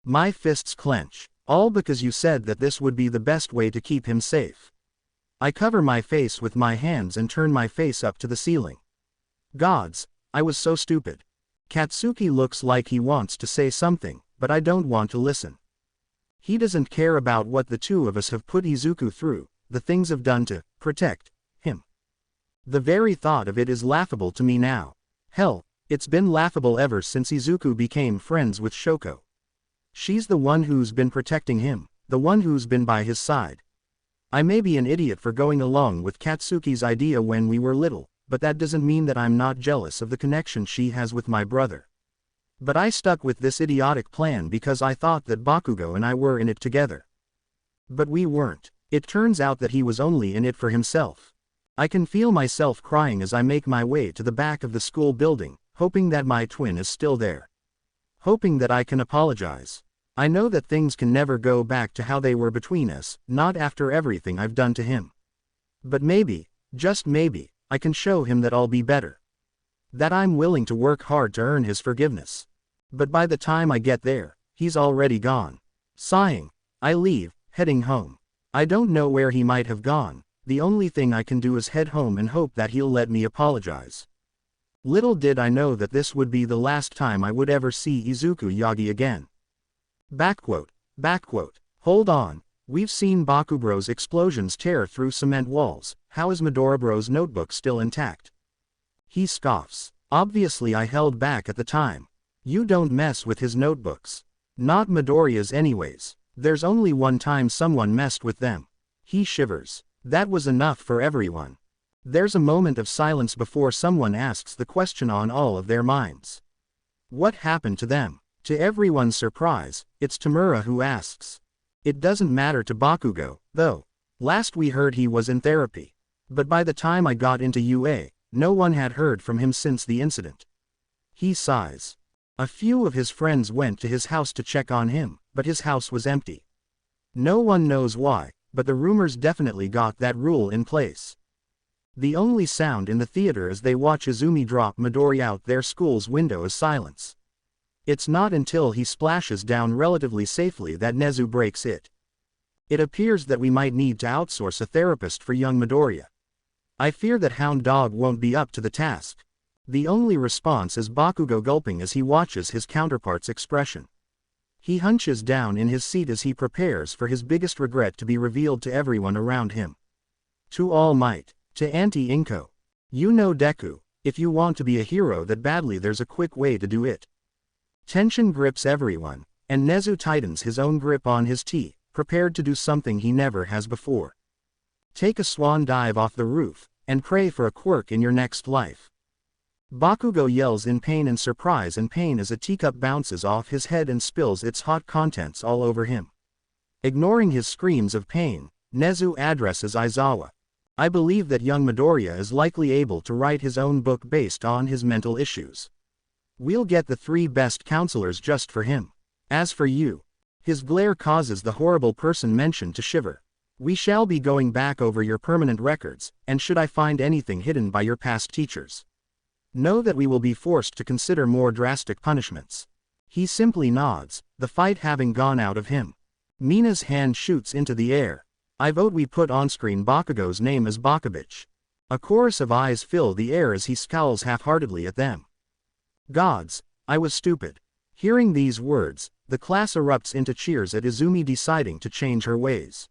My fists clench, all because you said that this would be the best way to keep him safe. I cover my face with my hands and turn my face up to the ceiling. Gods, I was so stupid. Katsuki looks like he wants to say something, but I don't want to listen. He doesn't care about what the two of us have put Izuku through, the things I've done to protect him. The very thought of it is laughable to me now. Hell, It's been laughable ever since Izuku became friends with Shoko. She's the one who's been protecting him, the one who's been by his side. I may be an idiot for going along with Katsuki's idea when we were little, but that doesn't mean that I'm not jealous of the connection she has with my brother. But I stuck with this idiotic plan because I thought that Bakugo and I were in it together. But we weren't. It turns out that he was only in it for himself. I can feel myself crying as I make my way to the back of the school building, hoping that my twin is still there. Hoping that I can apologize. I know that things can never go back to how they were between us, not after everything I've done to him. But maybe, just maybe, I can show him that I'll be better. That I'm willing to work hard to earn his forgiveness. But by the time I get there, he's already gone. Sighing, I leave, heading home. I don't know where he might have gone. The only thing I can do is head home and hope that he'll let me apologize. Little did I know that this would be the last time I would ever see Izuku Yagi again. Backquote. Hold on, we've seen Bakubro's explosions tear through cement walls, how is Midoribro's notebook still intact? He scoffs. Obviously I held back at the time. You don't mess with his notebooks. Not Midoriya's anyways. There's only one time someone messed with them. He shivers. That was enough for everyone. There's a moment of silence before someone asks the question on all of their minds. What happened to them? To everyone's surprise, it's Tamura who asks. It doesn't matter to Bakugo, though. Last we heard he was in therapy. But by the time I got into UA, no one had heard from him since the incident. He sighs. A few of his friends went to his house to check on him, but his house was empty. No one knows why, but the rumors definitely got that rule in place. The only sound in the theater as they watch Izumi drop Midori out their school's window is silence. It's not until he splashes down relatively safely that Nezu breaks it. It appears that we might need to outsource a therapist for young Midoriya. I fear that Hound Dog won't be up to the task. The only response is Bakugo gulping as he watches his counterpart's expression. He hunches down in his seat as he prepares for his biggest regret to be revealed to everyone around him. To All Might, to Auntie Inko. You know Deku, if you want to be a hero that badly there's a quick way to do it. Tension grips everyone, and Nezu tightens his own grip on his tea, prepared to do something he never has before. Take a swan dive off the roof, and pray for a quirk in your next life. Bakugo yells in pain and surprise and pain as a teacup bounces off his head and spills its hot contents all over him. Ignoring his screams of pain, Nezu addresses Aizawa. I believe that young Midoriya is likely able to write his own book based on his mental issues. We'll get the 3 best counselors just for him. As for you, his glare causes the horrible person mentioned to shiver. We shall be going back over your permanent records, and should I find anything hidden by your past teachers, know that we will be forced to consider more drastic punishments. He simply nods, the fight having gone out of him. Mina's hand shoots into the air. I vote we put on-screen Bakugo's name as Bakubich. A chorus of eyes fill the air as he scowls half-heartedly at them. Gods, I was stupid. Hearing these words, the class erupts into cheers at Izumi deciding to change her ways.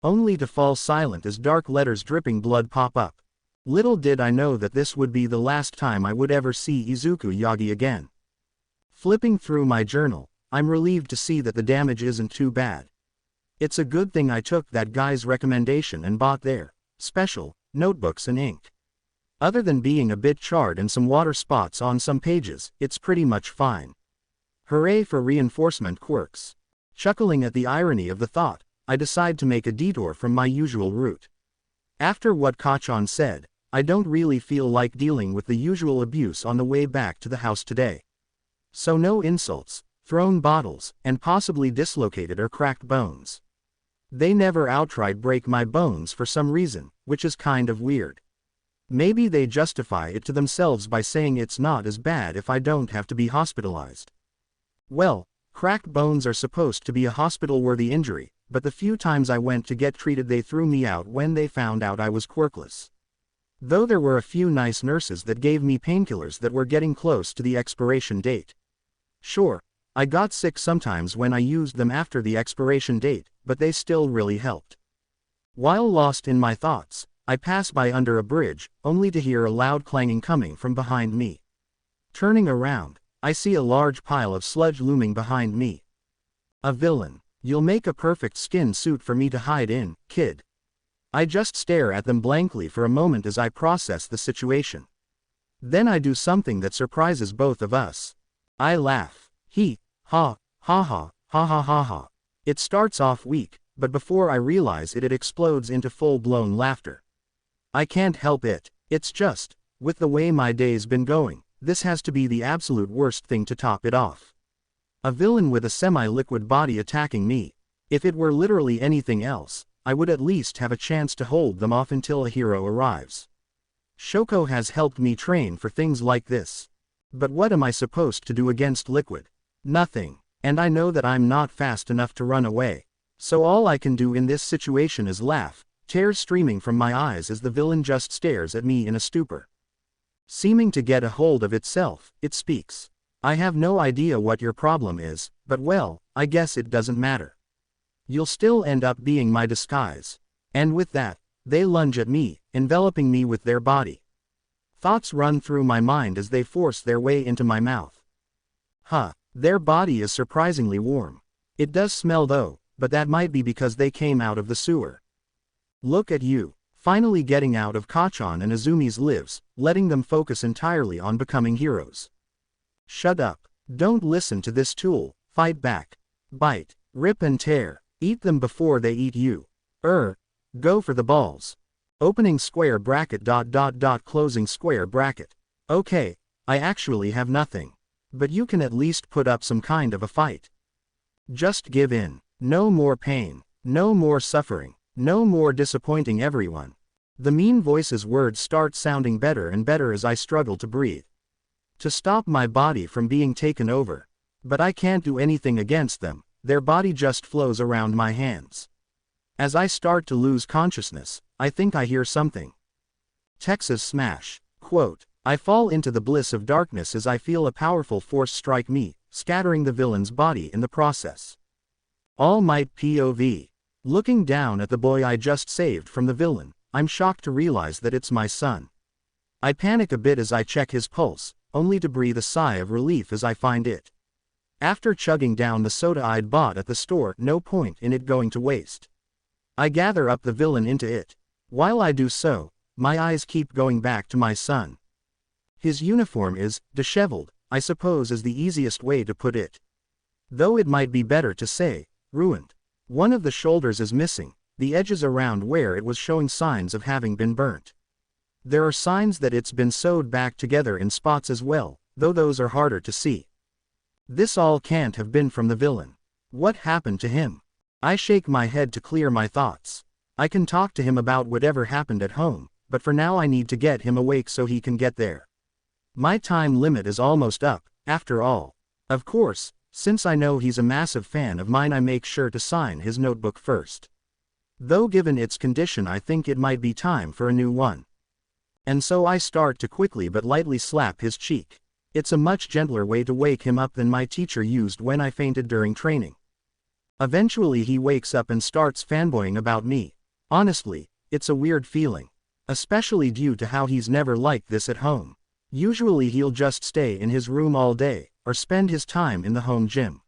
Only to fall silent as dark letters dripping blood pop up. Little did I know that this would be the last time I would ever see Izuku Yagi again. Flipping through my journal, I'm relieved to see that the damage isn't too bad. It's a good thing I took that guy's recommendation and bought their special notebooks and ink. Other than being a bit charred and some water spots on some pages, it's pretty much fine. Hooray for reinforcement quirks. Chuckling at the irony of the thought, I decide to make a detour from my usual route. After what Kachan said, I don't really feel like dealing with the usual abuse on the way back to the house today. So no insults, thrown bottles, and possibly dislocated or cracked bones. They never outright break my bones for some reason, which is kind of weird. Maybe they justify it to themselves by saying it's not as bad if I don't have to be hospitalized. Well, cracked bones are supposed to be a hospital-worthy injury, but the few times I went to get treated they threw me out when they found out I was quirkless. Though there were a few nice nurses that gave me painkillers that were getting close to the expiration date. Sure, I got sick sometimes when I used them after the expiration date, but they still really helped. While lost in my thoughts, I pass by under a bridge, only to hear a loud clanging coming from behind me. Turning around, I see a large pile of sludge looming behind me. A villain. You'll make a perfect skin suit for me to hide in, kid. I just stare at them blankly for a moment as I process the situation. Then I do something that surprises both of us. I laugh. Ha ha ha ha ha. It starts off weak, but before I realize it, it explodes into full-blown laughter. I can't help it. It's just, with the way my day's been going, this has to be the absolute worst thing to top it off. A villain with a semi-liquid body attacking me. If it were literally anything else, I would at least have a chance to hold them off until a hero arrives. Shoko has helped me train for things like this. But what am I supposed to do against liquid? Nothing. And I know that I'm not fast enough to run away. So all I can do in this situation is laugh, tears streaming from my eyes as the villain just stares at me in a stupor. Seeming to get a hold of itself, it speaks. I have no idea what your problem is, but well, I guess it doesn't matter. You'll still end up being my disguise. And with that, they lunge at me, enveloping me with their body. Thoughts run through my mind as they force their way into my mouth. Their body is surprisingly warm. It does smell though, but that might be because they came out of the sewer. Look at you, finally getting out of Kachan and Izumi's lives, letting them focus entirely on becoming heroes. Shut up. Don't listen to this tool, fight back. Bite, rip and tear, eat them before they eat you. Go for the balls. Opening square bracket ... closing square bracket. Okay, I actually have nothing. But you can at least put up some kind of a fight. Just give in. No more pain, no more suffering, no more disappointing everyone. The mean voice's words start sounding better and better as I struggle to breathe. To stop my body from being taken over. But I can't do anything against them, their body just flows around my hands. As I start to lose consciousness, I think I hear something. Texas smash. Quote, I fall into the bliss of darkness as I feel a powerful force strike me, scattering the villain's body in the process. All Might POV. Looking down at the boy I just saved from the villain, I'm shocked to realize that it's my son. I panic a bit as I check his pulse, only to breathe a sigh of relief as I find it. After chugging down the soda I'd bought at the store, no point in it going to waste. I gather up the villain into it. While I do so, my eyes keep going back to my son. His uniform is disheveled, I suppose is the easiest way to put it. Though it might be better to say, ruined. One of the shoulders is missing, the edges around where it was showing signs of having been burnt. There are signs that it's been sewed back together in spots as well, though those are harder to see. This all can't have been from the villain. What happened to him? I shake my head to clear my thoughts. I can talk to him about whatever happened at home, but for now I need to get him awake so he can get there. My time limit is almost up, after all. Of course, since I know he's a massive fan of mine, I make sure to sign his notebook first. Though given its condition I think it might be time for a new one. And so I start to quickly but lightly slap his cheek. It's a much gentler way to wake him up than my teacher used when I fainted during training. Eventually he wakes up and starts fanboying about me. Honestly, it's a weird feeling. Especially due to how he's never like this at home. Usually he'll just stay in his room all day, or spend his time in the home gym.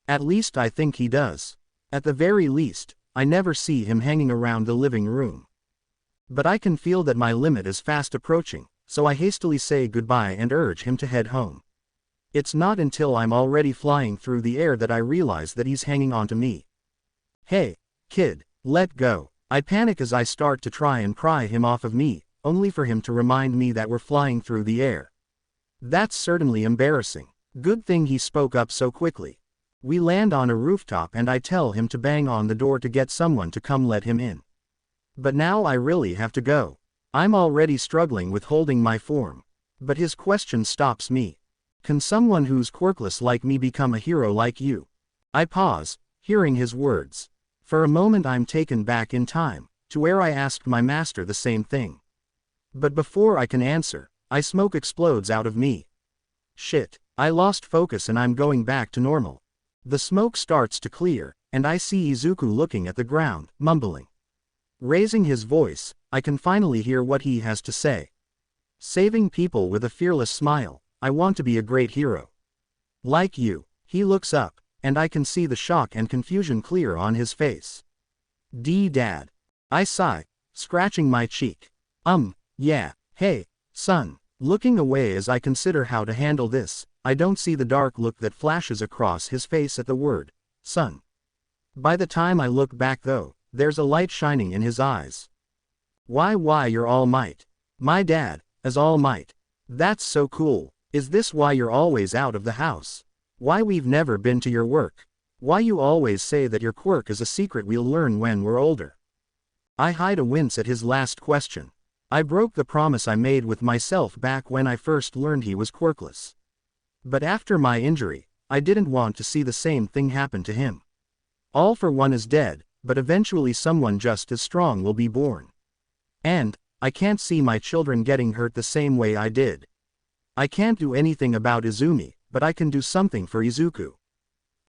At least I think he does. At the very least, I never see him hanging around the living room. But I can feel that my limit is fast approaching, so I hastily say goodbye and urge him to head home. It's not until I'm already flying through the air that I realize that he's hanging on to me. Hey, kid, let go. I panic as I start to try and pry him off of me, only for him to remind me that we're flying through the air. That's certainly embarrassing. Good thing he spoke up so quickly. We land on a rooftop and I tell him to bang on the door to get someone to come let him in. But now I really have to go. I'm already struggling with holding my form. But his question stops me. Can someone who's quirkless like me become a hero like you? I pause, hearing his words. For a moment I'm taken back in time, to where I asked my master the same thing. But before I can answer, smoke explodes out of me. Shit, I lost focus and I'm going back to normal. The smoke starts to clear, and I see Izuku looking at the ground, mumbling. Raising his voice, I can finally hear what he has to say. Saving people with a fearless smile, I want to be a great hero. Like you. He looks up, and I can see the shock and confusion clear on his face. Dad. I sigh, scratching my cheek. Yeah, hey, son. Looking away as I consider how to handle this, I don't see the dark look that flashes across his face at the word, son. By the time I look back though, there's a light shining in his eyes. Why you're All Might. My dad, as All Might. That's so cool. Is this why you're always out of the house? Why we've never been to your work? Why you always say that your quirk is a secret we'll learn when we're older? I hide a wince at his last question. I broke the promise I made with myself back when I first learned he was quirkless. But after my injury, I didn't want to see the same thing happen to him. All for One is dead, but eventually someone just as strong will be born. And I can't see my children getting hurt the same way I did. I can't do anything about Izumi, but I can do something for Izuku.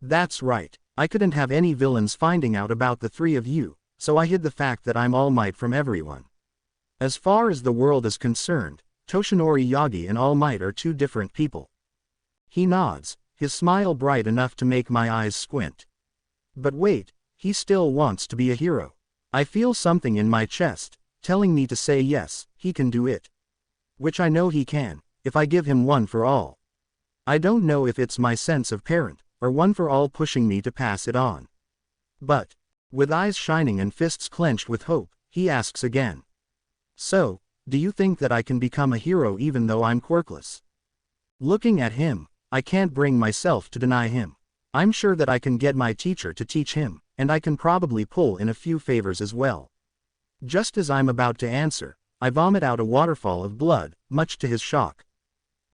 That's right, I couldn't have any villains finding out about the three of you, so I hid the fact that I'm All Might from everyone. As far as the world is concerned, Toshinori Yagi and All Might are two different people. He nods, his smile bright enough to make my eyes squint. But wait, he still wants to be a hero. I feel something in my chest, telling me to say yes, he can do it. Which I know he can, if I give him One for All. I don't know if it's my sense of parent, or One for All pushing me to pass it on. But, with eyes shining and fists clenched with hope, he asks again. So, do you think that I can become a hero even though I'm quirkless? Looking at him, I can't bring myself to deny him. I'm sure that I can get my teacher to teach him, and I can probably pull in a few favors as well. Just as I'm about to answer, I vomit out a waterfall of blood, much to his shock.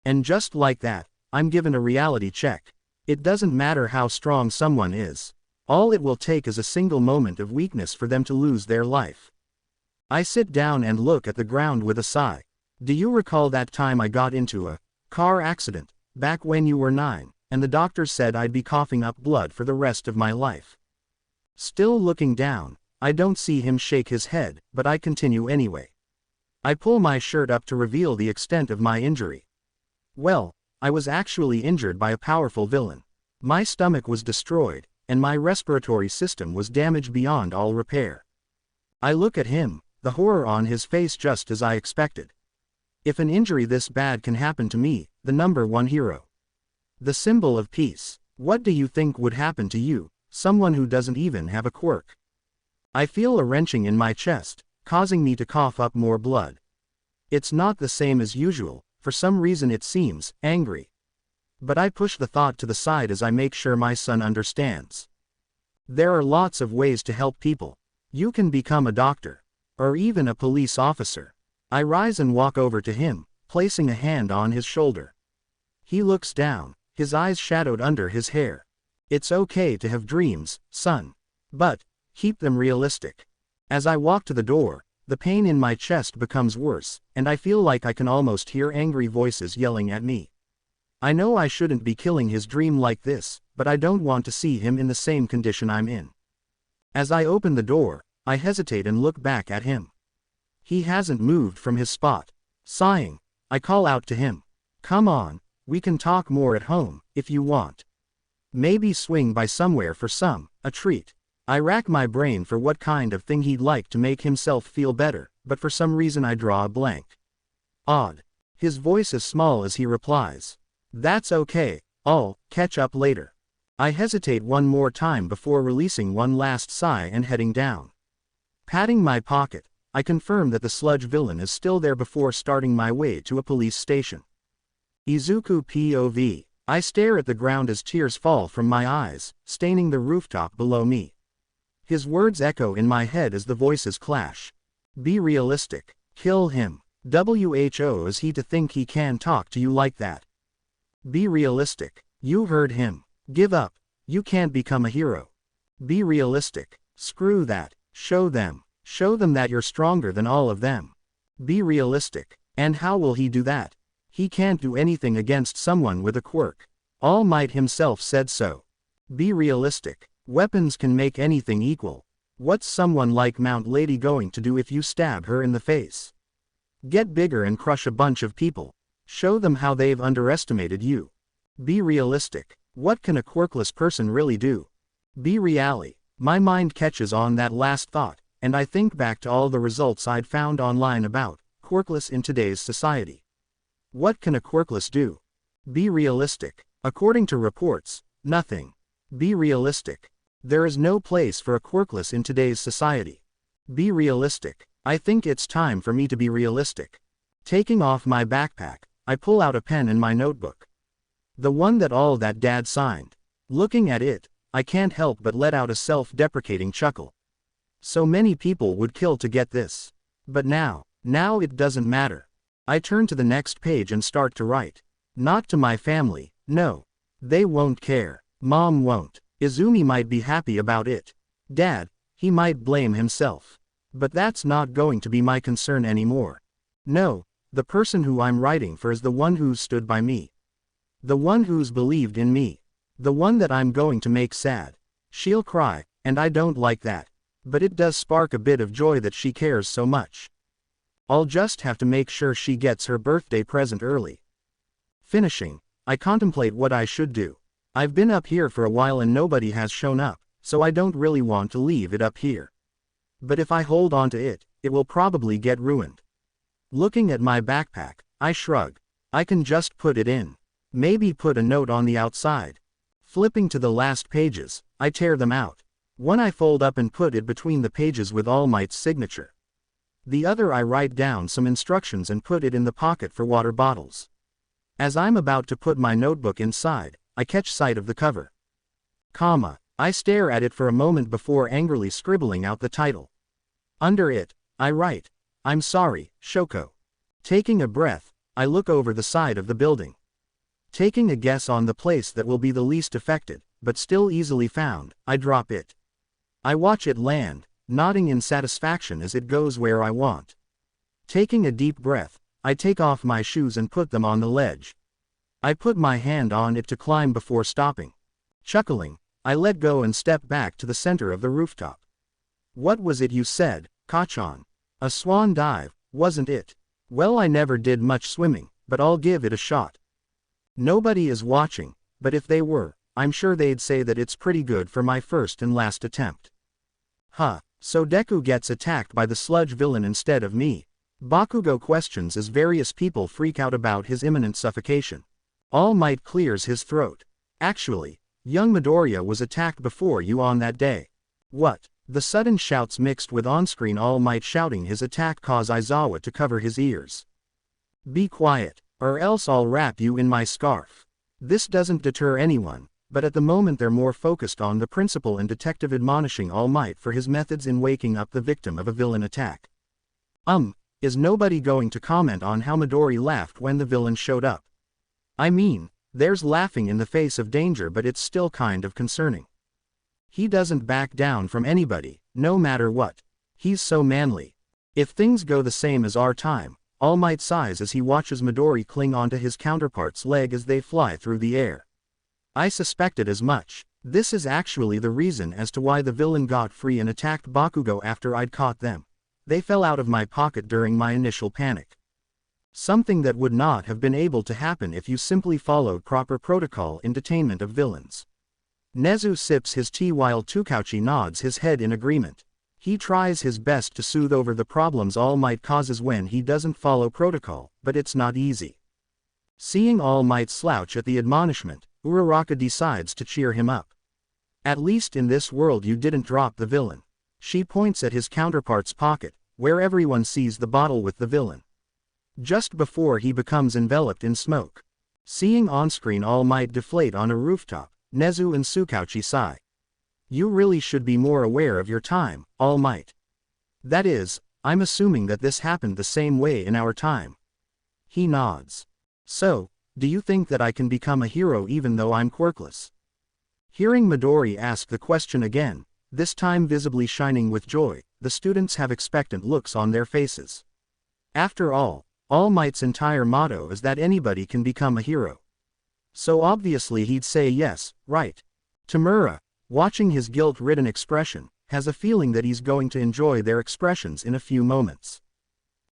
And just like that, I'm given a reality check. It doesn't matter how strong someone is. All it will take is a single moment of weakness for them to lose their life. I sit down and look at the ground with a sigh. Do you recall that time I got into a car accident, back when you were 9, and the doctor said I'd be coughing up blood for the rest of my life? Still looking down, I don't see him shake his head, but I continue anyway. I pull my shirt up to reveal the extent of my injury. Well, I was actually injured by a powerful villain. My stomach was destroyed, and my respiratory system was damaged beyond all repair. I look at him, the horror on his face just as I expected. If an injury this bad can happen to me, the number one hero. The symbol of peace. What do you think would happen to you, someone who doesn't even have a quirk? I feel a wrenching in my chest, causing me to cough up more blood. It's not the same as usual, for some reason it seems angry. But I push the thought to the side as I make sure my son understands. There are lots of ways to help people. You can become a doctor. Or even a police officer. I rise and walk over to him, placing a hand on his shoulder. He looks down, his eyes shadowed under his hair. It's okay to have dreams, son. But, keep them realistic. As I walk to the door, the pain in my chest becomes worse, and I feel like I can almost hear angry voices yelling at me. I know I shouldn't be killing his dream like this, but I don't want to see him in the same condition I'm in. As I open the door, I hesitate and look back at him. He hasn't moved from his spot. Sighing, I call out to him. Come on, we can talk more at home, if you want. Maybe swing by somewhere for a treat. I rack my brain for what kind of thing he'd like to make himself feel better, but for some reason I draw a blank. Odd. His voice is small as he replies. That's okay, I'll catch up later. I hesitate one more time before releasing one last sigh and heading down. Patting my pocket, I confirm that the sludge villain is still there before starting my way to a police station. Izuku POV. I stare at the ground as tears fall from my eyes, staining the rooftop below me. His words echo in my head as the voices clash. Be realistic. Kill him. Who is he to think he can talk to you like that? Be realistic. You heard him. Give up. You can't become a hero. Be realistic. Screw that. Show them. Show them that you're stronger than all of them. Be realistic. And how will he do that? He can't do anything against someone with a quirk. All Might himself said so. Be realistic. Weapons can make anything equal. What's someone like Mount Lady going to do if you stab her in the face? Get bigger and crush a bunch of people. Show them how they've underestimated you. Be realistic. What can a quirkless person really do? Be reality. My mind catches on that last thought, and I think back to all the results I'd found online about quirkless in today's society. What can a quirkless do? Be realistic. According to reports, nothing. Be realistic. There is no place for a quirkless in today's society. Be realistic. I think it's time for me to be realistic. Taking off my backpack, I pull out a pen and my notebook. The one that Dad signed. Looking at it, I can't help but let out a self-deprecating chuckle. So many people would kill to get this. But now it doesn't matter. I turn to the next page and start to write. Not to my family, no. They won't care. Mom won't. Izumi might be happy about it. Dad, he might blame himself. But that's not going to be my concern anymore. No, the person who I'm writing for is the one who's stood by me. The one who's believed in me. The one that I'm going to make sad. She'll cry, and I don't like that. But it does spark a bit of joy that she cares so much. I'll just have to make sure she gets her birthday present early. Finishing, I contemplate what I should do. I've been up here for a while and nobody has shown up, so I don't really want to leave it up here. But if I hold on to it, it will probably get ruined. Looking at my backpack, I shrug. I can just put it in. Maybe put a note on the outside. Flipping to the last pages, I tear them out. One I fold up and put it between the pages with All Might's signature. The other I write down some instructions and put it in the pocket for water bottles. As I'm about to put my notebook inside, I catch sight of the cover. I stare at it for a moment before angrily scribbling out the title. Under it, I write, "I'm sorry, Shoko." Taking a breath, I look over the side of the building. Taking a guess on the place that will be the least affected, but still easily found, I drop it. I watch it land, nodding in satisfaction as it goes where I want. Taking a deep breath, I take off my shoes and put them on the ledge. I put my hand on it to climb before stopping. Chuckling, I let go and step back to the center of the rooftop. What was it you said, Kachan? A swan dive, wasn't it? Well, I never did much swimming, but I'll give it a shot. Nobody is watching, but if they were, I'm sure they'd say that it's pretty good for my first and last attempt. So Deku gets attacked by the sludge villain instead of me. Bakugo questions as various people freak out about his imminent suffocation. All Might clears his throat. Actually, young Midoriya was attacked before you on that day. What? The sudden shouts mixed with on-screen All Might shouting his attack cause Aizawa to cover his ears. Be quiet, or else I'll wrap you in my scarf. This doesn't deter anyone, but at the moment they're more focused on the principal and detective admonishing All Might for his methods in waking up the victim of a villain attack. Is nobody going to comment on how Midori laughed when the villain showed up? I mean, there's laughing in the face of danger, but it's still kind of concerning. He doesn't back down from anybody, no matter what. He's so manly. If things go the same as our time, All Might sighs as he watches Midori cling onto his counterpart's leg as they fly through the air. I suspected as much. This is actually the reason as to why the villain got free and attacked Bakugo after I'd caught them. They fell out of my pocket during my initial panic. Something that would not have been able to happen if you simply followed proper protocol in detainment of villains. Nezu sips his tea while Tsukauchi nods his head in agreement. He tries his best to soothe over the problems All Might causes when he doesn't follow protocol, but it's not easy. Seeing All Might slouch at the admonishment, Uraraka decides to cheer him up. At least in this world you didn't drop the villain. She points at his counterpart's pocket, where everyone sees the bottle with the villain. Just before he becomes enveloped in smoke. Seeing on-screen All Might deflate on a rooftop, Nezu and Tsukauchi sigh. You really should be more aware of your time, All Might. That is, I'm assuming that this happened the same way in our time. He nods. So, do you think that I can become a hero even though I'm quirkless? Hearing Midori ask the question again, this time visibly shining with joy, the students have expectant looks on their faces. After all, All Might's entire motto is that anybody can become a hero. So obviously he'd say yes, right? Tamura, watching his guilt-ridden expression, has a feeling that he's going to enjoy their expressions in a few moments.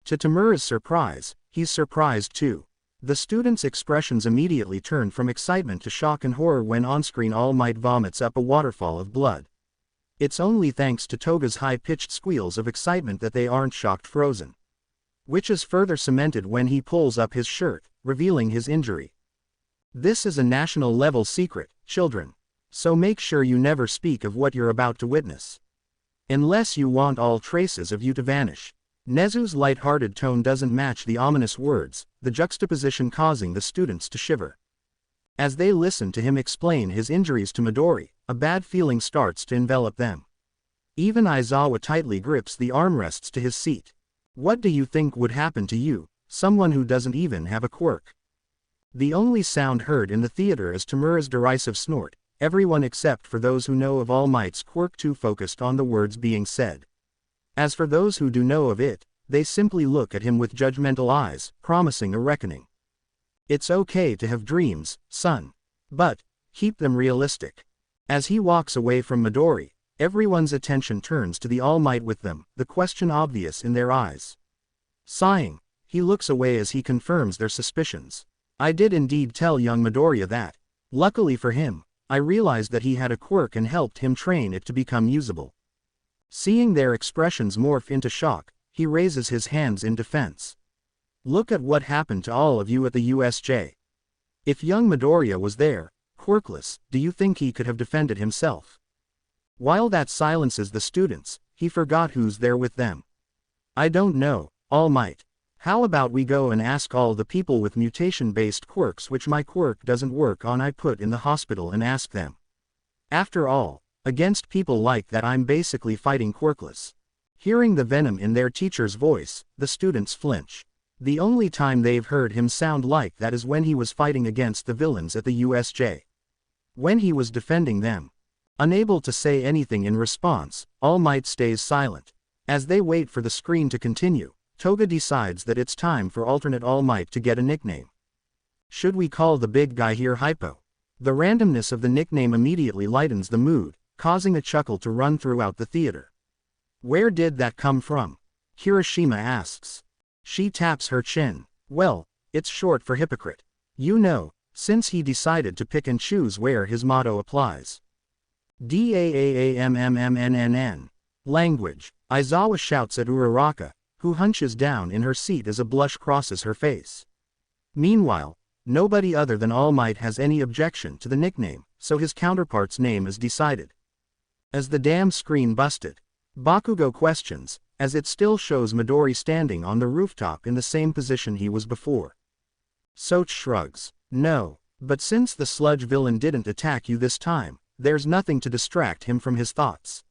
To Tamura's surprise, he's surprised too. The students' expressions immediately turned from excitement to shock and horror when on-screen All Might vomits up a waterfall of blood. It's only thanks to Toga's high-pitched squeals of excitement that they aren't shocked frozen. Which is further cemented when he pulls up his shirt, revealing his injury. This is a national-level secret, children. So make sure you never speak of what you're about to witness. Unless you want all traces of you to vanish. Nezu's light-hearted tone doesn't match the ominous words, the juxtaposition causing the students to shiver. As they listen to him explain his injuries to Midori, a bad feeling starts to envelop them. Even Aizawa tightly grips the armrests to his seat. What do you think would happen to you, someone who doesn't even have a quirk? The only sound heard in the theater is Tamura's derisive snort, everyone except for those who know of All Might's quirk too focused on the words being said. As for those who do know of it, they simply look at him with judgmental eyes, promising a reckoning. It's okay to have dreams, son. But, keep them realistic. As he walks away from Midori, everyone's attention turns to the All Might with them, the question obvious in their eyes. Sighing, he looks away as he confirms their suspicions. I did indeed tell young Midoriya that. Luckily for him, I realized that he had a quirk and helped him train it to become usable. Seeing their expressions morph into shock, he raises his hands in defense. Look at what happened to all of you at the USJ. If young Midoriya was there, quirkless, do you think he could have defended himself? While that silences the students, he forgot who's there with them. I don't know, All Might. How about we go and ask all the people with mutation-based quirks which my quirk doesn't work on I put in the hospital and ask them. After all, against people like that I'm basically fighting quirkless. Hearing the venom in their teacher's voice, the students flinch. The only time they've heard him sound like that is when he was fighting against the villains at the USJ. When he was defending them. Unable to say anything in response, All Might stays silent. As they wait for the screen to continue, Toga decides that it's time for alternate All Might to get a nickname. Should we call the big guy here Hypo? The randomness of the nickname immediately lightens the mood, causing a chuckle to run throughout the theater. Where did that come from? Kirishima asks. She taps her chin. Well, it's short for hypocrite. You know, since he decided to pick and choose where his motto applies. DAAAMMMNNN. Language. Aizawa shouts at Uraraka, who hunches down in her seat as a blush crosses her face. Meanwhile, nobody other than All Might has any objection to the nickname, so his counterpart's name is decided. As the damn screen busted? Bakugo questions, as it still shows Midori standing on the rooftop in the same position he was before. Soch shrugs. No, but since the sludge villain didn't attack you this time, there's nothing to distract him from his thoughts.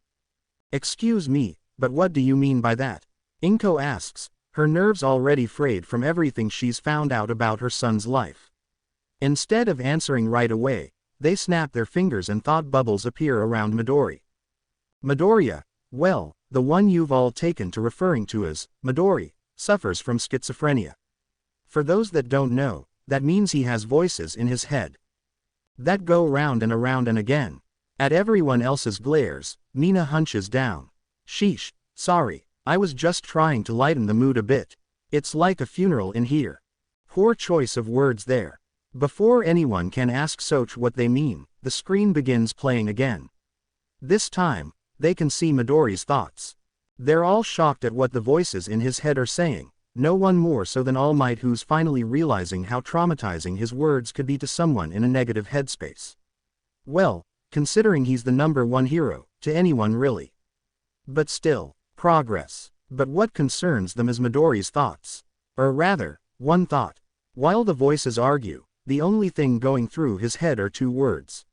Excuse me, but what do you mean by that? Inko asks, her nerves already frayed from everything she's found out about her son's life. Instead of answering right away, they snap their fingers and thought bubbles appear around Midori. Midoriya, well, the one you've all taken to referring to as Midori, suffers from schizophrenia. For those that don't know, that means he has voices in his head that go round and again. At everyone else's glares, Mina hunches down. Sheesh, sorry, I was just trying to lighten the mood a bit. It's like a funeral in here. Poor choice of words there. Before anyone can ask Soch what they mean, the screen begins playing again. This time, they can see Midori's thoughts. They're all shocked at what the voices in his head are saying, no one more so than All Might, who's finally realizing how traumatizing his words could be to someone in a negative headspace. Well, considering he's the #1 hero, to anyone really. But still, progress. But what concerns them is Midori's thoughts. Or rather, one thought. While the voices argue, the only thing going through his head are two words.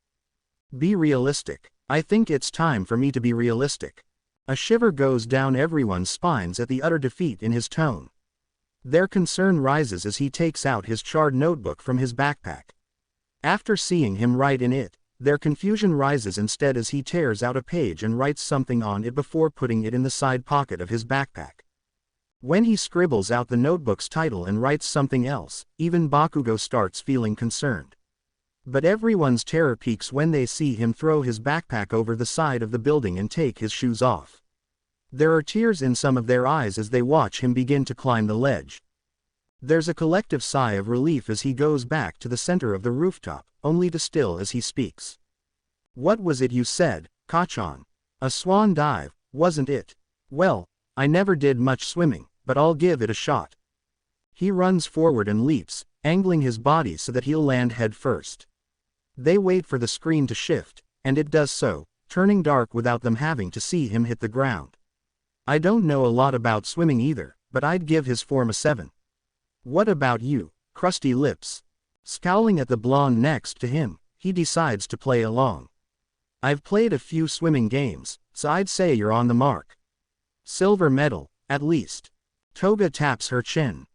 Be realistic. I think it's time for me to be realistic. A shiver goes down everyone's spines at the utter defeat in his tone. Their concern rises as he takes out his charred notebook from his backpack. After seeing him write in it, their confusion rises instead as he tears out a page and writes something on it before putting it in the side pocket of his backpack. When he scribbles out the notebook's title and writes something else, even Bakugo starts feeling concerned. But everyone's terror peaks when they see him throw his backpack over the side of the building and take his shoes off. There are tears in some of their eyes as they watch him begin to climb the ledge. There's a collective sigh of relief as he goes back to the center of the rooftop, only to still as he speaks. What was it you said, Kachan? A swan dive, wasn't it? Well, I never did much swimming, but I'll give it a shot. He runs forward and leaps, angling his body so that he'll land head first. They wait for the screen to shift, and it does so, turning dark without them having to see him hit the ground. I don't know a lot about swimming either, but I'd give his form a 7. What about you, crusty lips? Scowling at the blonde next to him, he decides to play along. I've played a few swimming games, so I'd say you're on the mark. Silver medal, at least. Toga taps her chin.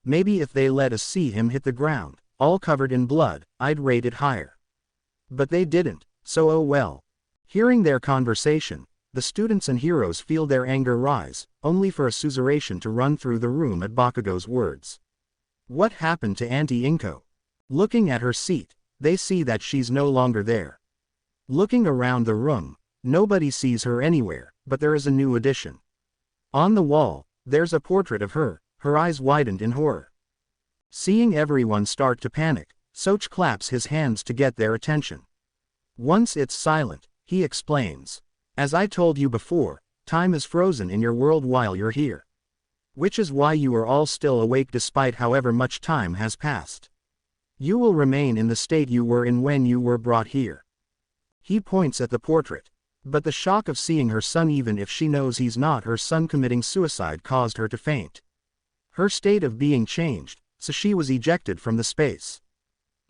Maybe if they let us see him hit the ground, all covered in blood, I'd rate it higher. But they didn't, so oh well. Hearing their conversation, the students and heroes feel their anger rise, only for a suzerain to run through the room at Bakugo's words. What happened to Auntie Inko? Looking at her seat, they see that she's no longer there. Looking around the room, nobody sees her anywhere, but there is a new addition. On the wall, there's a portrait of her, her eyes widened in horror. Seeing everyone start to panic, Soch claps his hands to get their attention. Once it's silent, he explains. As I told you before, time is frozen in your world while you're here. Which is why you are all still awake despite however much time has passed. You will remain in the state you were in when you were brought here. He points at the portrait. But the shock of seeing her son even if she knows he's not her son committing suicide caused her to faint. Her state of being changed, so she was ejected from the space.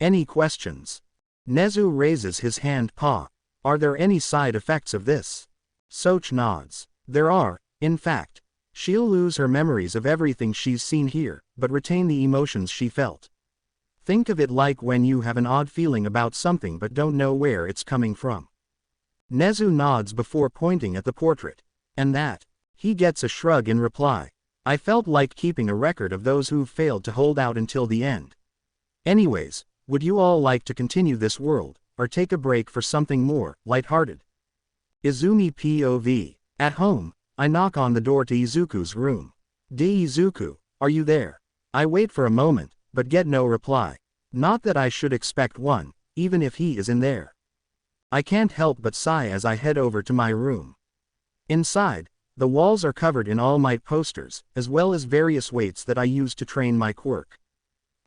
Any questions? Nezu raises his hand paw. Are there any side effects of this? Soch nods. There are, in fact. She'll lose her memories of everything she's seen here, but retain the emotions she felt. Think of it like when you have an odd feeling about something but don't know where it's coming from. Nezu nods before pointing at the portrait. And that? He gets a shrug in reply. I felt like keeping a record of those who've failed to hold out until the end. Anyways, would you all like to continue this world, or take a break for something more lighthearted? Izumi POV. At home, I knock on the door to Izuku's room. Izuku, are you there? I wait for a moment, but get no reply. Not that I should expect one, even if he is in there. I can't help but sigh as I head over to my room. Inside, the walls are covered in All Might posters, as well as various weights that I use to train my quirk.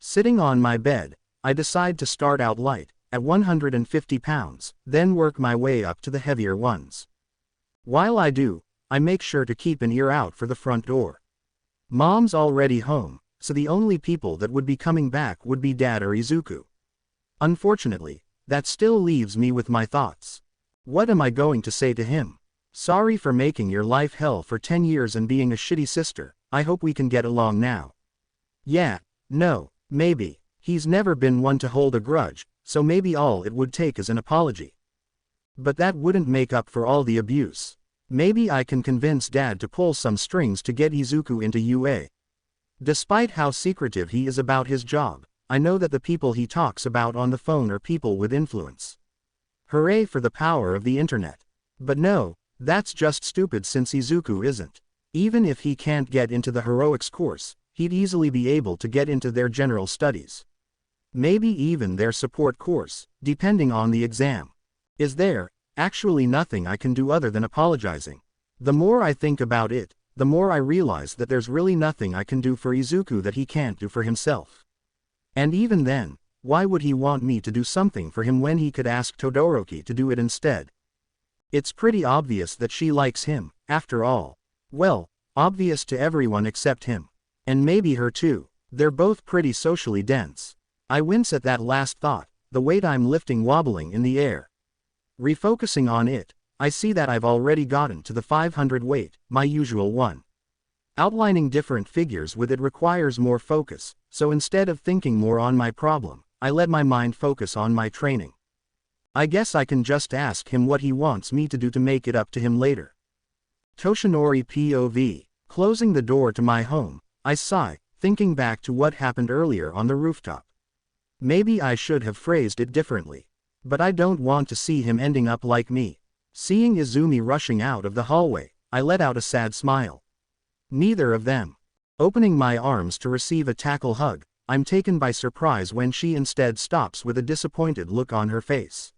Sitting on my bed, I decide to start out light, at 150 pounds, then work my way up to the heavier ones. While I do, I make sure to keep an ear out for the front door. Mom's already home, so the only people that would be coming back would be Dad or Izuku. Unfortunately, that still leaves me with my thoughts. What am I going to say to him? Sorry for making your life hell for 10 years and being a shitty sister, I hope we can get along now. Yeah, no, maybe. He's never been one to hold a grudge, so maybe all it would take is an apology. But that wouldn't make up for all the abuse. Maybe I can convince Dad to pull some strings to get Izuku into UA. Despite how secretive he is about his job, I know that the people he talks about on the phone are people with influence. Hooray for the power of the internet. But no, that's just stupid since Izuku isn't. Even if he can't get into the heroics course, he'd easily be able to get into their general studies. Maybe even their support course, depending on the exam. Is there actually nothing I can do other than apologizing? The more I think about it, the more I realize that there's really nothing I can do for Izuku that he can't do for himself. And even then, why would he want me to do something for him when he could ask Todoroki to do it instead? It's pretty obvious that she likes him, after all. Well, obvious to everyone except him. And maybe her too. They're both pretty socially dense. I wince at that last thought, the weight I'm lifting wobbling in the air. Refocusing on it, I see that I've already gotten to the 500 weight, my usual one. Outlining different figures with it requires more focus, so instead of thinking more on my problem, I let my mind focus on my training. I guess I can just ask him what he wants me to do to make it up to him later. Toshinori POV. Closing the door to my home, I sigh, thinking back to what happened earlier on the rooftop. Maybe I should have phrased it differently. But I don't want to see him ending up like me. Seeing Izumi rushing out of the hallway, I let out a sad smile. Neither of them Opening my arms to receive a tackle hug, I'm taken by surprise when she instead stops with a disappointed look on her face.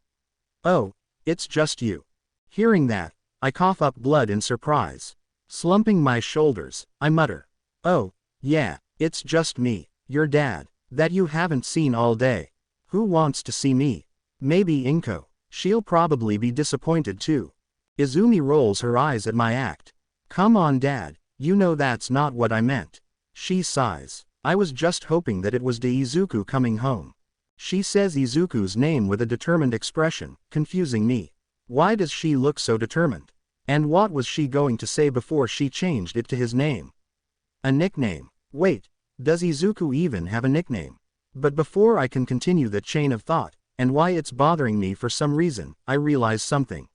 "Oh, it's just you." Hearing that, I cough up blood in surprise. Slumping my shoulders, I mutter, "Oh, yeah, it's just me, your dad, that you haven't seen all day. Who wants to see me? Maybe Inko. She'll probably be disappointed too." Izumi rolls her eyes at my act. "Come on dad, you know that's not what I meant." She sighs. "I was just hoping that it was Izuku coming home." She says Izuku's name with a determined expression, confusing me. Why does she look so determined? And what was she going to say before she changed it to his name? A nickname. Wait, does Izuku even have a nickname? But before I can continue the chain of thought, and why it's bothering me for some reason, I realize something.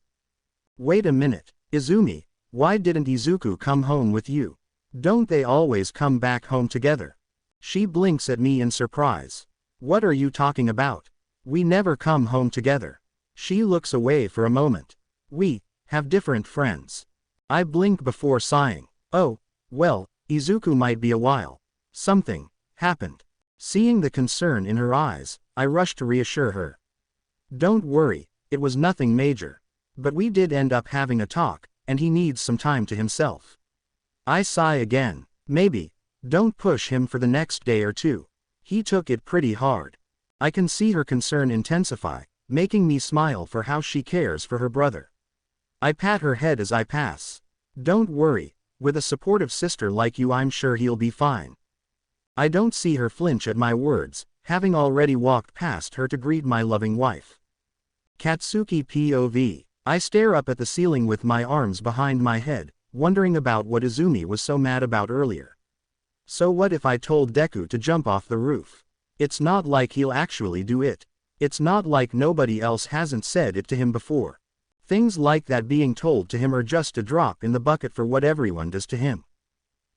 Wait a minute, Izumi, why didn't Izuku come home with you? Don't they always come back home together? She blinks at me in surprise. What are you talking about? We never come home together. She looks away for a moment. We have different friends. I blink before sighing. Oh, well, Izuku might be a while. Something happened. Seeing the concern in her eyes, I rush to reassure her. Don't worry, it was nothing major. But we did end up having a talk, and he needs some time to himself. I sigh again. Maybe, don't push him for the next day or two. He took it pretty hard. I can see her concern intensify, making me smile for how she cares for her brother. I pat her head as I pass. Don't worry, with a supportive sister like you I'm sure he'll be fine. I don't see her flinch at my words, having already walked past her to greet my loving wife. Katsuki POV. I stare up at the ceiling with my arms behind my head, wondering about what Izumi was so mad about earlier. So what if I told Deku to jump off the roof? It's not like he'll actually do it. It's not like nobody else hasn't said it to him before. Things like that being told to him are just a drop in the bucket for what everyone does to him.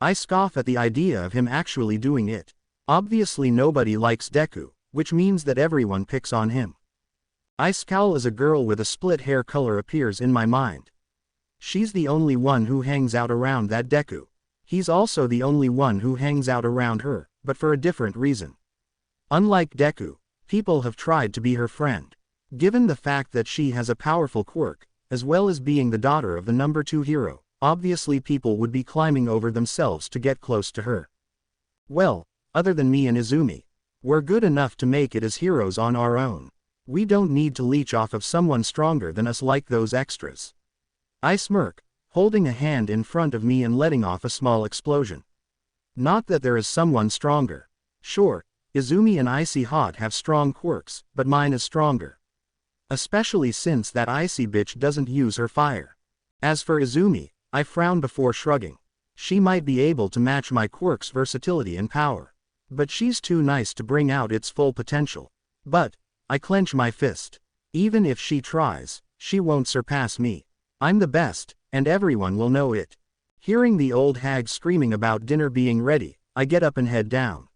I scoff at the idea of him actually doing it. Obviously nobody likes Deku, which means that everyone picks on him. I scowl as a girl with a split hair color appears in my mind. She's the only one who hangs out around that Deku. He's also the only one who hangs out around her, but for a different reason. Unlike Deku, people have tried to be her friend. Given the fact that she has a powerful quirk, as well as being the daughter of the number 2 hero, obviously people would be climbing over themselves to get close to her. Well, other than me and Izumi, we're good enough to make it as heroes on our own. We don't need to leech off of someone stronger than us like those extras. I smirk, holding a hand in front of me and letting off a small explosion. Not that there is someone stronger. Sure, Izumi and Icy Hot have strong quirks, but mine is stronger. Especially since that icy bitch doesn't use her fire. As for Izumi, I frown before shrugging. She might be able to match my quirk's versatility and power. But she's too nice to bring out its full potential. But, I clench my fist. Even if she tries, she won't surpass me. I'm the best, and everyone will know it. Hearing the old hag screaming about dinner being ready, I get up and head down.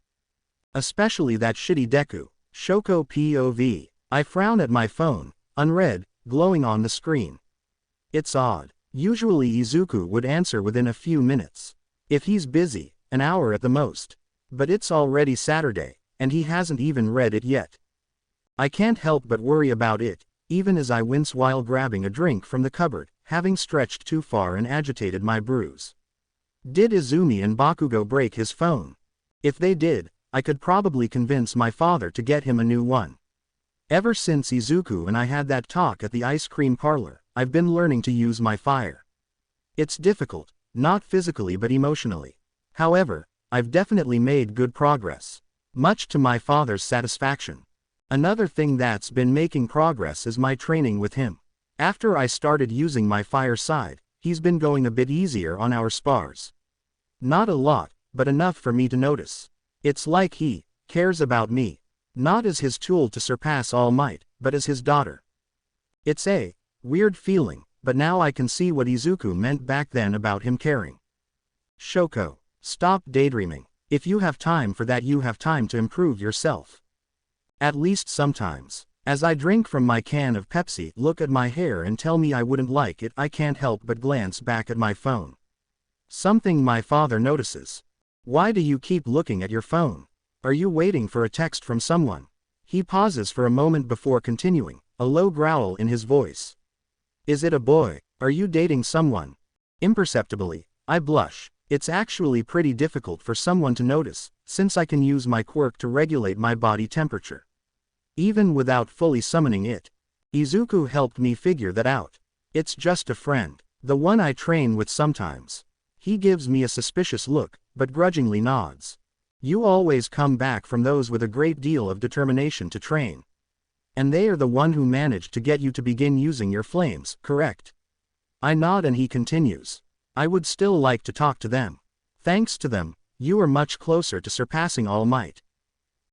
Especially that shitty Deku. Shoko POV. I frown at my phone, unread, glowing on the screen. It's odd. Usually Izuku would answer within a few minutes. If he's busy, an hour at the most. But it's already Saturday, and he hasn't even read it yet. I can't help but worry about it, even as I wince while grabbing a drink from the cupboard, having stretched too far and agitated my bruise. Did Izumi and Bakugo break his phone? If they did, I could probably convince my father to get him a new one. Ever since Izuku and I had that talk at the ice cream parlor, I've been learning to use my fire. It's difficult, not physically but emotionally. However, I've definitely made good progress. Much to my father's satisfaction. Another thing that's been making progress is my training with him. After I started using my fire side, he's been going a bit easier on our spars. Not a lot, but enough for me to notice. It's like he cares about me. Not as his tool to surpass All Might, but as his daughter. It's a weird feeling, but now I can see what Izuku meant back then about him caring. Shoko, stop daydreaming. If you have time for that, you have time to improve yourself. At least sometimes. As I drink from my can of Pepsi, look at my hair and tell me I wouldn't like it, I can't help but glance back at my phone. Something my father notices. Why do you keep looking at your phone? Are you waiting for a text from someone? He pauses for a moment before continuing, a low growl in his voice. Is it a boy? Are you dating someone? Imperceptibly, I blush. It's actually pretty difficult for someone to notice, since I can use my quirk to regulate my body temperature. Even without fully summoning it. Izuku helped me figure that out. It's just a friend. The one I train with sometimes. He gives me a suspicious look, but grudgingly nods. You always come back from those with a great deal of determination to train. And they are the one who managed to get you to begin using your flames, correct? I nod and he continues. I would still like to talk to them. Thanks to them, you are much closer to surpassing All Might.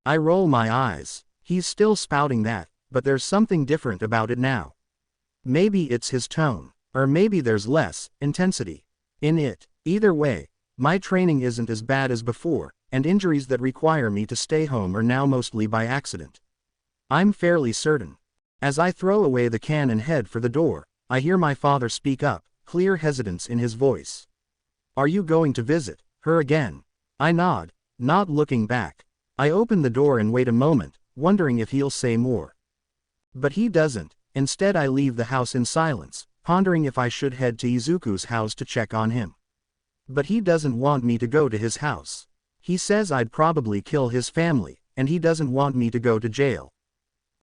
I roll my eyes. He's still spouting that, but there's something different about it now. Maybe it's his tone, or maybe there's less intensity in it. Either way, my training isn't as bad as before, and injuries that require me to stay home are now mostly by accident. I'm fairly certain. As I throw away the can and head for the door, I hear my father speak up, clear hesitance in his voice. Are you going to visit her again? I nod, not looking back. I open the door and wait a moment, wondering if he'll say more. But he doesn't. Instead I leave the house in silence, pondering if I should head to Izuku's house to check on him. But he doesn't want me to go to his house. He says I'd probably kill his family, and he doesn't want me to go to jail.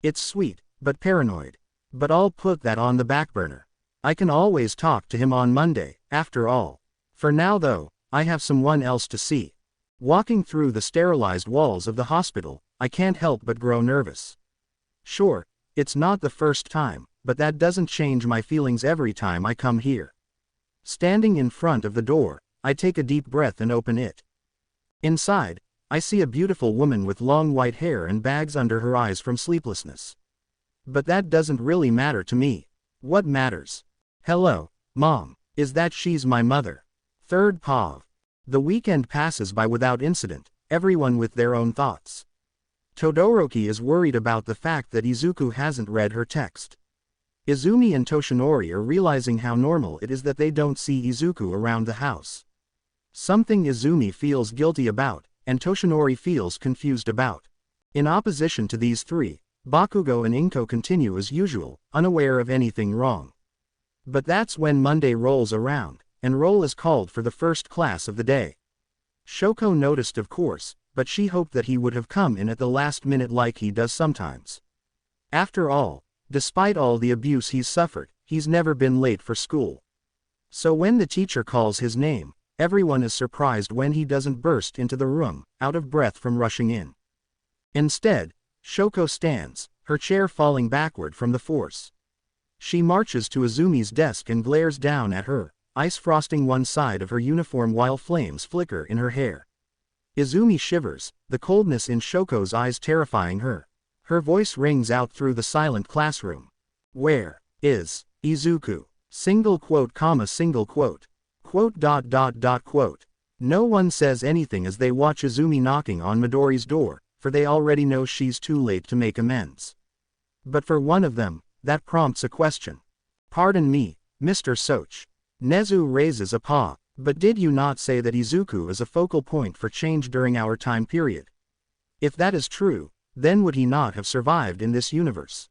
It's sweet, but paranoid. But I'll put that on the back burner. I can always talk to him on Monday, after all. For now though, I have someone else to see. Walking through the sterilized walls of the hospital, I can't help but grow nervous. Sure, it's not the first time, but that doesn't change my feelings every time I come here. Standing in front of the door, I take a deep breath and open it. Inside, I see a beautiful woman with long white hair and bags under her eyes from sleeplessness. But that doesn't really matter to me. What matters? Hello, Mom. Is that she's my mother? Third Pav. The weekend passes by without incident, everyone with their own thoughts. Todoroki is worried about the fact that Izuku hasn't read her text. Izumi and Toshinori are realizing how normal it is that they don't see Izuku around the house. Something Izumi feels guilty about, and Toshinori feels confused about. In opposition to these three, Bakugo and Inko continue as usual, unaware of anything wrong. But that's when Monday rolls around, and roll is called for the first class of the day. Shoko noticed of course, but she hoped that he would have come in at the last minute like he does sometimes. After all, despite all the abuse he's suffered, he's never been late for school. So when the teacher calls his name, everyone is surprised when he doesn't burst into the room, out of breath from rushing in. Instead, Shoko stands, her chair falling backward from the force. She marches to Izumi's desk and glares down at her, ice frosting one side of her uniform while flames flicker in her hair. Izumi shivers, the coldness in Shoko's eyes terrifying her. Her voice rings out through the silent classroom. Where is Izuku? Single quote comma single quote. Quote dot dot dot quote. No one says anything as they watch Izumi knocking on Midori's door, for they already know she's too late to make amends. But for one of them, that prompts a question. Pardon me, Mr. Soch. Nezu raises a paw. But did you not say that Izuku is a focal point for change during our time period? If that is true, then would he not have survived in this universe?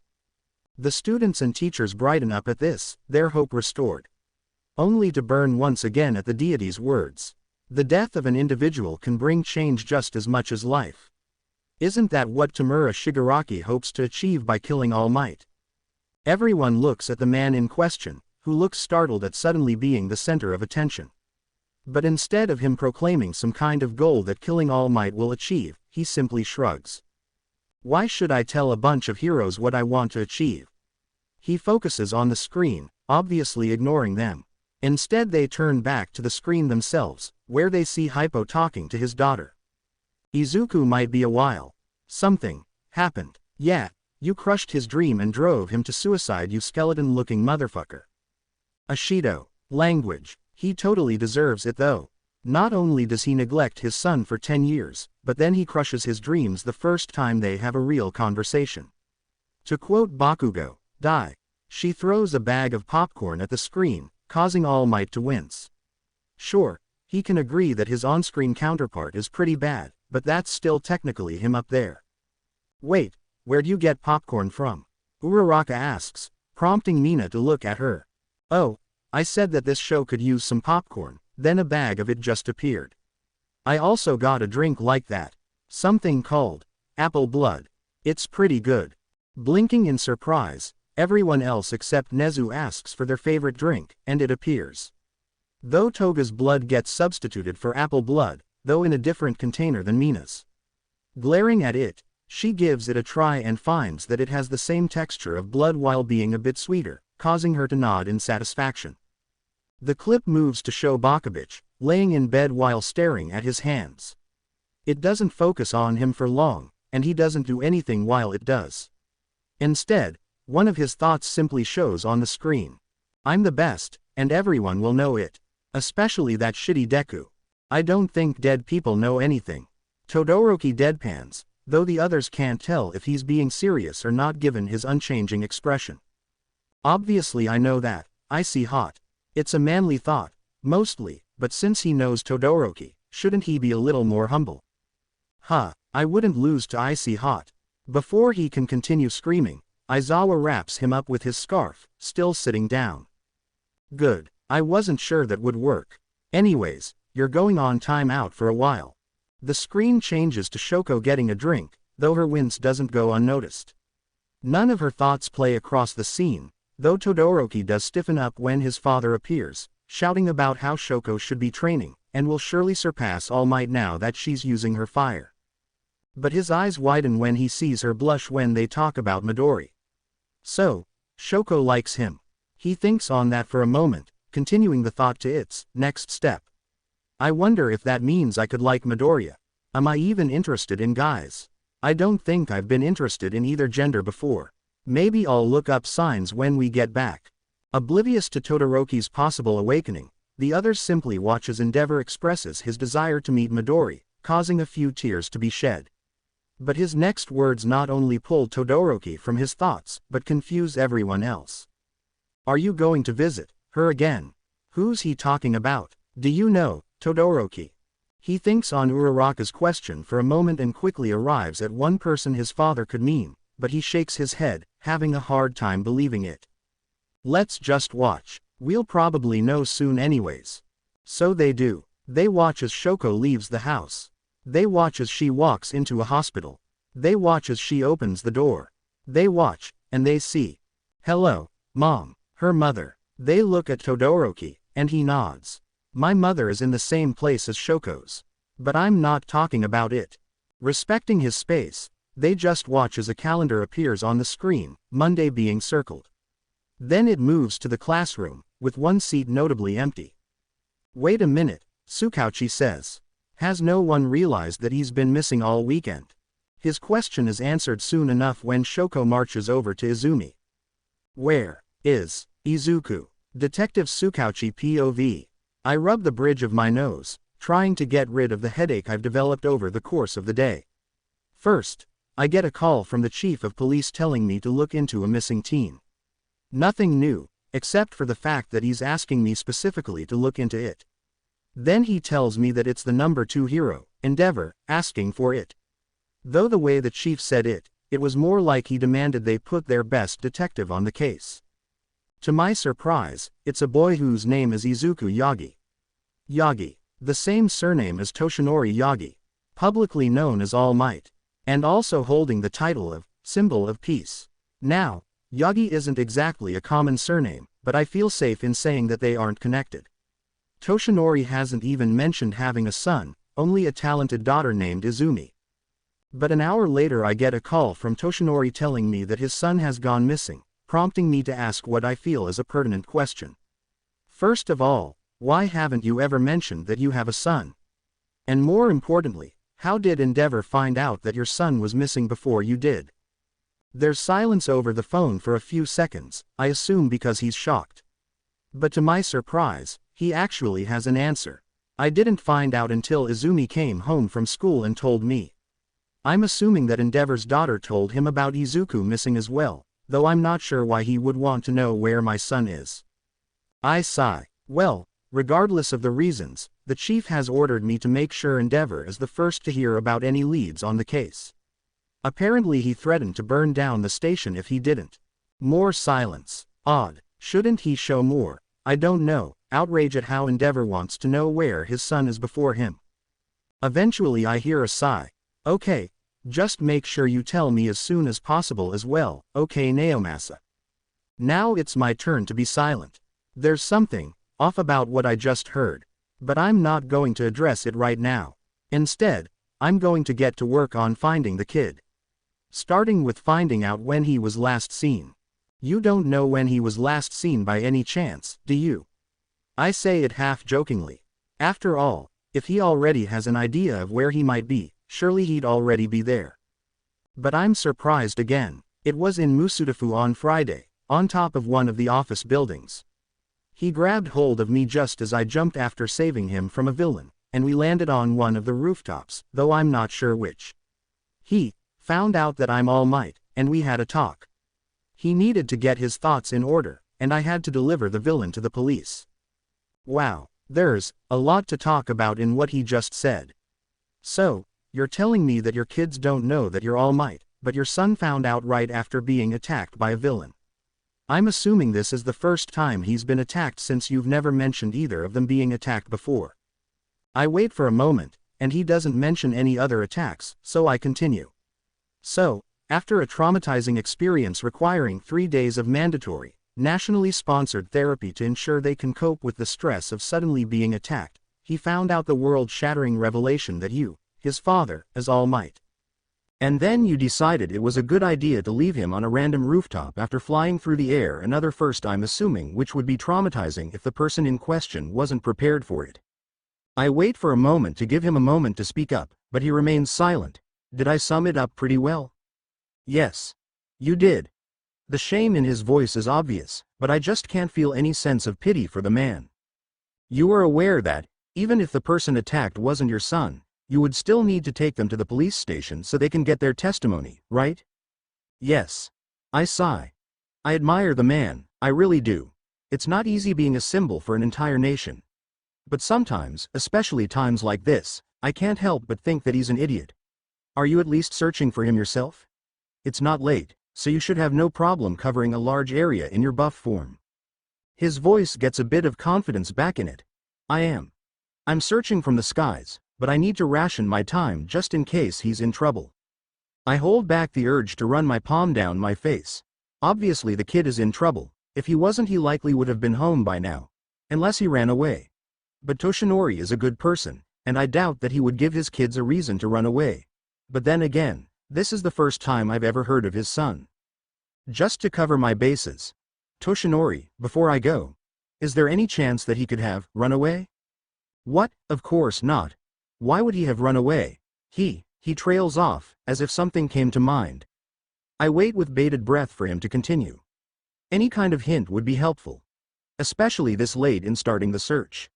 The students and teachers brighten up at this, their hope restored. Only to burn once again at the deity's words. The death of an individual can bring change just as much as life. Isn't that what Tamura Shigaraki hopes to achieve by killing All Might? Everyone looks at the man in question, who looks startled at suddenly being the center of attention. But instead of him proclaiming some kind of goal that killing All Might will achieve, he simply shrugs. Why should I tell a bunch of heroes what I want to achieve? He focuses on the screen, obviously ignoring them. Instead they turn back to the screen themselves, where they see Hippo talking to his daughter. Izuku might be a while. Something happened. Yeah, you crushed his dream and drove him to suicide, you skeleton-looking motherfucker. Ashido. Language. He totally deserves it though. Not only does he neglect his son for 10 years, but then he crushes his dreams the first time they have a real conversation. To quote Bakugo, die. She throws a bag of popcorn at the screen, causing All Might to wince. Sure, He can agree that his on-screen counterpart is pretty bad, but that's still technically him up there. Wait, where'd you get popcorn from? Uraraka asks, prompting Mina to look at her. Oh, I said that this show could use some popcorn, then a bag of it just appeared. I also got a drink like that. Something called apple blood. It's pretty good. Blinking in surprise, everyone else except Nezu asks for their favorite drink, and it appears. Though Toga's blood gets substituted for apple blood, though in a different container than Mina's. Glaring at it, she gives it a try and finds that it has the same texture of blood while being a bit sweeter, causing her to nod in satisfaction. The clip moves to show Bakabich, laying in bed while staring at his hands. It doesn't focus on him for long, and he doesn't do anything while it does. Instead, one of his thoughts simply shows on the screen. I'm the best, and everyone will know it. Especially that shitty Deku. I don't think dead people know anything. Todoroki deadpans, though the others can't tell if he's being serious or not given his unchanging expression. Obviously I know that, I see hot. It's a manly thought, mostly, but since he knows Todoroki, shouldn't he be a little more humble? I wouldn't lose to I see hot. Before he can continue screaming, Aizawa wraps him up with his scarf, still sitting down. Good, I wasn't sure that would work. Anyways, you're going on time out for a while. The screen changes to Shoko getting a drink, though her wince doesn't go unnoticed. None of her thoughts play across the scene, though Todoroki does stiffen up when his father appears, shouting about how Shoko should be training, and will surely surpass All Might now that she's using her fire. But his eyes widen when he sees her blush when they talk about Midori. So, Shoko likes him. He thinks on that for a moment, continuing the thought to its next step. I wonder if that means I could like Midoriya. Am I even interested in guys? I don't think I've been interested in either gender before. Maybe I'll look up signs when we get back. Oblivious to Todoroki's possible awakening, the others simply watch as Endeavor expresses his desire to meet Midori, causing a few tears to be shed. But his next words not only pull Todoroki from his thoughts, but confuse everyone else. Are you going to visit her again? Who's he talking about? Do you know, Todoroki? He thinks on Uraraka's question for a moment and quickly arrives at one person his father could mean, but he shakes his head, having a hard time believing it. Let's just watch. We'll probably know soon anyways. So they do. They watch as Shoko leaves the house. They watch as she walks into a hospital. They watch as she opens the door. They watch, and they see. Hello, Mom, her mother. They look at Todoroki, and he nods. My mother is in the same place as Shoko's. But I'm not talking about it. Respecting his space, they just watch as a calendar appears on the screen, Monday being circled. Then it moves to the classroom, with one seat notably empty. Wait a minute, Tsukauchi says. Has no one realized that he's been missing all weekend? His question is answered soon enough when Shoko marches over to Izumi. Where is Izuku? Detective Tsukauchi POV. I rub the bridge of my nose, trying to get rid of the headache I've developed over the course of the day. First, I get a call from the chief of police telling me to look into a missing teen. Nothing new, except for the fact that he's asking me specifically to look into it. Then he tells me that it's the number 2 hero, Endeavor, asking for it. Though the way the chief said it, it was more like he demanded they put their best detective on the case. To my surprise, it's a boy whose name is Izuku Yagi. Yagi, the same surname as Toshinori Yagi, publicly known as All Might, and also holding the title of Symbol of Peace. Now, Yagi isn't exactly a common surname, but I feel safe in saying that they aren't connected. Toshinori hasn't even mentioned having a son, only a talented daughter named Izumi. But an hour later I get a call from Toshinori telling me that his son has gone missing, prompting me to ask what I feel is a pertinent question. First of all, why haven't you ever mentioned that you have a son? And more importantly, how did Endeavor find out that your son was missing before you did? There's silence over the phone for a few seconds, I assume because he's shocked. But to my surprise, he actually has an answer. I didn't find out until Izumi came home from school and told me. I'm assuming that Endeavor's daughter told him about Izuku missing as well, though I'm not sure why he would want to know where my son is. I sigh. Well, regardless of the reasons, The chief has ordered me to make sure Endeavor is the first to hear about any leads on the case. Apparently he threatened to burn down the station if he didn't. More silence. Odd. Shouldn't he show more? I don't know. Outrage at how Endeavor wants to know where his son is before him. Eventually I hear a sigh. Okay. Just make sure you tell me as soon as possible as well, okay Naomasa. Now it's my turn to be silent. There's something off about what I just heard. But I'm not going to address it right now. Instead, I'm going to get to work on finding the kid. Starting with finding out when he was last seen. You don't know when he was last seen by any chance, do you? I say it half-jokingly. After all, if he already has an idea of where he might be, surely he'd already be there. But I'm surprised again. It was in Musudafu on Friday, on top of one of the office buildings. He grabbed hold of me just as I jumped after saving him from a villain, and we landed on one of the rooftops, though I'm not sure which. He found out that I'm All Might, and we had a talk. He needed to get his thoughts in order, and I had to deliver the villain to the police. Wow, there's a lot to talk about in what he just said. So, you're telling me that your kids don't know that you're All Might, but your son found out right after being attacked by a villain. I'm assuming this is the first time he's been attacked since you've never mentioned either of them being attacked before. I wait for a moment, and he doesn't mention any other attacks, so I continue. So, after a traumatizing experience requiring 3 days of mandatory, nationally sponsored therapy to ensure they can cope with the stress of suddenly being attacked, he found out the world-shattering revelation that you, his father, is All Might. And then you decided it was a good idea to leave him on a random rooftop after flying through the air another first I'm assuming, which would be traumatizing if the person in question wasn't prepared for it. I wait for a moment to give him a moment to speak up, but he remains silent. Did I sum it up pretty well? Yes. You did. The shame in his voice is obvious, but I just can't feel any sense of pity for the man. You are aware that, even if the person attacked wasn't your son, you would still need to take them to the police station so they can get their testimony, right? Yes. I sigh. I admire the man, I really do. It's not easy being a symbol for an entire nation. But sometimes, especially times like this, I can't help but think that he's an idiot. Are you at least searching for him yourself? It's not late, so you should have no problem covering a large area in your buff form. His voice gets a bit of confidence back in it. I am. I'm searching from the skies, but I need to ration my time just in case he's in trouble. I hold back the urge to run my palm down my face. Obviously the kid is in trouble. If he wasn't, he likely would have been home by now. Unless he ran away. But Toshinori is a good person, and I doubt that he would give his kids a reason to run away. But then again, this is the first time I've ever heard of his son. Just to cover my bases. Toshinori, before I go. Is there any chance that he could have run away? What? Of course not. Why would he have run away? He trails off, as if something came to mind. I wait with bated breath for him to continue. Any kind of hint would be helpful. Especially this late in starting the search.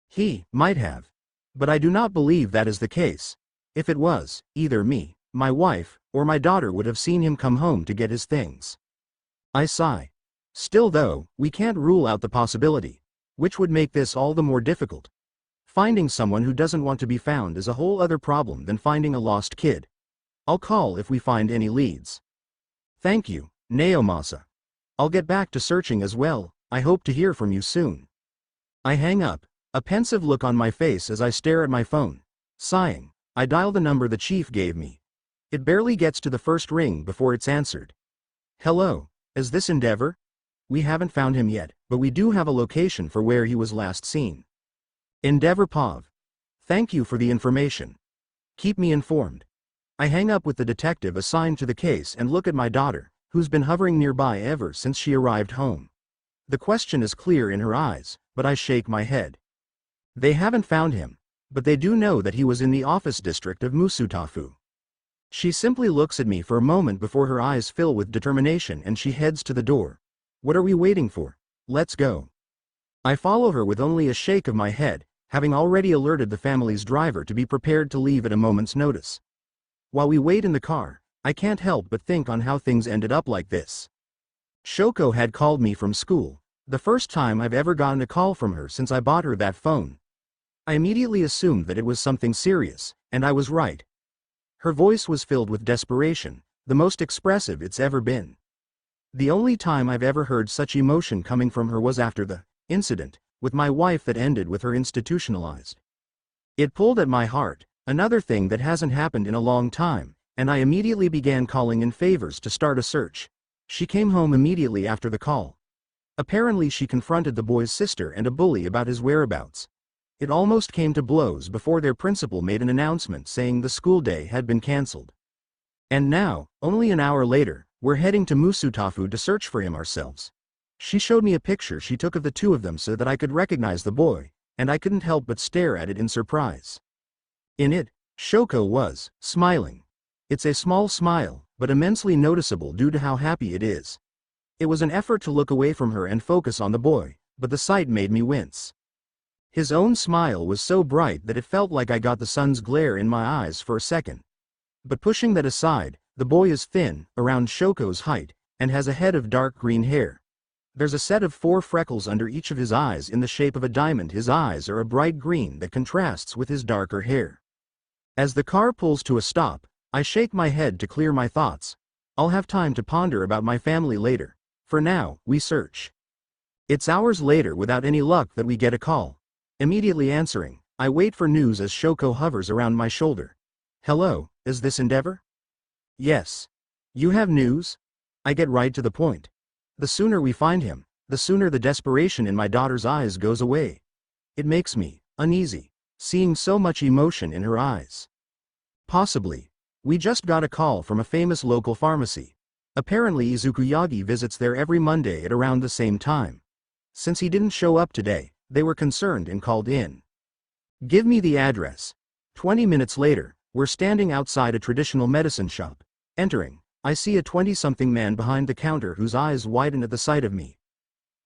He might have. But I do not believe that is the case. If it was, either me, my wife, or my daughter would have seen him come home to get his things. I sigh. Still though, we can't rule out the possibility. Which would make this all the more difficult. Finding someone who doesn't want to be found is a whole other problem than finding a lost kid. I'll call if we find any leads. Thank you, Naomasa. I'll get back to searching as well. I hope to hear from you soon. I hang up, a pensive look on my face as I stare at my phone. Sighing, I dial the number the chief gave me. It barely gets to the first ring before it's answered. Hello, is this Endeavor? We haven't found him yet, but we do have a location for where he was last seen. Endeavor Pav. Thank you for the information. Keep me informed. I hang up with the detective assigned to the case and look at my daughter, who's been hovering nearby ever since she arrived home. The question is clear in her eyes, but I shake my head. They haven't found him, but they do know that he was in the office district of Musutafu. She simply looks at me for a moment before her eyes fill with determination and she heads to the door. What are we waiting for? Let's go. I follow her with only a shake of my head, having already alerted the family's driver to be prepared to leave at a moment's notice. While we wait in the car, I can't help but think on how things ended up like this. Shoko had called me from school, the first time I've ever gotten a call from her since I bought her that phone. I immediately assumed that it was something serious, and I was right. Her voice was filled with desperation, the most expressive it's ever been. The only time I've ever heard such emotion coming from her was after the incident with my wife that ended with her institutionalized. It pulled at my heart, another thing that hasn't happened in a long time, and I immediately began calling in favors to start a search. She came home immediately after the call. Apparently she confronted the boy's sister and a bully about his whereabouts. It almost came to blows before their principal made an announcement saying the school day had been cancelled. And now, only an hour later, we're heading to Musutafu to search for him ourselves. She showed me a picture she took of the two of them so that I could recognize the boy, and I couldn't help but stare at it in surprise. In it, Shoko was smiling. It's a small smile, but immensely noticeable due to how happy it is. It was an effort to look away from her and focus on the boy, but the sight made me wince. His own smile was so bright that it felt like I got the sun's glare in my eyes for a second. But pushing that aside, the boy is thin, around Shoko's height, and has a head of dark green hair. There's a set of 4 freckles under each of his eyes in the shape of a diamond. His eyes are a bright green that contrasts with his darker hair. As the car pulls to a stop, I shake my head to clear my thoughts. I'll have time to ponder about my family later. For now, we search. It's hours later without any luck that we get a call. Immediately answering, I wait for news as Shoko hovers around my shoulder. Hello, is this Endeavor? Yes. You have news? I get right to the point. The sooner we find him, the sooner the desperation in my daughter's eyes goes away. It makes me uneasy, seeing so much emotion in her eyes. Possibly. We just got a call from a famous local pharmacy. Apparently Izuku visits there every Monday at around the same time. Since he didn't show up today, they were concerned and called in. Give me the address. 20 minutes later, we're standing outside a traditional medicine shop. Entering, I see a 20-something man behind the counter whose eyes widen at the sight of me.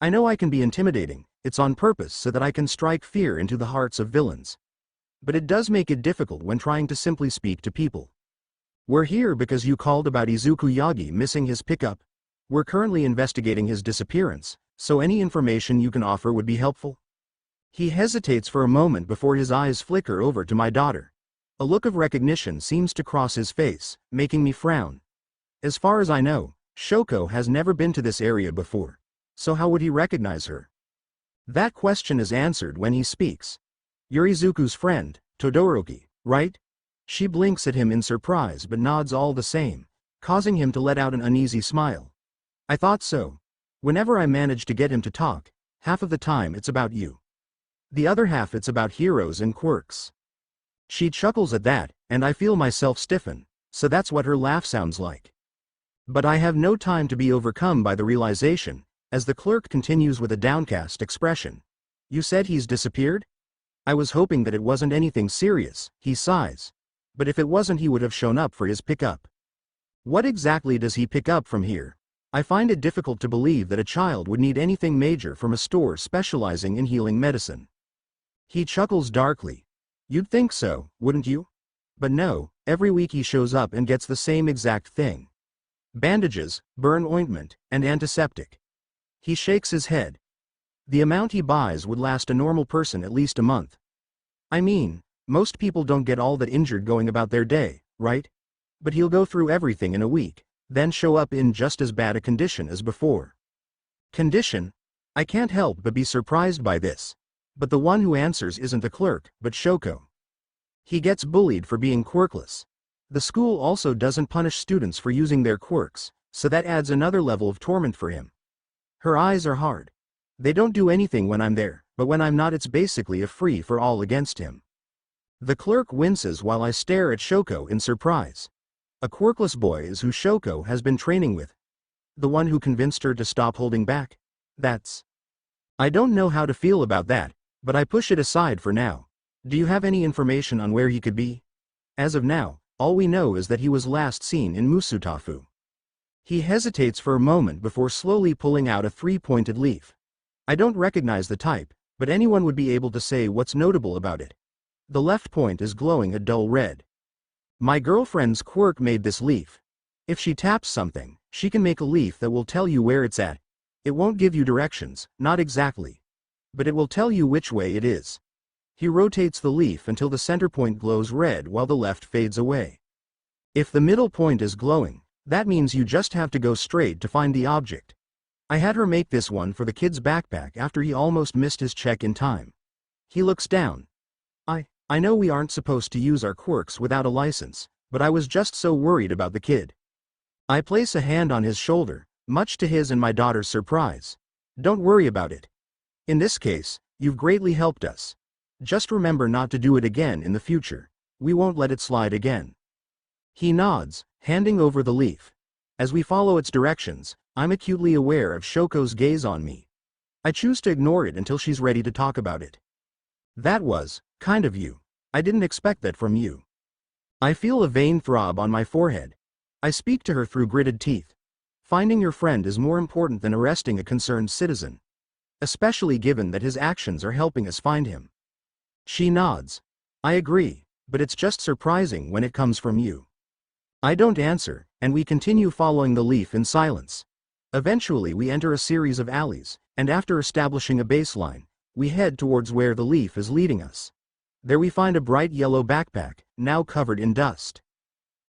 I know I can be intimidating, it's on purpose so that I can strike fear into the hearts of villains. But it does make it difficult when trying to simply speak to people. We're here because you called about Izuku missing his pickup. We're currently investigating his disappearance, so any information you can offer would be helpful. He hesitates for a moment before his eyes flicker over to my daughter. A look of recognition seems to cross his face, making me frown. As far as I know, Shoko has never been to this area before. So how would he recognize her? That question is answered when he speaks. You're Izuku's friend, Todoroki, right? She blinks at him in surprise but nods all the same, causing him to let out an uneasy smile. I thought so. Whenever I manage to get him to talk, half of the time it's about you. The other half it's about heroes and quirks. She chuckles at that, and I feel myself stiffen, so that's what her laugh sounds like. But I have no time to be overcome by the realization, as the clerk continues with a downcast expression. You said he's disappeared? I was hoping that it wasn't anything serious, he sighs. But if it wasn't he would have shown up for his pickup. What exactly does he pick up from here? I find it difficult to believe that a child would need anything major from a store specializing in healing medicine. He chuckles darkly. You'd think so, wouldn't you? But no, every week he shows up and gets the same exact thing. Bandages, burn ointment, and antiseptic. He shakes his head. The amount he buys would last a normal person at least a month. I mean, most people don't get all that injured going about their day, right? But he'll go through everything in a week, then show up in just as bad a condition as before. Condition? I can't help but be surprised by this. But the one who answers isn't the clerk, but Shoko. He gets bullied for being quirkless. The school also doesn't punish students for using their quirks, so that adds another level of torment for him. Her eyes are hard. They don't do anything when I'm there, but when I'm not it's basically a free-for-all against him. The clerk winces while I stare at Shoko in surprise. A quirkless boy is who Shoko has been training with. The one who convinced her to stop holding back. That's... I don't know how to feel about that, but I push it aside for now. Do you have any information on where he could be? As of now, all we know is that he was last seen in Musutafu. He hesitates for a moment before slowly pulling out a 3-pointed leaf. I don't recognize the type, but anyone would be able to say what's notable about it. The left point is glowing a dull red. My girlfriend's quirk made this leaf. If she taps something, she can make a leaf that will tell you where it's at. It won't give you directions, not exactly. But it will tell you which way it is. He rotates the leaf until the center point glows red while the left fades away. If the middle point is glowing, that means you just have to go straight to find the object. I had her make this one for the kid's backpack after he almost missed his check in time. He looks down. I know we aren't supposed to use our quirks without a license, but I was just so worried about the kid. I place a hand on his shoulder, much to his and my daughter's surprise. Don't worry about it. In this case, you've greatly helped us. Just remember not to do it again in the future. We won't let it slide again. He nods, handing over the leaf. As we follow its directions, I'm acutely aware of Shoko's gaze on me. I choose to ignore it until she's ready to talk about it. That was kind of you. I didn't expect that from you. I feel a vein throb on my forehead. I speak to her through gritted teeth. Finding your friend is more important than arresting a concerned citizen. Especially given that his actions are helping us find him. She nods. I agree, but it's just surprising when it comes from you. I don't answer, and we continue following the leaf in silence. Eventually we enter a series of alleys, and after establishing a baseline, we head towards where the leaf is leading us. There we find a bright yellow backpack, now covered in dust.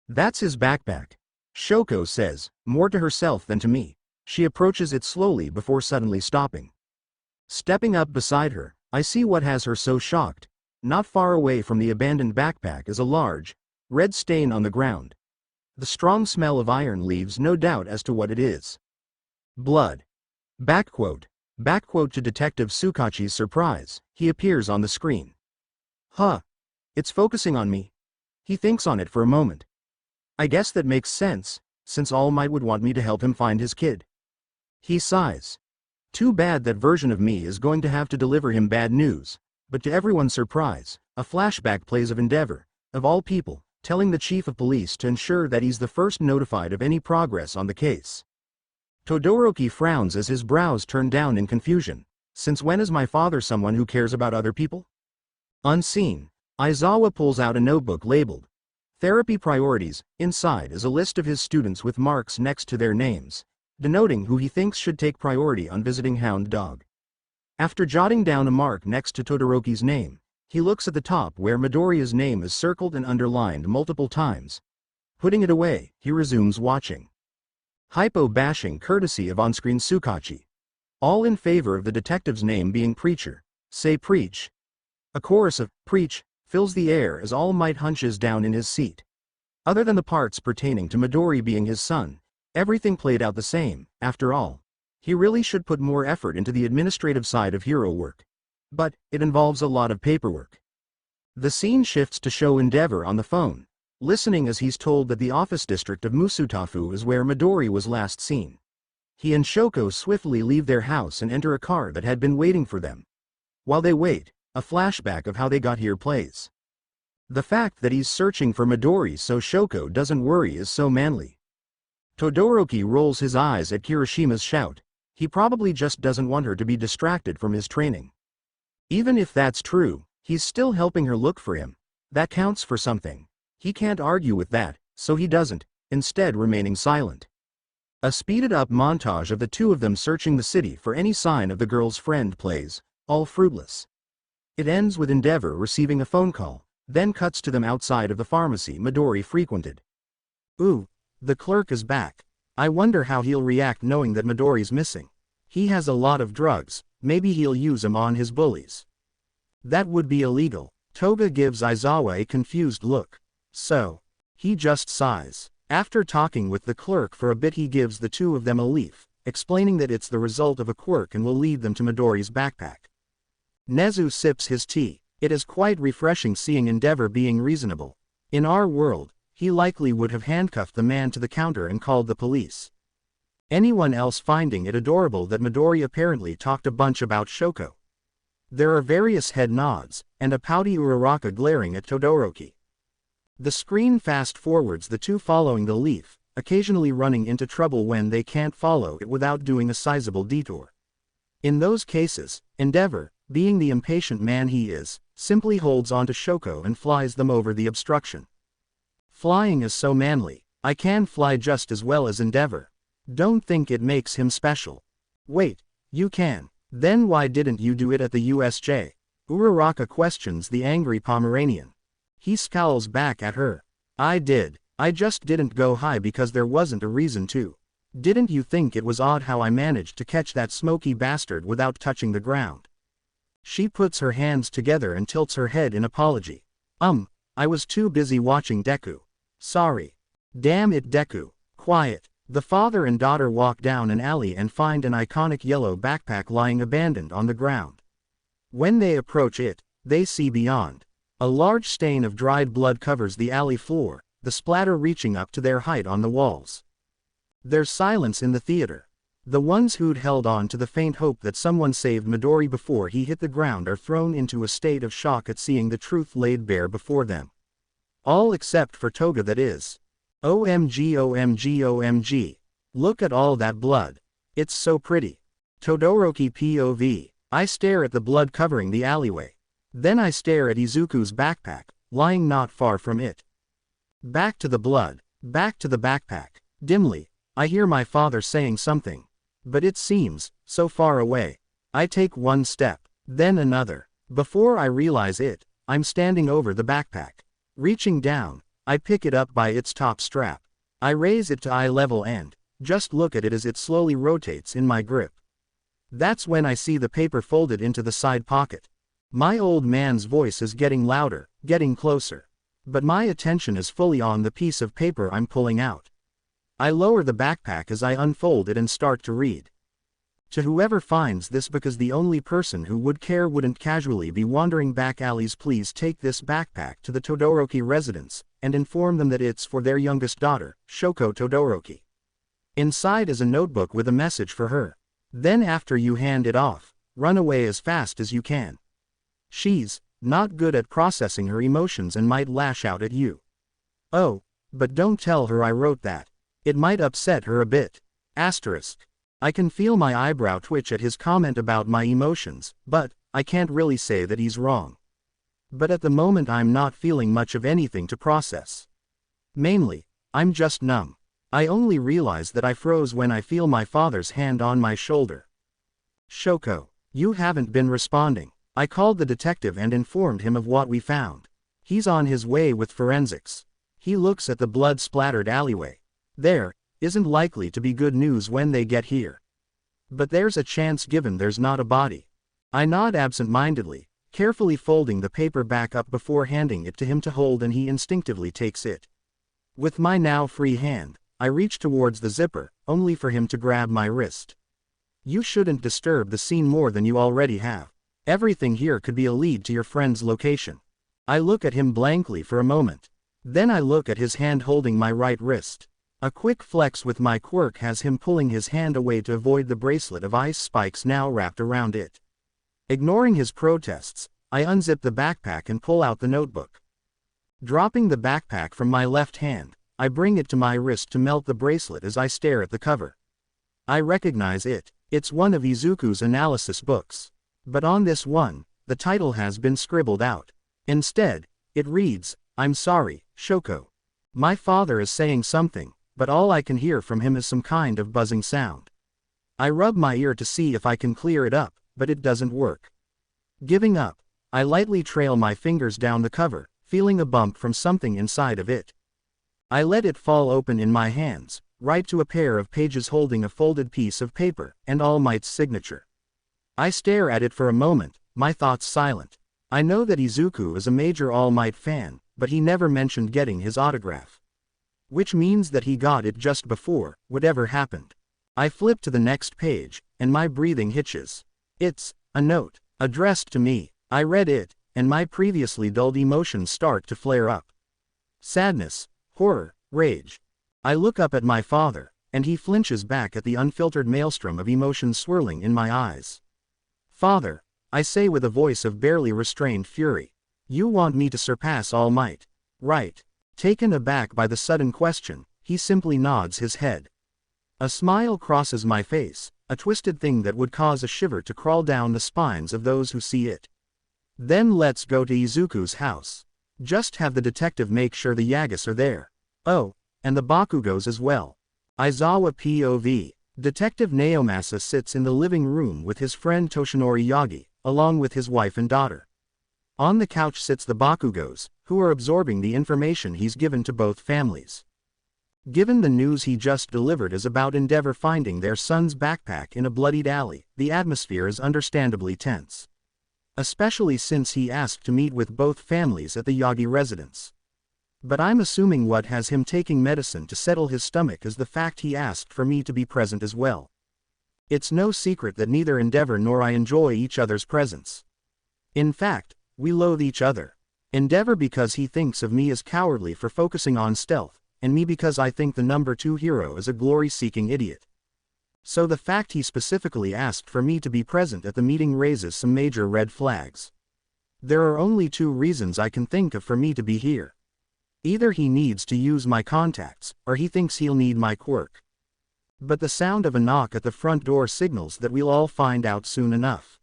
That's his backpack, Shoko says, more to herself than to me. She approaches it slowly before suddenly stopping. Stepping up beside her, I see what has her so shocked. Not far away from the abandoned backpack is a large, red stain on the ground. The strong smell of iron leaves no doubt as to what it is. Blood. Backquote to Detective Tsukachi's surprise, he appears on the screen. Huh. It's focusing on me. He thinks on it for a moment. I guess that makes sense, since All Might would want me to help him find his kid. He sighs. Too bad that version of me is going to have to deliver him bad news, but to everyone's surprise, a flashback plays of Endeavor, of all people, telling the chief of police to ensure that he's the first notified of any progress on the case. Todoroki frowns as his brows turn down in confusion. Since when is my father someone who cares about other people? Unseen, Aizawa pulls out a notebook labeled Therapy Priorities. Inside is a list of his students with marks next to their names, denoting who he thinks should take priority on visiting Hound Dog. After jotting down a mark next to Todoroki's name, he looks at the top where Midoriya's name is circled and underlined multiple times. Putting it away, he resumes watching. Hypo bashing courtesy of on-screen Tsukachi. All in favor of the detective's name being Preacher. Say preach. A chorus of preach fills the air as All Might hunches down in his seat. Other than the parts pertaining to Midori being his son, everything played out the same. After all, he really should put more effort into the administrative side of hero work. But it involves a lot of paperwork. The scene shifts to show Endeavor on the phone, listening as he's told that the office district of Musutafu is where Midori was last seen. He and Shoko swiftly leave their house and enter a car that had been waiting for them. While they wait, a flashback of how they got here plays. The fact that he's searching for Midori so Shoko doesn't worry is so manly. Todoroki rolls his eyes at Kirishima's shout. He probably just doesn't want her to be distracted from his training. Even if that's true, he's still helping her look for him. That counts for something. He can't argue with that, so he doesn't, instead remaining silent. A speeded-up montage of the two of them searching the city for any sign of the girl's friend plays, all fruitless. It ends with Endeavor receiving a phone call, then cuts to them outside of the pharmacy Midori frequented. Ooh, the clerk is back. I wonder how he'll react knowing that Midori's missing. He has a lot of drugs, maybe he'll use them on his bullies. That would be illegal. Toga gives Aizawa a confused look. So, he just sighs. After talking with the clerk for a bit, he gives the two of them a leaf, explaining that it's the result of a quirk and will lead them to Midori's backpack. Nezu sips his tea. It is quite refreshing seeing Endeavor being reasonable. In our world, he likely would have handcuffed the man to the counter and called the police. Anyone else finding it adorable that Midori apparently talked a bunch about Shoko. There are various head nods, and a pouty Uraraka glaring at Todoroki. The screen fast-forwards the two following the leaf, occasionally running into trouble when they can't follow it without doing a sizable detour. In those cases, Endeavor, being the impatient man he is, simply holds on to Shoko and flies them over the obstruction. Flying is so manly. I can fly just as well as Endeavor. Don't think it makes him special. Wait, you can. Then why didn't you do it at the USJ? Uraraka questions the angry Pomeranian. He scowls back at her. I did. I just didn't go high because there wasn't a reason to. Didn't you think it was odd how I managed to catch that smoky bastard without touching the ground? She puts her hands together and tilts her head in apology. I was too busy watching Deku. Sorry. Damn it, Deku. Quiet. The father and daughter walk down an alley and find an iconic yellow backpack lying abandoned on the ground. When they approach it, they see beyond. A large stain of dried blood covers the alley floor, the splatter reaching up to their height on the walls. There's silence in the theater. The ones who'd held on to the faint hope that someone saved Midori before he hit the ground are thrown into a state of shock at seeing the truth laid bare before them. All except for Toga, that is. OMG, OMG, OMG. Look at all that blood. It's so pretty. Todoroki POV. I stare at the blood covering the alleyway. Then I stare at Izuku's backpack, lying not far from it. Back to the blood, back to the backpack. Dimly, I hear my father saying something. But it seems so far away. I take one step, then another. Before I realize it, I'm standing over the backpack. Reaching down, I pick it up by its top strap. I raise it to eye level and just look at it as it slowly rotates in my grip. That's when I see the paper folded into the side pocket. My old man's voice is getting louder, getting closer. But my attention is fully on the piece of paper I'm pulling out. I lower the backpack as I unfold it and start to read. To whoever finds this, because the only person who would care wouldn't casually be wandering back alleys, please take this backpack to the Todoroki residence, and inform them that it's for their youngest daughter, Shoko Todoroki. Inside is a notebook with a message for her. Then after you hand it off, run away as fast as you can. She's not good at processing her emotions and might lash out at you. Oh, but don't tell her I wrote that. It might upset her a bit. Asterisk. I can feel my eyebrow twitch at his comment about my emotions, but I can't really say that he's wrong. But at the moment I'm not feeling much of anything to process. Mainly, I'm just numb. I only realize that I froze when I feel my father's hand on my shoulder. Shoko, you haven't been responding. I called the detective and informed him of what we found. He's on his way with forensics. He looks at the blood-splattered alleyway. There isn't likely to be good news when they get here. But there's a chance given there's not a body. I nod absent-mindedly, carefully folding the paper back up before handing it to him to hold, and he instinctively takes it. With my now free hand, I reach towards the zipper, only for him to grab my wrist. You shouldn't disturb the scene more than you already have. Everything here could be a lead to your friend's location. I look at him blankly for a moment. Then I look at his hand holding my right wrist. A quick flex with my quirk has him pulling his hand away to avoid the bracelet of ice spikes now wrapped around it. Ignoring his protests, I unzip the backpack and pull out the notebook. Dropping the backpack from my left hand, I bring it to my wrist to melt the bracelet as I stare at the cover. I recognize it. It's one of Izuku's analysis books. But on this one, the title has been scribbled out. Instead, it reads, "I'm sorry, Shoko. My father is saying something, but all I can hear from him is some kind of buzzing sound." I rub my ear to see if I can clear it up, but it doesn't work. Giving up, I lightly trail my fingers down the cover, feeling a bump from something inside of it. I let it fall open in my hands, right to a pair of pages holding a folded piece of paper, and All Might's signature. I stare at it for a moment, my thoughts silent. I know that Izuku is a major All Might fan, but he never mentioned getting his autograph. Which means that he got it just before whatever happened. I flip to the next page, and my breathing hitches. It's a note, addressed to me. I read it, and my previously dulled emotions start to flare up. Sadness, horror, rage. I look up at my father, and he flinches back at the unfiltered maelstrom of emotions swirling in my eyes. "Father," I say with a voice of barely restrained fury. "You want me to surpass All Might, right?" Taken aback by the sudden question, he simply nods his head. A smile crosses my face, a twisted thing that would cause a shiver to crawl down the spines of those who see it. "Then let's go to Izuku's house. Just have the detective make sure the Yagas are there. Oh, and the Bakugos as well." Aizawa POV. Detective Naomasa sits in the living room with his friend Toshinori Yagi, along with his wife and daughter. On the couch sits the Bakugos, who are absorbing the information he's given to both families. Given the news he just delivered is about Endeavor finding their son's backpack in a bloodied alley, the atmosphere is understandably tense. Especially since he asked to meet with both families at the Yagi residence. But I'm assuming what has him taking medicine to settle his stomach is the fact he asked for me to be present as well. It's no secret that neither Endeavor nor I enjoy each other's presence. In fact, we loathe each other. Endeavor because he thinks of me as cowardly for focusing on stealth, and me because I think the number 2 hero is a glory-seeking idiot. So the fact he specifically asked for me to be present at the meeting raises some major red flags. There are only 2 reasons I can think of for me to be here. Either he needs to use my contacts, or he thinks he'll need my quirk. But the sound of a knock at the front door signals that we'll all find out soon enough.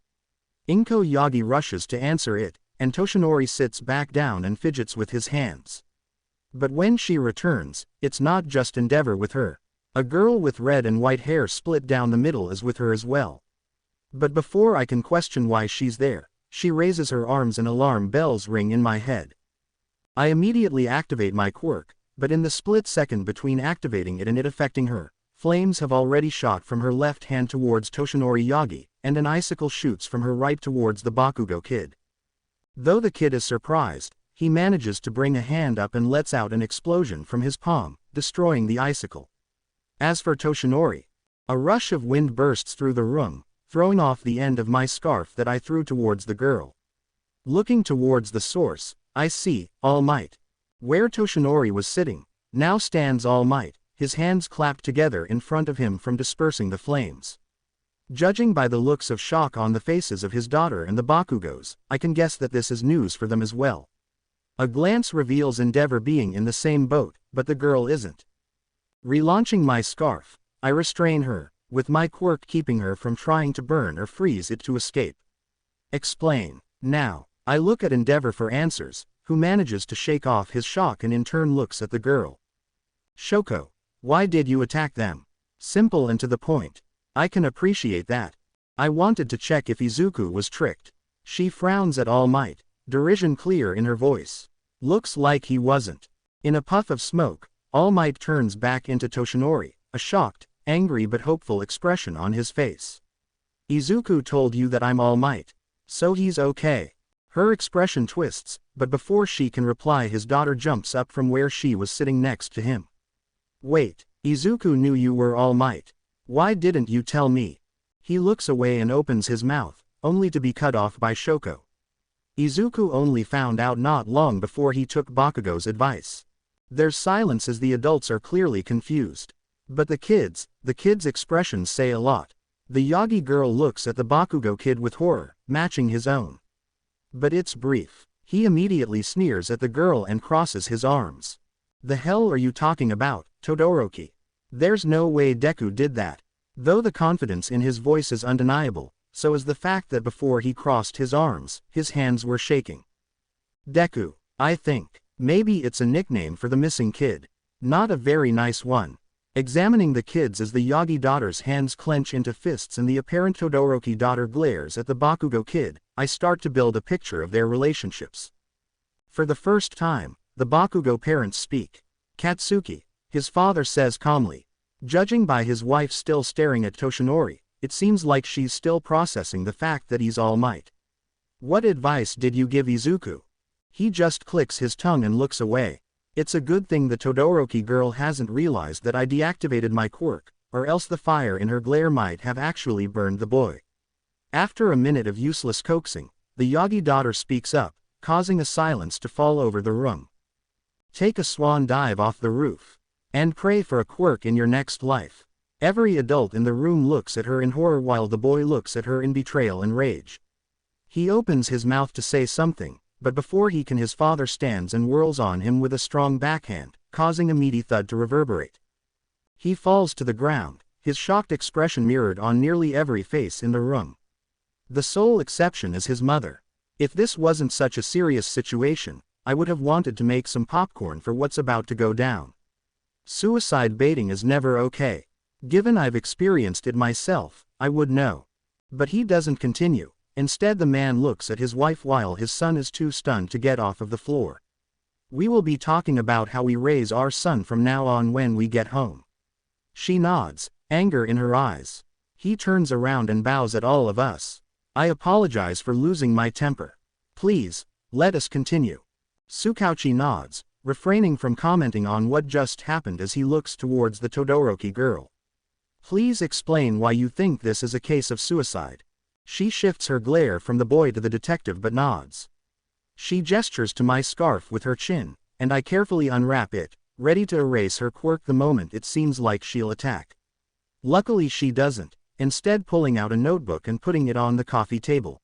Inko Yagi rushes to answer it, and Toshinori sits back down and fidgets with his hands. But when she returns, it's not just Endeavor with her. A girl with red and white hair split down the middle is with her as well. But before I can question why she's there, she raises her arms and alarm bells ring in my head. I immediately activate my quirk, but in the split second between activating it and it affecting her, flames have already shot from her left hand towards Toshinori Yagi, and an icicle shoots from her right towards the Bakugo kid. Though the kid is surprised, he manages to bring a hand up and lets out an explosion from his palm, destroying the icicle. As for Toshinori, a rush of wind bursts through the room, throwing off the end of my scarf that I threw towards the girl. Looking towards the source, I see All Might. Where Toshinori was sitting, now stands All Might, his hands clapped together in front of him from dispersing the flames. Judging by the looks of shock on the faces of his daughter and the Bakugos, I can guess that this is news for them as well. A glance reveals Endeavor being in the same boat, but the girl isn't. Relaunching my scarf, I restrain her, with my quirk keeping her from trying to burn or freeze it to escape. Explain. Now, I look at Endeavor for answers, who manages to shake off his shock and in turn looks at the girl. Shoko, why did you attack them? Simple and to the point. I can appreciate that. I wanted to check if Izuku was tricked. She frowns at All Might, derision clear in her voice. Looks like he wasn't. In a puff of smoke, All Might turns back into Toshinori, a shocked, angry but hopeful expression on his face. Izuku told you that I'm All Might. So he's okay. Her expression twists, but before she can reply his daughter jumps up from where she was sitting next to him. Wait, Izuku knew you were All Might. Why didn't you tell me? He looks away and opens his mouth, only to be cut off by Shoko. Izuku only found out not long before he took Bakugo's advice. There's silence as the adults are clearly confused. But the kids' expressions say a lot. The Yagi girl looks at the Bakugo kid with horror, matching his own. But it's brief. He immediately sneers at the girl and crosses his arms. The hell are you talking about, Todoroki? There's no way Deku did that. Though the confidence in his voice is undeniable, so is the fact that before he crossed his arms, his hands were shaking. Deku, I think. Maybe it's a nickname for the missing kid. Not a very nice one. Examining the kids as the Yagi daughter's hands clench into fists and the apparent Todoroki daughter glares at the Bakugo kid, I start to build a picture of their relationships. For the first time, the Bakugo parents speak. Katsuki, his father says calmly. Judging by his wife still staring at Toshinori, it seems like she's still processing the fact that he's All Might. What advice did you give Izuku? He just clicks his tongue and looks away. It's a good thing the Todoroki girl hasn't realized that I deactivated my quirk, or else the fire in her glare might have actually burned the boy. After a minute of useless coaxing, the Yagi daughter speaks up, causing a silence to fall over the room. Take a swan dive off the roof. And pray for a quirk in your next life. Every adult in the room looks at her in horror while the boy looks at her in betrayal and rage. He opens his mouth to say something, but before he can his father stands and whirls on him with a strong backhand, causing a meaty thud to reverberate. He falls to the ground, his shocked expression mirrored on nearly every face in the room. The sole exception is his mother. If this wasn't such a serious situation, I would have wanted to make some popcorn for what's about to go down. Suicide baiting is never okay. Given I've experienced it myself, I would know. But he doesn't continue, Instead the man looks at his wife while his son is too stunned to get off of the floor. We will be talking about how we raise our son from now on when we get home. She nods, anger in her eyes. He turns around and bows at all of us. I apologize for losing my temper. Please, let us continue. Tsukauchi nods, refraining from commenting on what just happened as he looks towards the Todoroki girl. Please explain why you think this is a case of suicide. She shifts her glare from the boy to the detective but nods. She gestures to my scarf with her chin, and I carefully unwrap it, ready to erase her quirk the moment it seems like she'll attack. Luckily she doesn't, instead pulling out a notebook and putting it on the coffee table.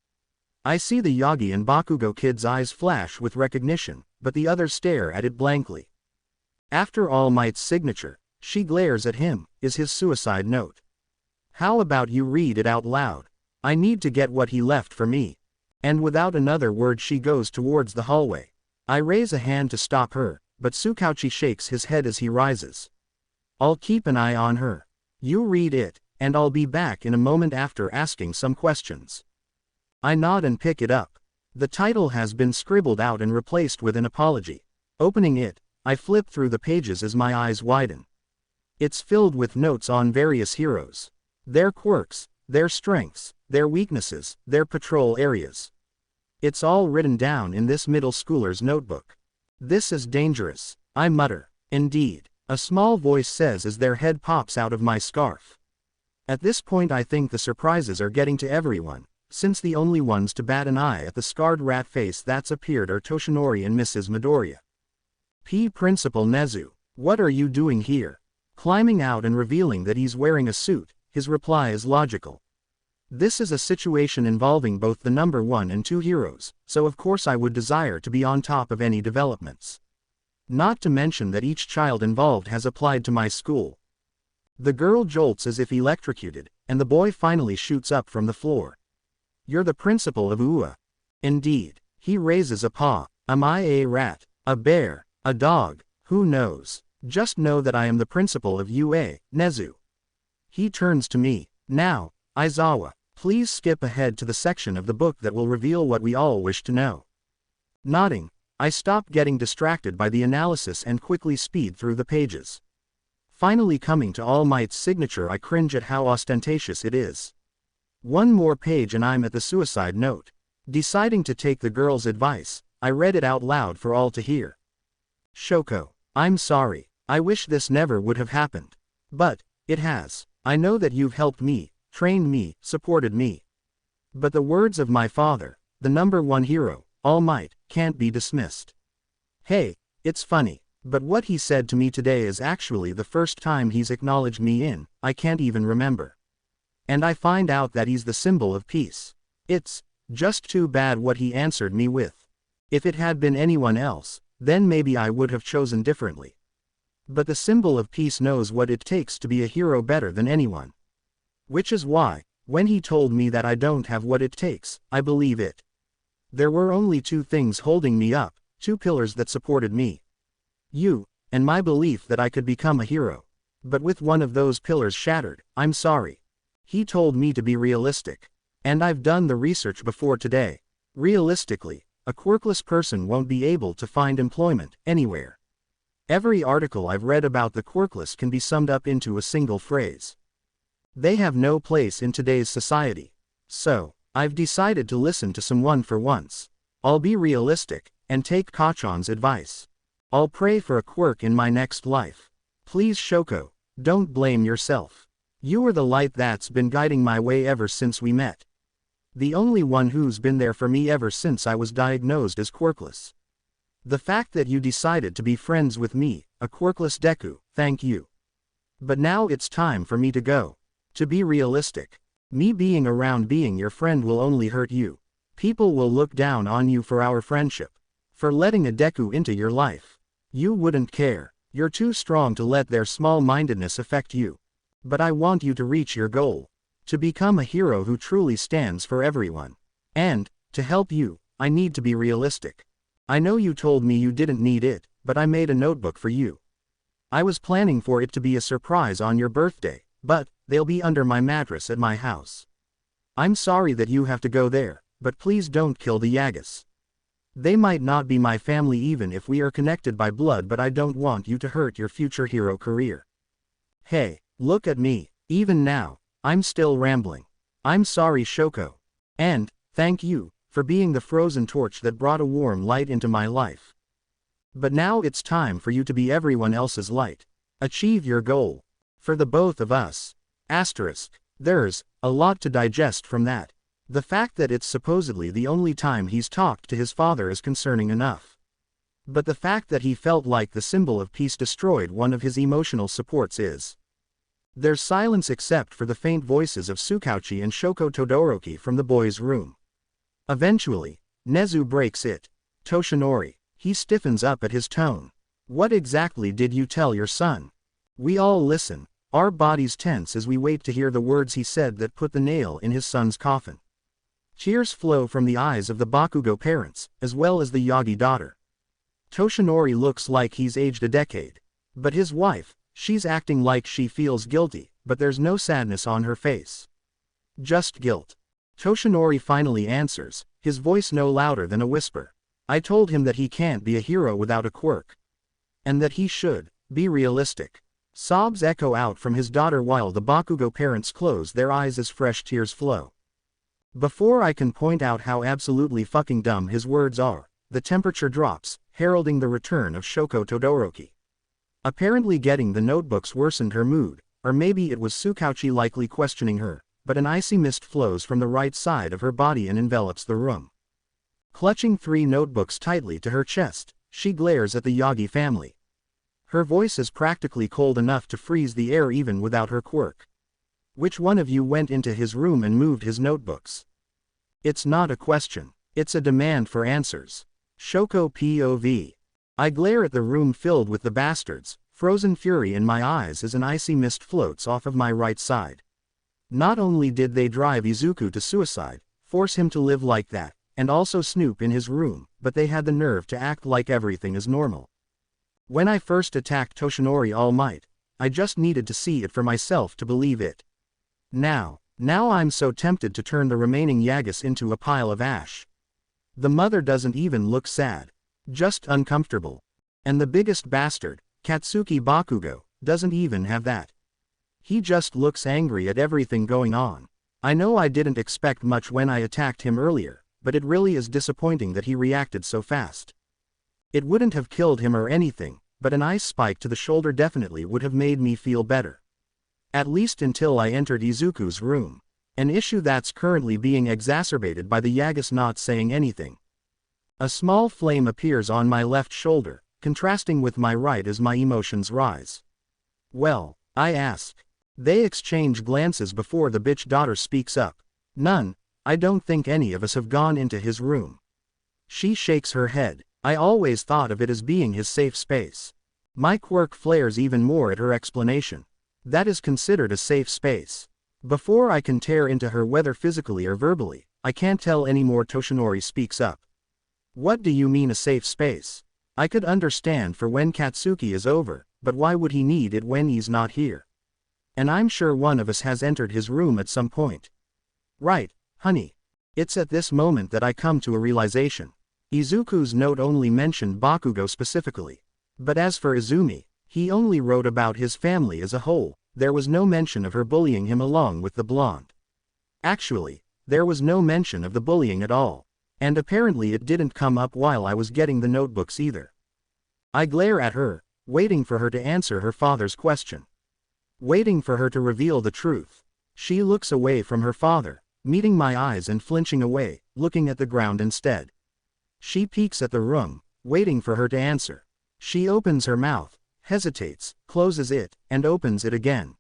I see the Yagi and Bakugo kid's eyes flash with recognition, but the others stare at it blankly. After All Might's signature, she glares at him, is his suicide note. How about you read it out loud? I need to get what he left for me. And without another word she goes towards the hallway. I raise a hand to stop her, but Tsukauchi shakes his head as he rises. I'll keep an eye on her. You read it, and I'll be back in a moment after asking some questions. I nod and pick it up. The title has been scribbled out and replaced with an apology. Opening it, I flip through the pages as my eyes widen. It's filled with notes on various heroes. Their quirks, their strengths, their weaknesses, their patrol areas. It's all written down in this middle schooler's notebook. This is dangerous, I mutter. Indeed, a small voice says as their head pops out of my scarf. At this point I think the surprises are getting to everyone, since the only ones to bat an eye at the scarred rat face that's appeared are Toshinori and Mrs. Midoriya. Principal Nezu, what are you doing here? Climbing out and revealing that he's wearing a suit, his reply is logical. This is a situation involving both the number 1 and 2 heroes, so of course I would desire to be on top of any developments. Not to mention that each child involved has applied to my school. The girl jolts as if electrocuted, and the boy finally shoots up from the floor. You're the principal of UA. Indeed. He raises a paw. Am I a rat, a bear, a dog? Who knows? Just know that I am the principal of UA, Nezu. He turns to me. Now, Aizawa, please skip ahead to the section of the book that will reveal what we all wish to know. Nodding, I stop getting distracted by the analysis and quickly speed through the pages. Finally coming to All Might's signature, I cringe at how ostentatious it is. One more page and I'm at the suicide note. Deciding to take the girl's advice, I read it out loud for all to hear. Shoko, I'm sorry. I wish this never would have happened. But it has. I know that you've helped me, trained me, supported me. But the words of my father, the number 1 hero, All Might, can't be dismissed. Hey, it's funny, but what he said to me today is actually the first time he's acknowledged me in, I can't even remember. And I find out that he's the symbol of peace. It's just too bad what he answered me with. If it had been anyone else, then maybe I would have chosen differently. But the symbol of peace knows what it takes to be a hero better than anyone. Which is why, when he told me that I don't have what it takes, I believe it. There were only 2 things holding me up, 2 pillars that supported me. You, and my belief that I could become a hero. But with one of those pillars shattered, I'm sorry. He told me to be realistic. And I've done the research before today. Realistically, a quirkless person won't be able to find employment anywhere. Every article I've read about the quirkless can be summed up into a single phrase. They have no place in today's society. So, I've decided to listen to someone for once. I'll be realistic, and take Kachan's advice. I'll pray for a quirk in my next life. Please Shoko, don't blame yourself. You are the light that's been guiding my way ever since we met. The only one who's been there for me ever since I was diagnosed as quirkless. The fact that you decided to be friends with me, a quirkless Deku, thank you. But now it's time for me to go. To be realistic. Me being around being your friend will only hurt you. People will look down on you for our friendship. For letting a Deku into your life. You wouldn't care. You're too strong to let their small-mindedness affect you. But I want you to reach your goal. To become a hero who truly stands for everyone. And, to help you, I need to be realistic. I know you told me you didn't need it, but I made a notebook for you. I was planning for it to be a surprise on your birthday, but they'll be under my mattress at my house. I'm sorry that you have to go there, but please don't kill the Yagas. They might not be my family even if we are connected by blood, but I don't want you to hurt your future hero career. Hey, look at me, even now, I'm still rambling. I'm sorry, Shoko. And, thank you, for being the frozen torch that brought a warm light into my life. But now it's time for you to be everyone else's light. Achieve your goal. For the both of us. Asterisk. There's a lot to digest from that. The fact that it's supposedly the only time he's talked to his father is concerning enough. But the fact that he felt like the symbol of peace destroyed one of his emotional supports is. There's silence except for the faint voices of Tsukauchi and Shoko Todoroki from the boys' room. Eventually, Nezu breaks it. Toshinori. He stiffens up at his tone. What exactly did you tell your son? We all listen, our bodies tense as we wait to hear the words he said that put the nail in his son's coffin. Tears flow from the eyes of the Bakugo parents, as well as the Yagi daughter. Toshinori looks like he's aged a decade. But his wife, she's acting like she feels guilty, but there's no sadness on her face. Just guilt. Toshinori finally answers, his voice no louder than a whisper. I told him that he can't be a hero without a quirk. And that he should be realistic. Sobs echo out from his daughter while the Bakugo parents close their eyes as fresh tears flow. Before I can point out how absolutely fucking dumb his words are, the temperature drops, heralding the return of Shoko Todoroki. Apparently getting the notebooks worsened her mood, or maybe it was Tsukauchi likely questioning her, but an icy mist flows from the right side of her body and envelops the room. Clutching 3 notebooks tightly to her chest, she glares at the Yagi family. Her voice is practically cold enough to freeze the air even without her quirk. Which one of you went into his room and moved his notebooks? It's not a question, it's a demand for answers. Shoko POV. I glare at the room filled with the bastards, frozen fury in my eyes as an icy mist floats off of my right side. Not only did they drive Izuku to suicide, force him to live like that, and also snoop in his room, but they had the nerve to act like everything is normal. When I first attacked Toshinori All Might, I just needed to see it for myself to believe it. Now I'm so tempted to turn the remaining Yagas into a pile of ash. The mother doesn't even look sad. Just uncomfortable. And the biggest bastard, Katsuki Bakugo, doesn't even have that. He just looks angry at everything going on. I know I didn't expect much when I attacked him earlier, but it really is disappointing that he reacted so fast. It wouldn't have killed him or anything, but an ice spike to the shoulder definitely would have made me feel better. At least until I entered Izuku's room. An issue that's currently being exacerbated by the Yagas not saying anything. A small flame appears on my left shoulder, contrasting with my right as my emotions rise. Well, I ask. They exchange glances before the bitch daughter speaks up. None, I don't think any of us have gone into his room. She shakes her head. I always thought of it as being his safe space. My quirk flares even more at her explanation. That is considered a safe space. Before I can tear into her whether physically or verbally, I can't tell anymore. Toshinori speaks up. What do you mean a safe space? I could understand for when Katsuki is over, but why would he need it when he's not here? And I'm sure one of us has entered his room at some point. Right, honey. It's at this moment that I come to a realization. Izuku's note only mentioned Bakugo specifically. But as for Izumi, he only wrote about his family as a whole. There was no mention of her bullying him along with the blonde. Actually, there was no mention of the bullying at all. And apparently it didn't come up while I was getting the notebooks either. I glare at her, waiting for her to answer her father's question. Waiting for her to reveal the truth. She looks away from her father, meeting my eyes and flinching away, looking at the ground instead. She peeks at the room, waiting for her to answer. She opens her mouth, hesitates, closes it, and opens it again.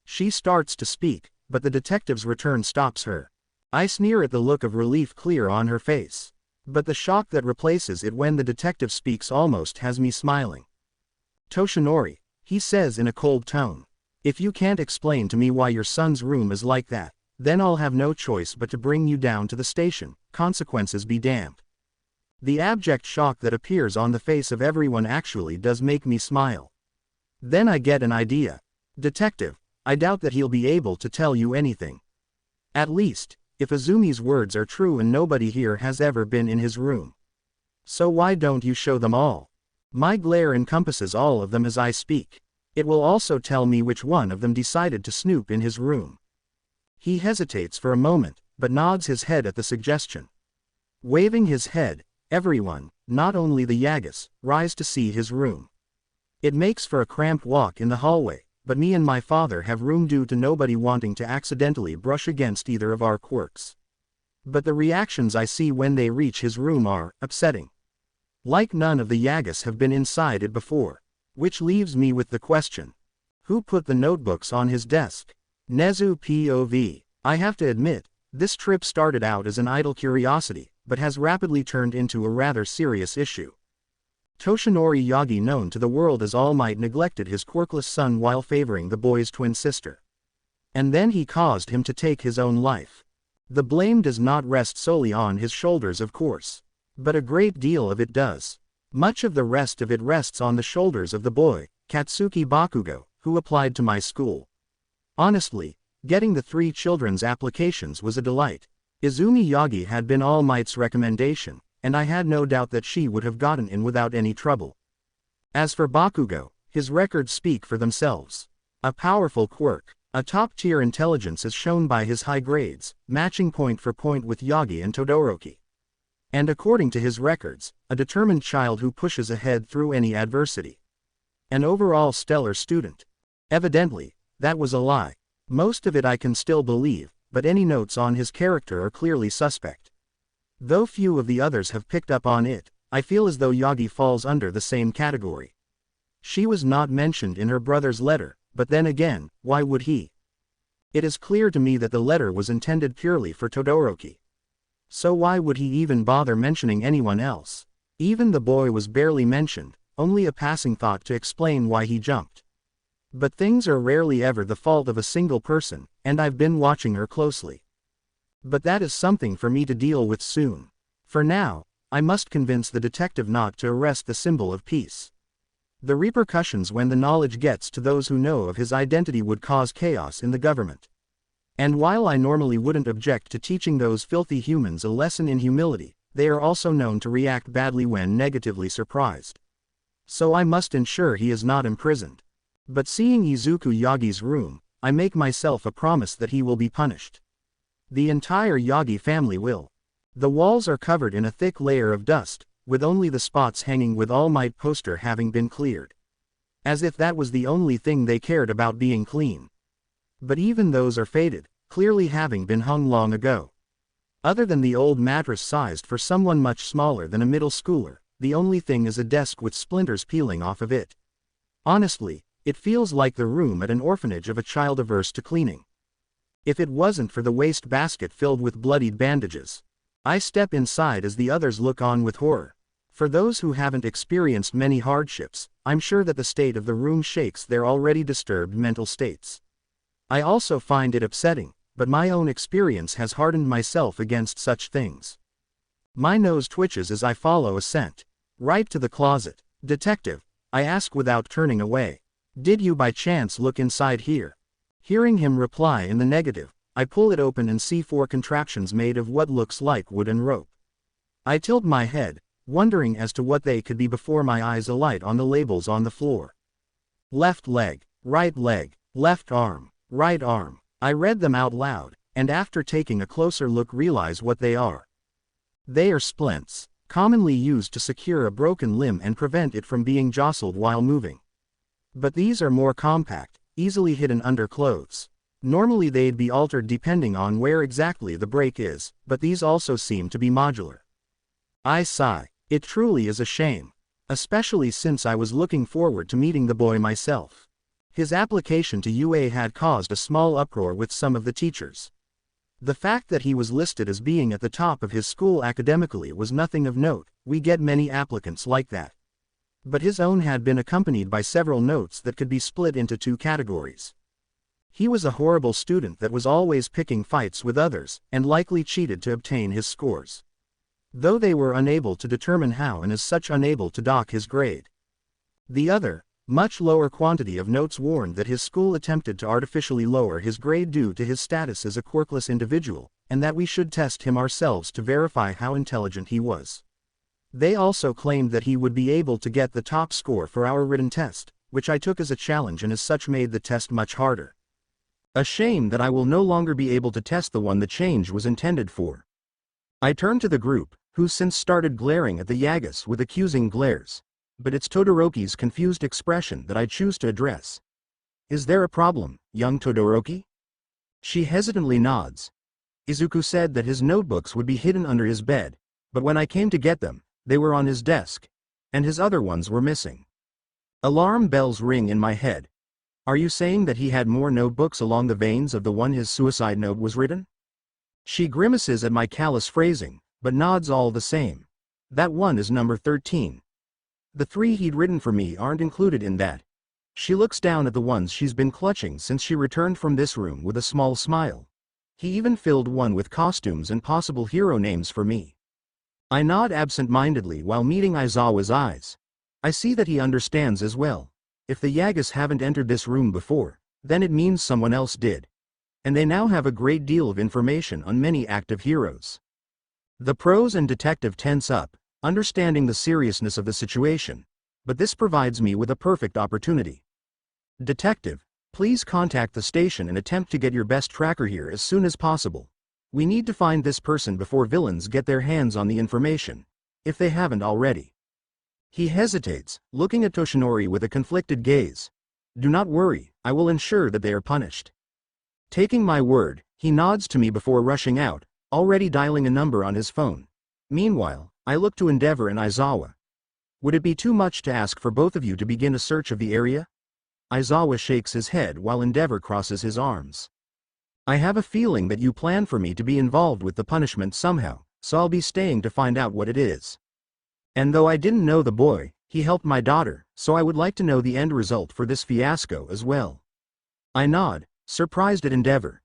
She starts to speak, but the detective's return stops her. I sneer at the look of relief clear on her face. But the shock that replaces it when the detective speaks almost has me smiling. Toshinori, he says in a cold tone. If you can't explain to me why your son's room is like that, then I'll have no choice but to bring you down to the station, consequences be damned. The abject shock that appears on the face of everyone actually does make me smile. Then I get an idea. Detective, I doubt that he'll be able to tell you anything. At least, if Azumi's words are true and nobody here has ever been in his room. So why don't you show them all? My glare encompasses all of them as I speak. It will also tell me which one of them decided to snoop in his room. He hesitates for a moment, but nods his head at the suggestion. Waving his head, everyone, not only the Yagas, rise to see his room. It makes for a cramped walk in the hallway, but me and my father have room due to nobody wanting to accidentally brush against either of our quirks. But the reactions I see when they reach his room are upsetting. Like none of the Yagas have been inside it before. Which leaves me with the question. Who put the notebooks on his desk? Nezu POV. I have to admit, this trip started out as an idle curiosity, but has rapidly turned into a rather serious issue. Toshinori Yagi, known to the world as All Might, neglected his quirkless son while favoring the boy's twin sister. And then he caused him to take his own life. The blame does not rest solely on his shoulders, of course. But a great deal of it does. Much of the rest of it rests on the shoulders of the boy, Katsuki Bakugo, who applied to my school. Honestly, getting the 3 children's applications was a delight. Izumi Yagi had been All Might's recommendation, and I had no doubt that she would have gotten in without any trouble. As for Bakugo, his records speak for themselves. A powerful quirk, a top-tier intelligence as shown by his high grades, matching point for point with Yagi and Todoroki. And according to his records, a determined child who pushes ahead through any adversity. An overall stellar student. Evidently, that was a lie. Most of it I can still believe, but any notes on his character are clearly suspect. Though few of the others have picked up on it, I feel as though Yagi falls under the same category. She was not mentioned in her brother's letter, but then again, why would he? It is clear to me that the letter was intended purely for Todoroki. So why would he even bother mentioning anyone else? Even the boy was barely mentioned, only a passing thought to explain why he jumped. But things are rarely ever the fault of a single person, and I've been watching her closely. But that is something for me to deal with soon. For now, I must convince the detective not to arrest the symbol of peace. The repercussions when the knowledge gets to those who know of his identity would cause chaos in the government. And while I normally wouldn't object to teaching those filthy humans a lesson in humility, they are also known to react badly when negatively surprised. So I must ensure he is not imprisoned. But seeing Izuku Yagi's room, I make myself a promise that he will be punished. The entire Yagi family will. The walls are covered in a thick layer of dust, with only the spots hanging with All Might poster having been cleared. As if that was the only thing they cared about being clean. But even those are faded, clearly having been hung long ago. Other than the old mattress sized for someone much smaller than a middle schooler, the only thing is a desk with splinters peeling off of it. Honestly, it feels like the room at an orphanage of a child averse to cleaning. If it wasn't for the waste basket filled with bloodied bandages. I step inside as the others look on with horror. For those who haven't experienced many hardships, I'm sure that the state of the room shakes their already disturbed mental states. I also find it upsetting, but my own experience has hardened myself against such things. My nose twitches as I follow a scent. Right to the closet. Detective, I ask without turning away. Did you by chance look inside here? Hearing him reply in the negative, I pull it open and see 4 contraptions made of what looks like wood and rope. I tilt my head, wondering as to what they could be before my eyes alight on the labels on the floor. Left leg, left arm, right arm. I read them out loud, and after taking a closer look realize what they are. They are splints, commonly used to secure a broken limb and prevent it from being jostled while moving. But these are more compact, easily hidden under clothes. Normally they'd be altered depending on where exactly the break is, but these also seem to be modular. I sigh. It truly is a shame. Especially since I was looking forward to meeting the boy myself. His application to UA had caused a small uproar with some of the teachers. The fact that he was listed as being at the top of his school academically was nothing of note. We get many applicants like that. But his own had been accompanied by several notes that could be split into 2 categories. He was a horrible student that was always picking fights with others, and likely cheated to obtain his scores. Though they were unable to determine how and as such unable to dock his grade. The other, Much lower quantity of notes warned that his school attempted to artificially lower his grade due to his status as a quirkless individual, and that we should test him ourselves to verify how intelligent he was. They also claimed that he would be able to get the top score for our written test, which I took as a challenge and as such made the test much harder. A shame that I will no longer be able to test the one the change was intended for. I turned to the group, who since started glaring at the Yagas with accusing glares. But it's Todoroki's confused expression that I choose to address. Is there a problem, young Todoroki? She hesitantly nods. Izuku said that his notebooks would be hidden under his bed, but when I came to get them, they were on his desk, and his other ones were missing. Alarm bells ring in my head. Are you saying that he had more notebooks along the veins of the one his suicide note was written? She grimaces at my callous phrasing, but nods all the same. That one is number 13. The 3 he'd written for me aren't included in that. She looks down at the ones she's been clutching since she returned from this room with a small smile. He even filled one with costumes and possible hero names for me. I nod absent-mindedly while meeting Aizawa's eyes. I see that he understands as well. If the Yagas haven't entered this room before, then it means someone else did. And they now have a great deal of information on many active heroes. The pros and detective tense up, understanding the seriousness of the situation, but this provides me with a perfect opportunity. Detective, please contact the station and attempt to get your best tracker here as soon as possible. We need to find this person before villains get their hands on the information, if they haven't already. He hesitates, looking at Toshinori with a conflicted gaze. Do not worry, I will ensure that they are punished. Taking my word, he nods to me before rushing out, already dialing a number on his phone. Meanwhile, I look to Endeavor and Aizawa. Would it be too much to ask for both of you to begin a search of the area? Aizawa shakes his head while Endeavor crosses his arms. I have a feeling that you plan for me to be involved with the punishment somehow, so I'll be staying to find out what it is. And though I didn't know the boy, he helped my daughter, so I would like to know the end result for this fiasco as well. I nod, surprised at Endeavor.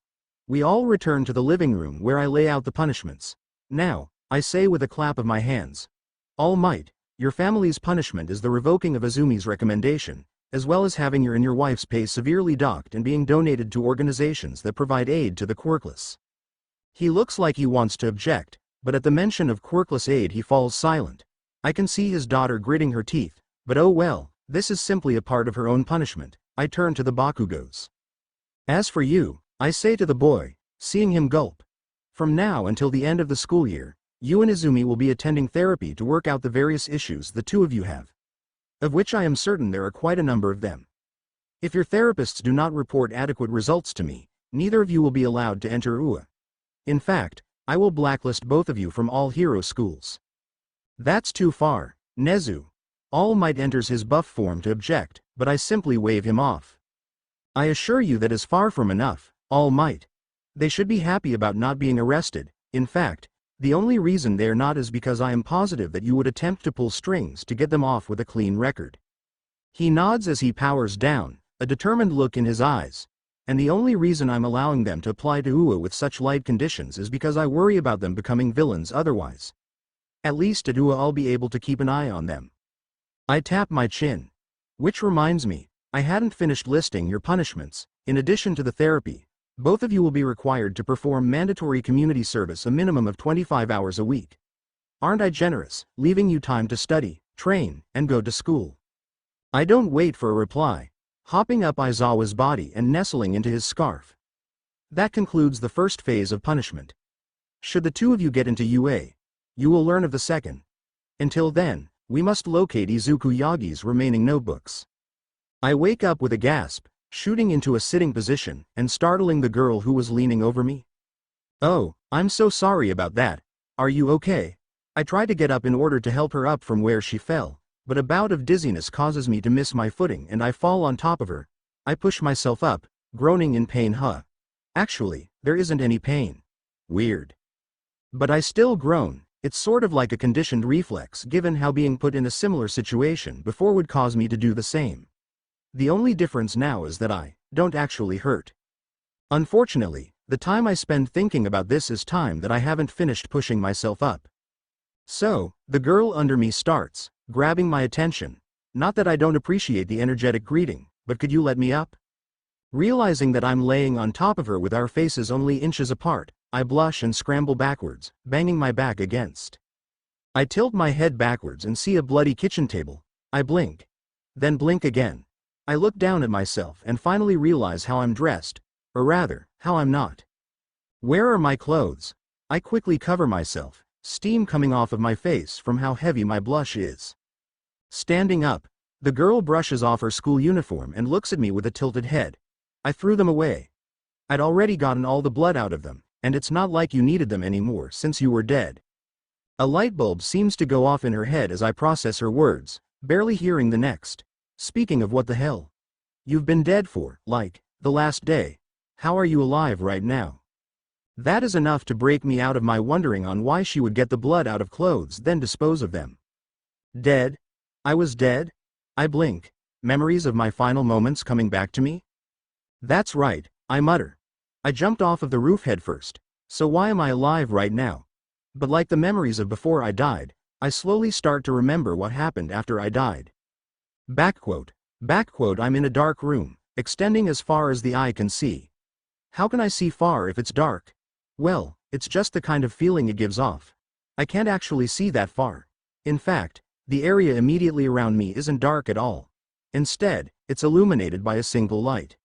We all return to the living room where I lay out the punishments. Now, I say with a clap of my hands. All Might, your family's punishment is the revoking of Azumi's recommendation, as well as having your and your wife's pay severely docked and being donated to organizations that provide aid to the quirkless. He looks like he wants to object, but at the mention of quirkless aid he falls silent. I can see his daughter gritting her teeth, but oh well, this is simply a part of her own punishment. I turn to the Bakugos. As for you, I say to the boy, seeing him gulp. From now until the end of the school year, you and Izumi will be attending therapy to work out the various issues the two of you have. Of which I am certain there are quite a number of them. If your therapists do not report adequate results to me, neither of you will be allowed to enter UA. In fact, I will blacklist both of you from all hero schools. That's too far, Nezu. All Might enters his buff form to object, but I simply wave him off. I assure you that is far from enough, All Might. They should be happy about not being arrested. In fact, the only reason they're not is because I am positive that you would attempt to pull strings to get them off with a clean record. He nods as he powers down, a determined look in his eyes. And the only reason I'm allowing them to apply to UA with such light conditions is because I worry about them becoming villains otherwise. At least at UA I'll be able to keep an eye on them. I tap my chin. Which reminds me, I hadn't finished listing your punishments. In addition to the therapy, both of you will be required to perform mandatory community service a minimum of 25 hours a week. Aren't I generous, leaving you time to study, train, and go to school? I don't wait for a reply, hopping up Aizawa's body and nestling into his scarf. That concludes the first phase of punishment. Should the two of you get into UA, you will learn of the second. Until then, we must locate Izuku Yagi's remaining notebooks. I wake up with a gasp, shooting into a sitting position and startling the girl who was leaning over me. Oh, I'm so sorry about that. Are you okay? I try to get up in order to help her up from where she fell, but a bout of dizziness causes me to miss my footing and I fall on top of her. I push myself up, groaning in pain. Actually, there isn't any pain. Weird. But I still groan. It's sort of like a conditioned reflex given how being put in a similar situation before would cause me to do the same. The only difference now is that I don't actually hurt. Unfortunately, the time I spend thinking about this is time that I haven't finished pushing myself up. So, the girl under me starts, grabbing my attention. Not that I don't appreciate the energetic greeting, but could you let me up? Realizing that I'm laying on top of her with our faces only inches apart, I blush and scramble backwards, banging my back against. I tilt my head backwards and see a bloody kitchen table. I blink. Then blink again. I look down at myself and finally realize how I'm dressed, or rather, how I'm not. Where are my clothes? I quickly cover myself, steam coming off of my face from how heavy my blush is. Standing up, the girl brushes off her school uniform and looks at me with a tilted head. I threw them away. I'd already gotten all the blood out of them, and it's not like you needed them anymore since you were dead. A light bulb seems to go off in her head as I process her words, barely hearing the next. Speaking of what the hell? You've been dead for, like, the last day. How are you alive right now? That is enough to break me out of my wondering on why she would get the blood out of clothes then dispose of them. Dead? I was dead? I blink, memories of my final moments coming back to me? That's right, I mutter. I jumped off of the roof head first, so why am I alive right now? But like the memories of before I died, I slowly start to remember what happened after I died. Backquote. I'm in a dark room, extending as far as the eye can see. How can I see far if it's dark? Well, it's just the kind of feeling it gives off. I can't actually see that far. In fact, the area immediately around me isn't dark at all. Instead, it's illuminated by a single light.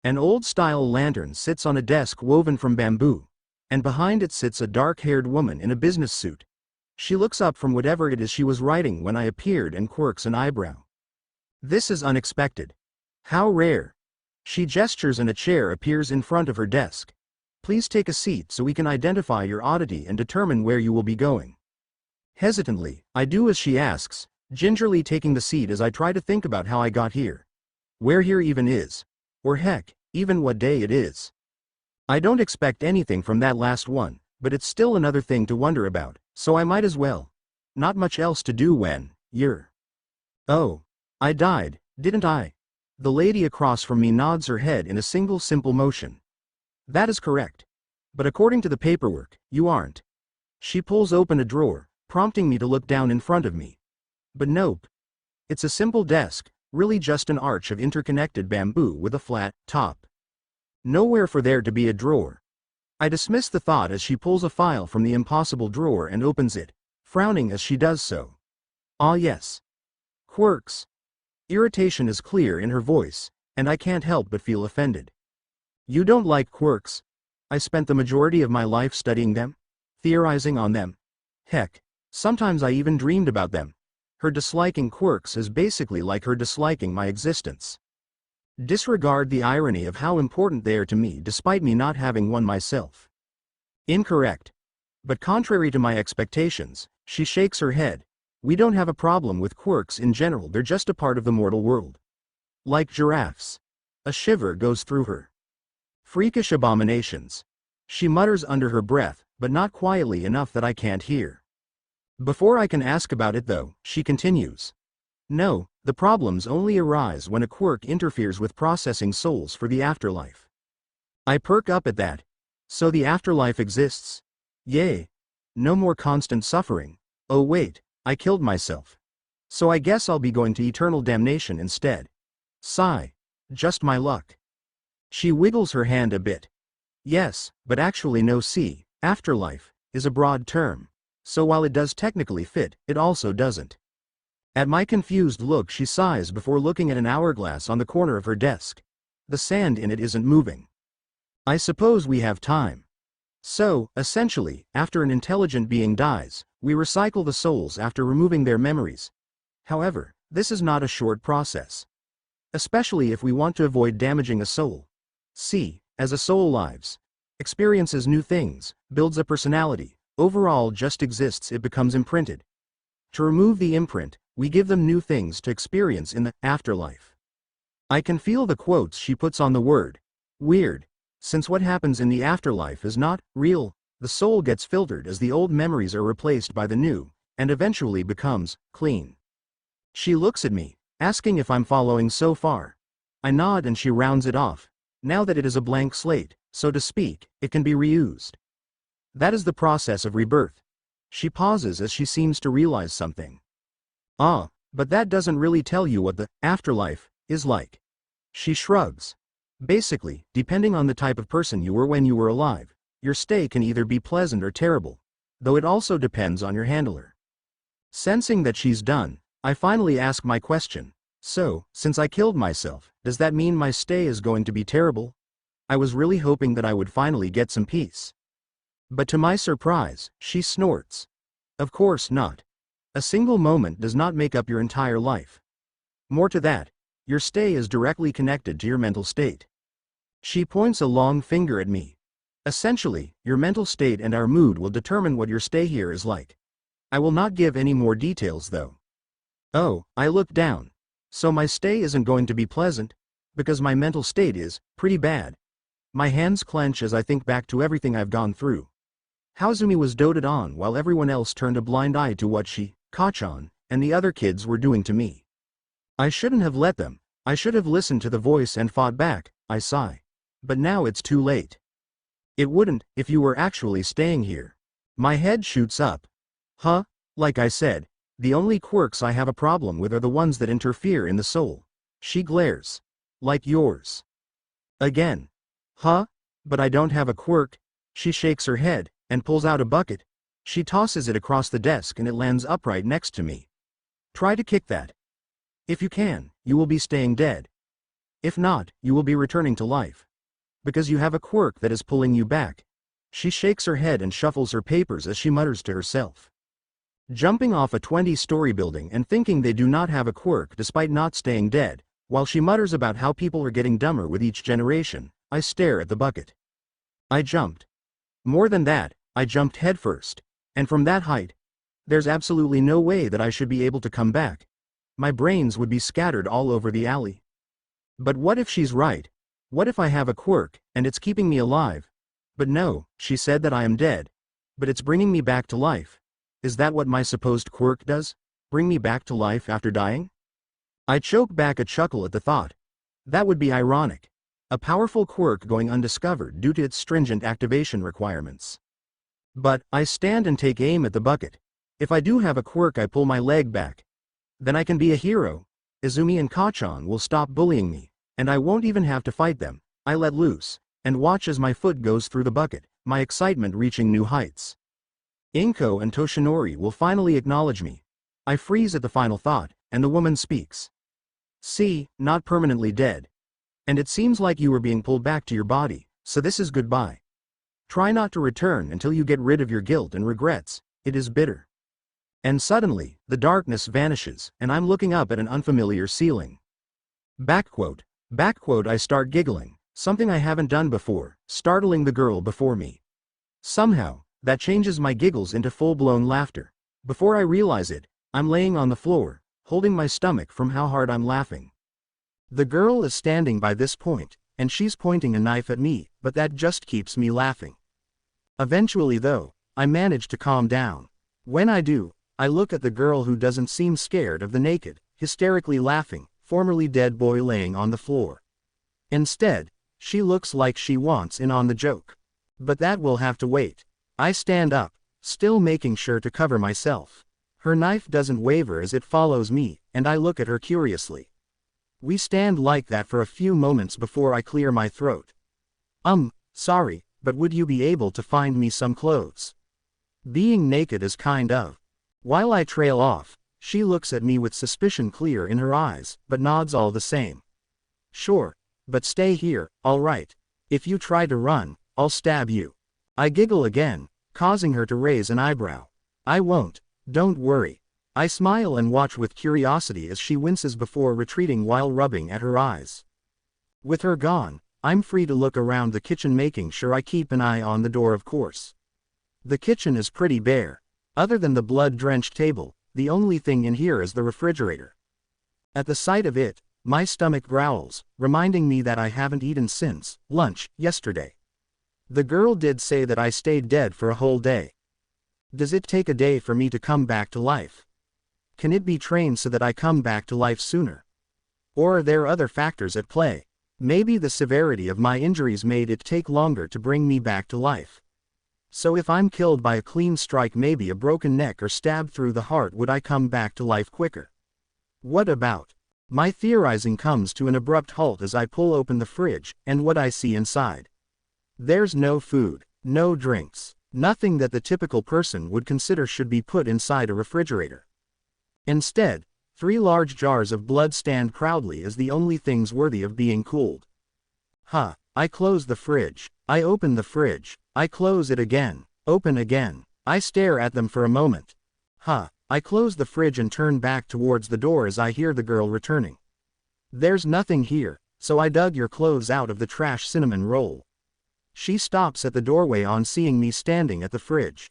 An old-style lantern sits on a desk woven from bamboo, and behind it sits a dark-haired woman in a business suit. She looks up from whatever it is she was writing when I appeared and quirks an eyebrow. This is unexpected. How rare. She gestures and a chair appears in front of her desk. Please take a seat so we can identify your oddity and determine where you will be going. Hesitantly, I do as she asks, gingerly taking the seat as I try to think about how I got here. Where here even is. Or heck, even what day it is. I don't expect anything from that last one, but it's still another thing to wonder about, so I might as well. Not much else to do when you're. Oh, I died, didn't I? The lady across from me nods her head in a single simple motion. That is correct. But according to the paperwork, you aren't. She pulls open a drawer, prompting me to look down in front of me. But nope. It's a simple desk, really just an arch of interconnected bamboo with a flat top. Nowhere for there to be a drawer. I dismiss the thought as she pulls a file from the impossible drawer and opens it, frowning as she does so. Ah yes. Quirks. Irritation is clear in her voice, and I can't help but feel offended. You don't like quirks? I spent the majority of my life studying them, theorizing on them. Heck, sometimes I even dreamed about them. Her disliking quirks is basically like her disliking my existence. Disregard the irony of how important they are to me despite me not having one myself. Incorrect. But contrary to my expectations, she shakes her head. We don't have a problem with quirks in general, they're just a part of the mortal world. Like giraffes. A shiver goes through her. Freakish abominations. She mutters under her breath, but not quietly enough that I can't hear. Before I can ask about it though, she continues. No, the problems only arise when a quirk interferes with processing souls for the afterlife. I perk up at that. So the afterlife exists? Yay. No more constant suffering. Oh wait, I killed myself. So I guess I'll be going to eternal damnation instead. Sigh. Just my luck. She wiggles her hand a bit. Yes, but actually no, see, afterlife is a broad term. So while it does technically fit, it also doesn't. At my confused look she sighs before looking at an hourglass on the corner of her desk. The sand in it isn't moving. I suppose we have time. So, essentially, after an intelligent being dies, we recycle the souls after removing their memories. However, this is not a short process. Especially if we want to avoid damaging a soul. See, as a soul lives, experiences new things, builds a personality, overall just exists, it becomes imprinted. To remove the imprint, we give them new things to experience in the afterlife. I can feel the quotes she puts on the word weird, since what happens in the afterlife is not real. The soul gets filtered as the old memories are replaced by the new, and eventually becomes clean. She looks at me, asking if I'm following so far. I nod and she rounds it off. Now that it is a blank slate, so to speak, it can be reused. That is the process of rebirth. She pauses as she seems to realize something. Ah, But that doesn't really tell you what the afterlife is like. She shrugs. Basically, depending on the type of person you were when you were alive, your stay can either be pleasant or terrible, though it also depends on your handler. Sensing that she's done, I finally ask my question. So, since I killed myself, does that mean my stay is going to be terrible? I was really hoping that I would finally get some peace. But to my surprise, she snorts. Of course not. A single moment does not make up your entire life. More to that, your stay is directly connected to your mental state. She points a long finger at me. Essentially, your mental state and our mood will determine what your stay here is like. I will not give any more details though. Oh, I look down. So my stay isn't going to be pleasant, because my mental state is pretty bad. My hands clench as I think back to everything I've gone through. Haozumi was doted on while everyone else turned a blind eye to what she, Kachan, and the other kids were doing to me. I shouldn't have let them. I should have listened to the voice and fought back, I sigh. But now it's too late. It wouldn't, if you were actually staying here. My head shoots up. Huh? Like I said, the only quirks I have a problem with are the ones that interfere in the soul. She glares. Like yours. Again. Huh? But I don't have a quirk. She shakes her head, and pulls out a bucket. She tosses it across the desk and it lands upright next to me. Try to kick that. If you can, you will be staying dead. If not, you will be returning to life. Because you have a quirk that is pulling you back. She shakes her head and shuffles her papers as she mutters to herself. Jumping off a 20-story building and thinking they do not have a quirk despite not staying dead, while she mutters about how people are getting dumber with each generation, I stare at the bucket. I jumped. More than that, I jumped headfirst. And from that height, there's absolutely no way that I should be able to come back. My brains would be scattered all over the alley. But what if she's right? What if I have a quirk, and it's keeping me alive? But no, she said that I am dead. But it's bringing me back to life. Is that what my supposed quirk does? Bring me back to life after dying? I choke back a chuckle at the thought. That would be ironic. A powerful quirk going undiscovered due to its stringent activation requirements. But, I stand and take aim at the bucket. If I do have a quirk, I pull my leg back. Then I can be a hero. Izumi and Kachan will stop bullying me, and I won't even have to fight them. I let loose, and watch as my foot goes through the bucket, my excitement reaching new heights. Inko and Toshinori will finally acknowledge me. I freeze at the final thought, and the woman speaks. See, not permanently dead. And it seems like you were being pulled back to your body, so this is goodbye. Try not to return until you get rid of your guilt and regrets, it is bitter. And suddenly, the darkness vanishes, and I'm looking up at an unfamiliar ceiling. Backquote. I start giggling, something I haven't done before, startling the girl before me. Somehow, that changes my giggles into full-blown laughter. Before I realize it, I'm laying on the floor, holding my stomach from how hard I'm laughing. The girl is standing by this point, and she's pointing a knife at me, but that just keeps me laughing. Eventually though, I manage to calm down. When I do, I look at the girl who doesn't seem scared of the naked, hysterically laughing, formerly dead boy laying on the floor. Instead, she looks like she wants in on the joke. But that will have to wait. I stand up, still making sure to cover myself. Her knife doesn't waver as it follows me, and I look at her curiously. We stand like that for a few moments before I clear my throat. Sorry, but would you be able to find me some clothes? Being naked is kind of. While I trail off, she looks at me with suspicion clear in her eyes, but nods all the same. Sure, but stay here, alright. If you try to run, I'll stab you. I giggle again, causing her to raise an eyebrow. I won't, don't worry. I smile and watch with curiosity as she winces before retreating while rubbing at her eyes. With her gone, I'm free to look around the kitchen, making sure I keep an eye on the door, of course. The kitchen is pretty bare. Other than the blood-drenched table, the only thing in here is the refrigerator. At the sight of it, my stomach growls, reminding me that I haven't eaten since lunch yesterday. The girl did say that I stayed dead for a whole day. Does it take a day for me to come back to life? Can it be trained so that I come back to life sooner? Or are there other factors at play? Maybe the severity of my injuries made it take longer to bring me back to life. So if I'm killed by a clean strike, maybe a broken neck or stabbed through the heart, would I come back to life quicker? What about? My theorizing comes to an abrupt halt as I pull open the fridge, and what I see inside. There's no food, no drinks, nothing that the typical person would consider should be put inside a refrigerator. Instead, 3 large jars of blood stand proudly as the only things worthy of being cooled. I close the fridge. I open the fridge. I close it again. Open again. I stare at them for a moment. I close the fridge and turn back towards the door as I hear the girl returning. There's nothing here, so I dug your clothes out of the trash cinnamon roll. She stops at the doorway on seeing me standing at the fridge.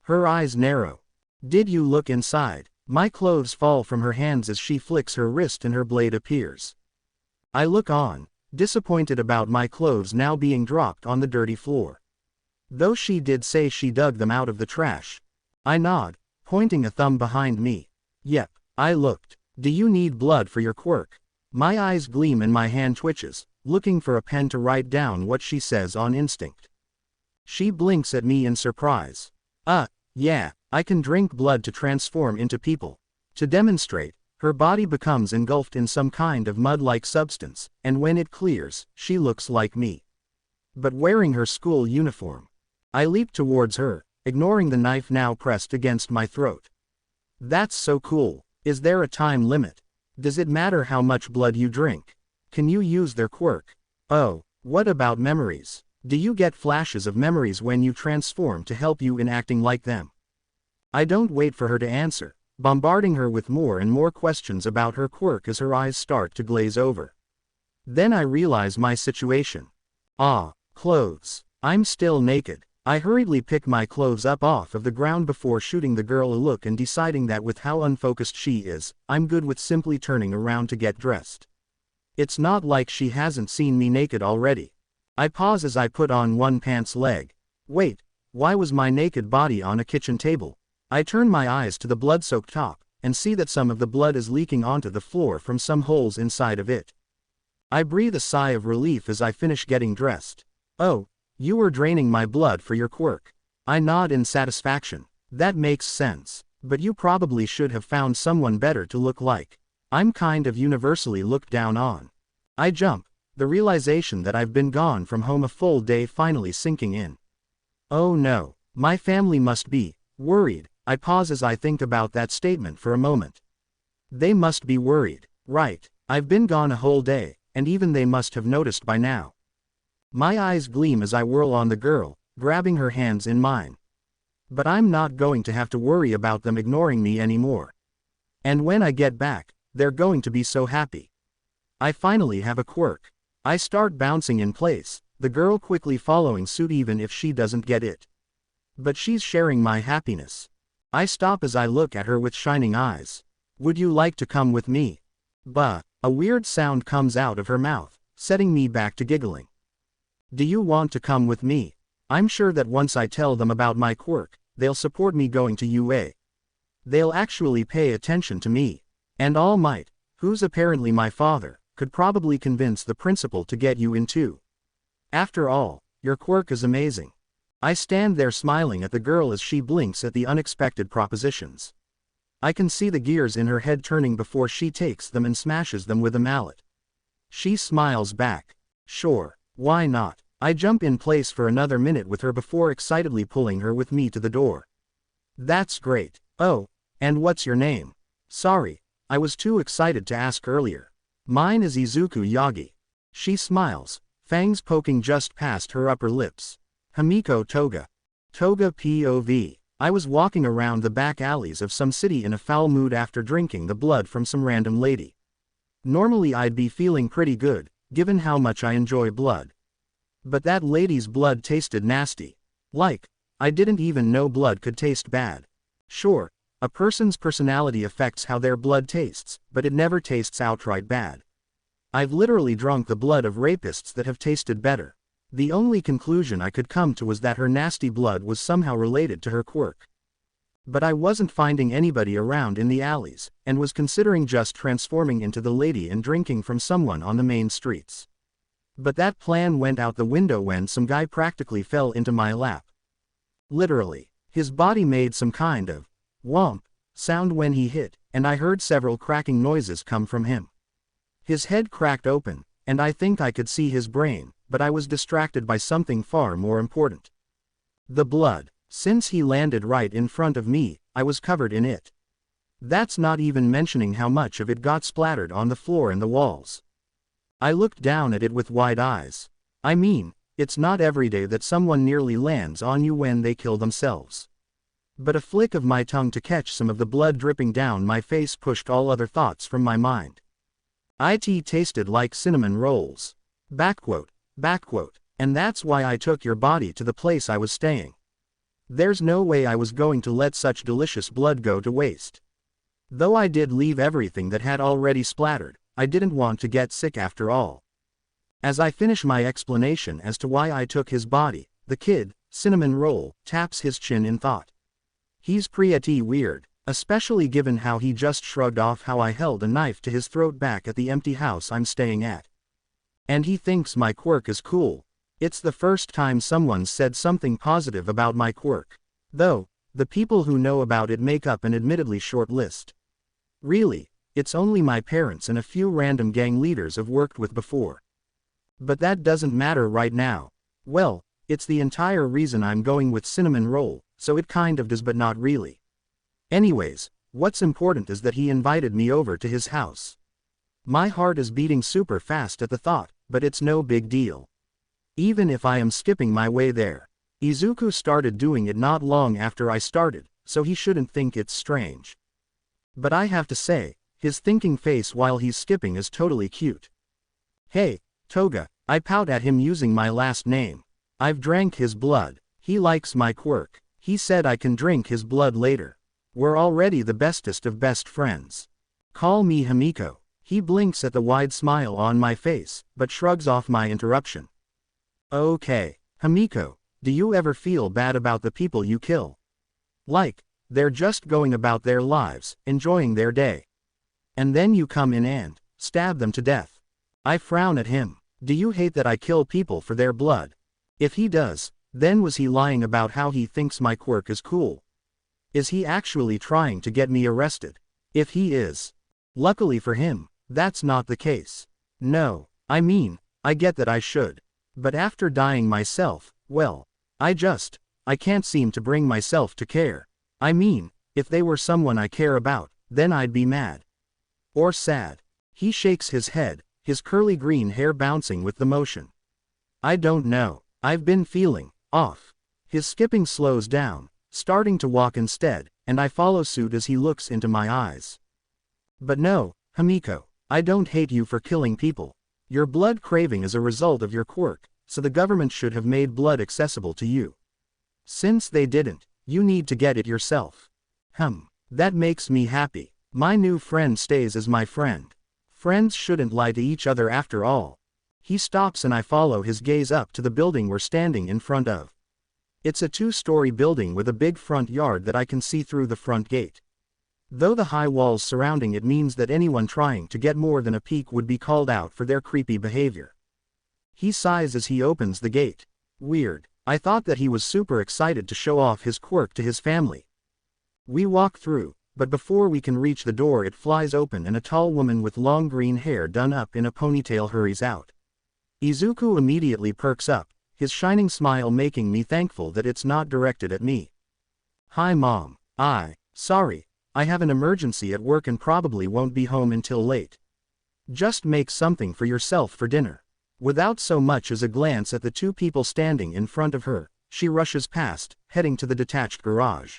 Her eyes narrow. Did you look inside? My clothes fall from her hands as she flicks her wrist and her blade appears. I look on, disappointed about my clothes now being dropped on the dirty floor. Though she did say she dug them out of the trash. I nod, pointing a thumb behind me. Yep, I looked. Do you need blood for your quirk? My eyes gleam and my hand twitches, looking for a pen to write down what she says on instinct. She blinks at me in surprise. Yeah, I can drink blood to transform into people. To demonstrate, her body becomes engulfed in some kind of mud-like substance, and when it clears, she looks like me. But wearing her school uniform. I leap towards her, ignoring the knife now pressed against my throat. That's so cool. Is there a time limit? Does it matter how much blood you drink? Can you use their quirk? Oh, what about memories? Do you get flashes of memories when you transform to help you in acting like them? I don't wait for her to answer, bombarding her with more and more questions about her quirk as her eyes start to glaze over. Then I realize my situation. Clothes. I'm still naked. I hurriedly pick my clothes up off of the ground before shooting the girl a look and deciding that with how unfocused she is, I'm good with simply turning around to get dressed. It's not like she hasn't seen me naked already. I pause as I put on one pant's leg. Wait, why was my naked body on a kitchen table? I turn my eyes to the blood-soaked top, and see that some of the blood is leaking onto the floor from some holes inside of it. I breathe a sigh of relief as I finish getting dressed. Oh, you were draining my blood for your quirk. I nod in satisfaction. That makes sense. But you probably should have found someone better to look like. I'm kind of universally looked down on. I jump, the realization that I've been gone from home a full day finally sinking in. Oh no, my family must be worried. I pause as I think about that statement for a moment. They must be worried, right? I've been gone a whole day, and even they must have noticed by now. My eyes gleam as I whirl on the girl, grabbing her hands in mine. But I'm not going to have to worry about them ignoring me anymore. And when I get back, they're going to be so happy. I finally have a quirk. I start bouncing in place, the girl quickly following suit even if she doesn't get it. But she's sharing my happiness. I stop as I look at her with shining eyes. Would you like to come with me? Bah, a weird sound comes out of her mouth, setting me back to giggling. Do you want to come with me? I'm sure that once I tell them about my quirk, they'll support me going to UA. They'll actually pay attention to me. And All Might, who's apparently my father, could probably convince the principal to get you in too. After all, your quirk is amazing. I stand there smiling at the girl as she blinks at the unexpected propositions. I can see the gears in her head turning before she takes them and smashes them with a mallet. She smiles back. Sure. Why not? I jump in place for another minute with her before excitedly pulling her with me to the door. That's great. Oh, and what's your name? Sorry, I was too excited to ask earlier. Mine is Izuku Yagi. She smiles, fangs poking just past her upper lips. Himiko Toga. Toga POV. I was walking around the back alleys of some city in a foul mood after drinking the blood from some random lady. Normally I'd be feeling pretty good, given how much I enjoy blood. But that lady's blood tasted nasty. Like, I didn't even know blood could taste bad. Sure, a person's personality affects how their blood tastes, but it never tastes outright bad. I've literally drunk the blood of rapists that have tasted better. The only conclusion I could come to was that her nasty blood was somehow related to her quirk. But I wasn't finding anybody around in the alleys, and was considering just transforming into the lady and drinking from someone on the main streets. But that plan went out the window when some guy practically fell into my lap. Literally, his body made some kind of whomp sound when he hit, and I heard several cracking noises come from him. His head cracked open, and I think I could see his brain, but I was distracted by something far more important. The blood. Since he landed right in front of me, I was covered in it. That's not even mentioning how much of it got splattered on the floor and the walls. I looked down at it with wide eyes. I mean, it's not every day that someone nearly lands on you when they kill themselves. But a flick of my tongue to catch some of the blood dripping down my face pushed all other thoughts from my mind. It tasted like cinnamon rolls. Backquote. And that's why I took your body to the place I was staying. There's no way I was going to let such delicious blood go to waste. Though I did leave everything that had already splattered, I didn't want to get sick after all. As I finish my explanation as to why I took his body, the kid, Cinnamon Roll, taps his chin in thought. He's pretty weird, especially given how he just shrugged off how I held a knife to his throat back at the empty house I'm staying at. And he thinks my quirk is cool. It's the first time someone's said something positive about my quirk. Though, the people who know about it make up an admittedly short list. Really, it's only my parents and a few random gang leaders I've worked with before. But that doesn't matter right now. Well, it's the entire reason I'm going with Cinnamon Roll, so it kind of does but not really. Anyways, what's important is that he invited me over to his house. My heart is beating super fast at the thought, but it's no big deal. Even if I am skipping my way there. Izuku started doing it not long after I started, so he shouldn't think it's strange. But I have to say, his thinking face while he's skipping is totally cute. Hey, Toga, I pout at him using my last name. I've drank his blood. He likes my quirk. He said I can drink his blood later. We're already the bestest of best friends. Call me Himiko. He blinks at the wide smile on my face, but shrugs off my interruption. Okay, Himiko, do you ever feel bad about the people you kill? Like, they're just going about their lives, enjoying their day. And then you come in and stab them to death. I frown at him. Do you hate that I kill people for their blood? If he does, then was he lying about how he thinks my quirk is cool? Is he actually trying to get me arrested? If he is, luckily for him, that's not the case. No, I mean, I get that I should. But after dying myself, well, I can't seem to bring myself to care. I mean, if they were someone I care about, then I'd be mad. Or sad. He shakes his head, his curly green hair bouncing with the motion. I don't know. I've been feeling off. His skipping slows down, starting to walk instead, and I follow suit as he looks into my eyes. But no, Himiko, I don't hate you for killing people. Your blood craving is a result of your quirk, so the government should have made blood accessible to you. Since they didn't, you need to get it yourself. That makes me happy. My new friend stays as my friend. Friends shouldn't lie to each other after all. He stops and I follow his gaze up to the building we're standing in front of. It's a 2-story building with a big front yard that I can see through the front gate. Though the high walls surrounding it means that anyone trying to get more than a peek would be called out for their creepy behavior. He sighs as he opens the gate. Weird. I thought that he was super excited to show off his quirk to his family. We walk through, but before we can reach the door it flies open and a tall woman with long green hair done up in a ponytail hurries out. Izuku immediately perks up, his shining smile making me thankful that it's not directed at me. Hi Mom. Sorry, I have an emergency at work and probably won't be home until late. Just make something for yourself for dinner. Without so much as a glance at the 2 people standing in front of her, she rushes past, heading to the detached garage.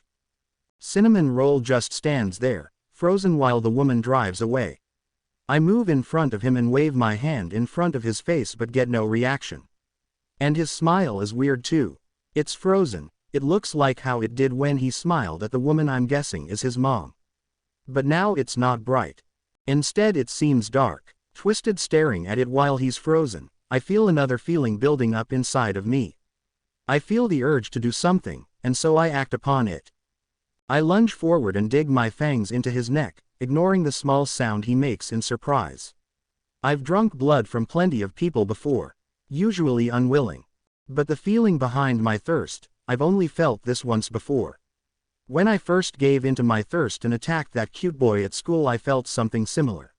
Cinnamon Roll just stands there, frozen while the woman drives away. I move in front of him and wave my hand in front of his face but get no reaction. And his smile is weird too. It's frozen. It looks like how it did when he smiled at the woman I'm guessing is his mom. But now it's not bright. Instead it seems dark, twisted. Staring at it while he's frozen, I feel another feeling building up inside of me. I feel the urge to do something, and so I act upon it. I lunge forward and dig my fangs into his neck, ignoring the small sound he makes in surprise. I've drunk blood from plenty of people before, usually unwilling. But the feeling behind my thirst, I've only felt this once before. When I first gave into my thirst and attacked that cute boy at school, I felt something similar.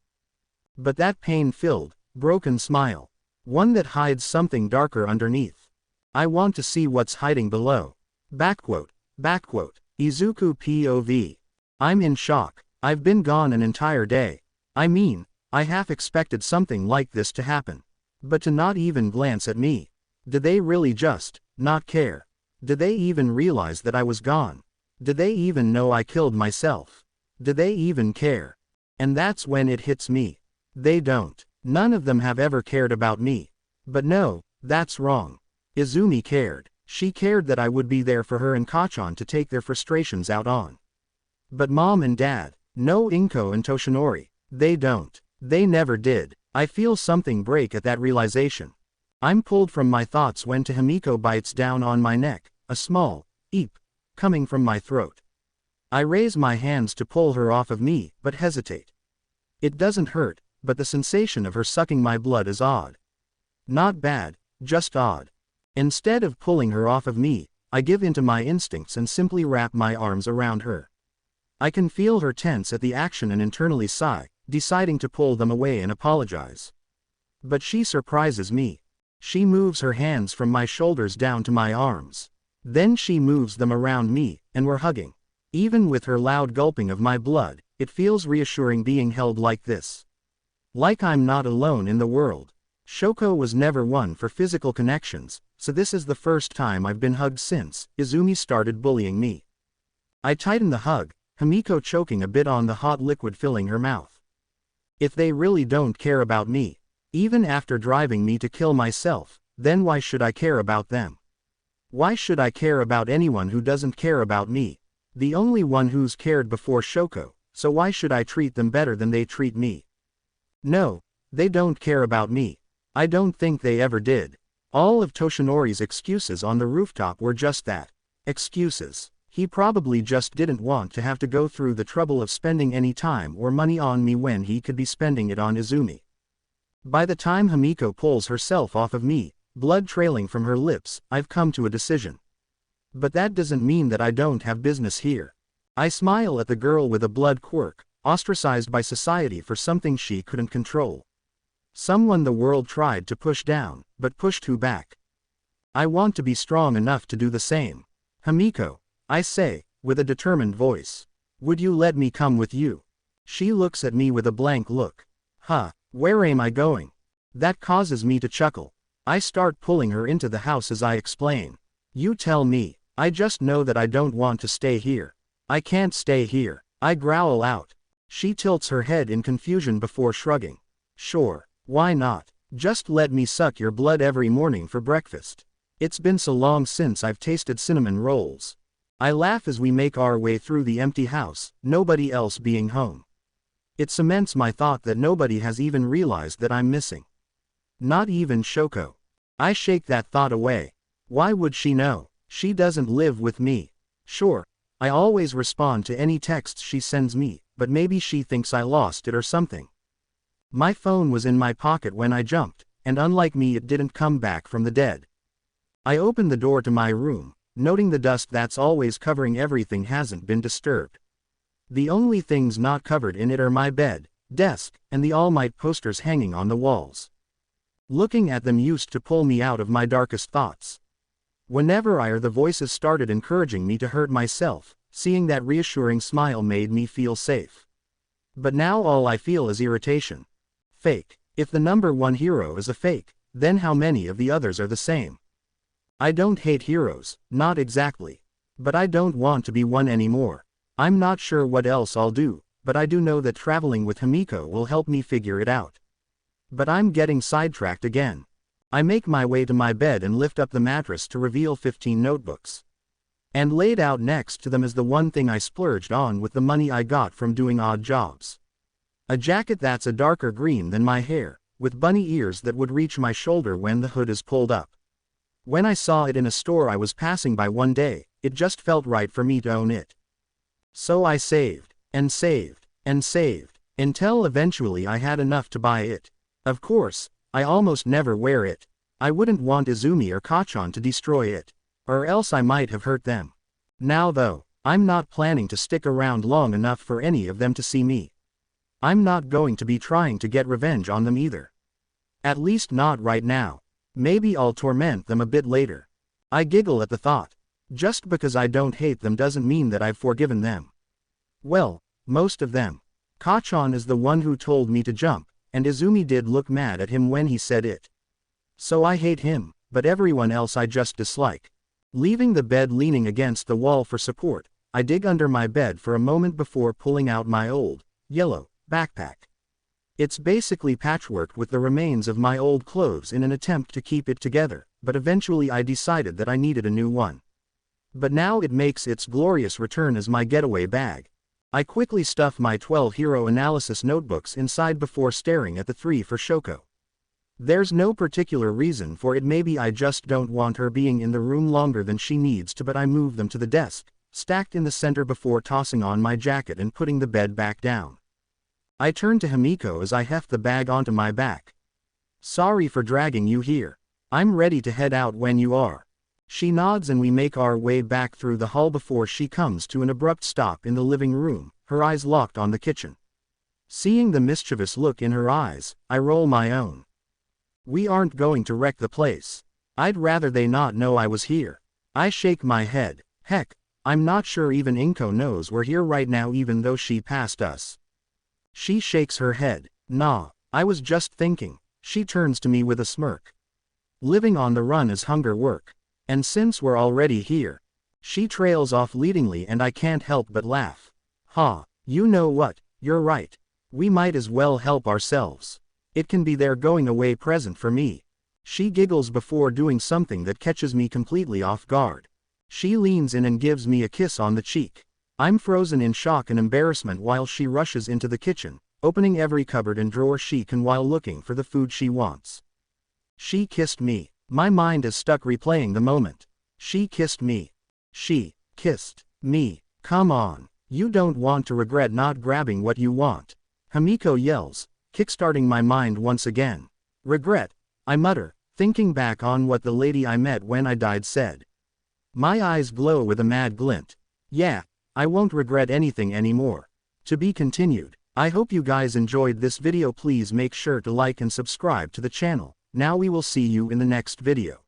But that pain-filled, broken smile. One that hides something darker underneath. I want to see what's hiding below. Backquote. Izuku POV. I'm in shock. I've been gone an entire day. I mean, I half expected something like this to happen. But to not even glance at me. Did they really just not care? Did they even realize that I was gone? Did they even know I killed myself? Did they even care? And that's when it hits me. They don't. None of them have ever cared about me. But no, that's wrong. Izumi cared. She cared that I would be there for her and Kachan to take their frustrations out on. But Mom and Dad, no Inko and Toshinori, they don't. They never did. I feel something break at that realization. I'm pulled from my thoughts when Himiko bites down on my neck, a small eep coming from my throat. I raise my hands to pull her off of me, but hesitate. It doesn't hurt, but the sensation of her sucking my blood is odd. Not bad, just odd. Instead of pulling her off of me, I give into my instincts and simply wrap my arms around her. I can feel her tense at the action and internally sigh, deciding to pull them away and apologize. But she surprises me. She moves her hands from my shoulders down to my arms. Then she moves them around me, and we're hugging. Even with her loud gulping of my blood, it feels reassuring being held like this. Like I'm not alone in the world. Shoko was never one for physical connections, so this is the first time I've been hugged since Izumi started bullying me. I tighten the hug, Himiko choking a bit on the hot liquid filling her mouth. If they really don't care about me, even after driving me to kill myself, then why should I care about them? Why should I care about anyone who doesn't care about me? The only one who's cared before Shoko, so why should I treat them better than they treat me? No, they don't care about me. I don't think they ever did. All of Toshinori's excuses on the rooftop were just that. Excuses. He probably just didn't want to have to go through the trouble of spending any time or money on me when he could be spending it on Izumi. By the time Himiko pulls herself off of me, blood trailing from her lips, I've come to a decision. But that doesn't mean that I don't have business here. I smile at the girl with a blood quirk, ostracized by society for something she couldn't control. Someone the world tried to push down, but pushed her back. I want to be strong enough to do the same. Himiko, I say, with a determined voice. Would you let me come with you? She looks at me with a blank look. Where am I going? That causes me to chuckle. I start pulling her into the house as I explain. You tell me. I just know that I don't want to stay here. I can't stay here. I growl out. She tilts her head in confusion before shrugging. Sure, why not? Just let me suck your blood every morning for breakfast. It's been so long since I've tasted cinnamon rolls. I laugh as we make our way through the empty house, nobody else being home. It cements my thought that nobody has even realized that I'm missing. Not even Shoko. I shake that thought away. Why would she know? She doesn't live with me. Sure, I always respond to any texts she sends me, but maybe she thinks I lost it or something. My phone was in my pocket when I jumped, and unlike me it didn't come back from the dead. I open the door to my room, noting the dust that's always covering everything hasn't been disturbed. The only things not covered in it are my bed, desk, and the All Might posters hanging on the walls. Looking at them used to pull me out of my darkest thoughts. Whenever I or the voices started encouraging me to hurt myself, seeing that reassuring smile made me feel safe. But now all I feel is irritation. Fake. If the number one hero is a fake, then how many of the others are the same? I don't hate heroes, not exactly. But I don't want to be one anymore. I'm not sure what else I'll do, but I do know that traveling with Himiko will help me figure it out. But I'm getting sidetracked again. I make my way to my bed and lift up the mattress to reveal 15 notebooks. And laid out next to them is the one thing I splurged on with the money I got from doing odd jobs. A jacket that's a darker green than my hair, with bunny ears that would reach my shoulder when the hood is pulled up. When I saw it in a store I was passing by one day, it just felt right for me to own it. So I saved, and saved, and saved, until eventually I had enough to buy it. Of course, I almost never wear it. I wouldn't want Izumi or Kachan to destroy it. Or else I might have hurt them. Now though, I'm not planning to stick around long enough for any of them to see me. I'm not going to be trying to get revenge on them either. At least not right now. Maybe I'll torment them a bit later. I giggle at the thought. Just because I don't hate them doesn't mean that I've forgiven them. Well, most of them. Kachan is the one who told me to jump, and Izumi did look mad at him when he said it. So I hate him, but everyone else I just dislike. Leaving the bed leaning against the wall for support, I dig under my bed for a moment before pulling out my old, yellow, backpack. It's basically patchwork with the remains of my old clothes in an attempt to keep it together, but eventually I decided that I needed a new one. But now it makes its glorious return as my getaway bag. I quickly stuff my 12 hero analysis notebooks inside before staring at the 3 for Shoko. There's no particular reason for it, maybe I just don't want her being in the room longer than she needs to, but I move them to the desk, stacked in the center before tossing on my jacket and putting the bed back down. I turn to Himiko as I heft the bag onto my back. Sorry for dragging you here. I'm ready to head out when you are. She nods and we make our way back through the hall before she comes to an abrupt stop in the living room, her eyes locked on the kitchen. Seeing the mischievous look in her eyes, I roll my own. We aren't going to wreck the place. I'd rather they not know I was here. I shake my head. Heck, I'm not sure even Inko knows we're here right now even though she passed us. She shakes her head. Nah, I was just thinking. She turns to me with a smirk. Living on the run is hunger work. And since we're already here. She trails off leadingly and I can't help but laugh. Ha, you know what, you're right. We might as well help ourselves. It can be their going away present for me. She giggles before doing something that catches me completely off guard. She leans in and gives me a kiss on the cheek. I'm frozen in shock and embarrassment while she rushes into the kitchen, opening every cupboard and drawer she can while looking for the food she wants. She kissed me. My mind is stuck replaying the moment. She kissed me. She kissed me. Come on. You don't want to regret not grabbing what you want. Himiko yells, kickstarting my mind once again. Regret, I mutter, thinking back on what the lady I met when I died said. My eyes glow with a mad glint. Yeah, I won't regret anything anymore. To be continued. I hope you guys enjoyed this video. Please make sure to like and subscribe to the channel. Now we will see you in the next video.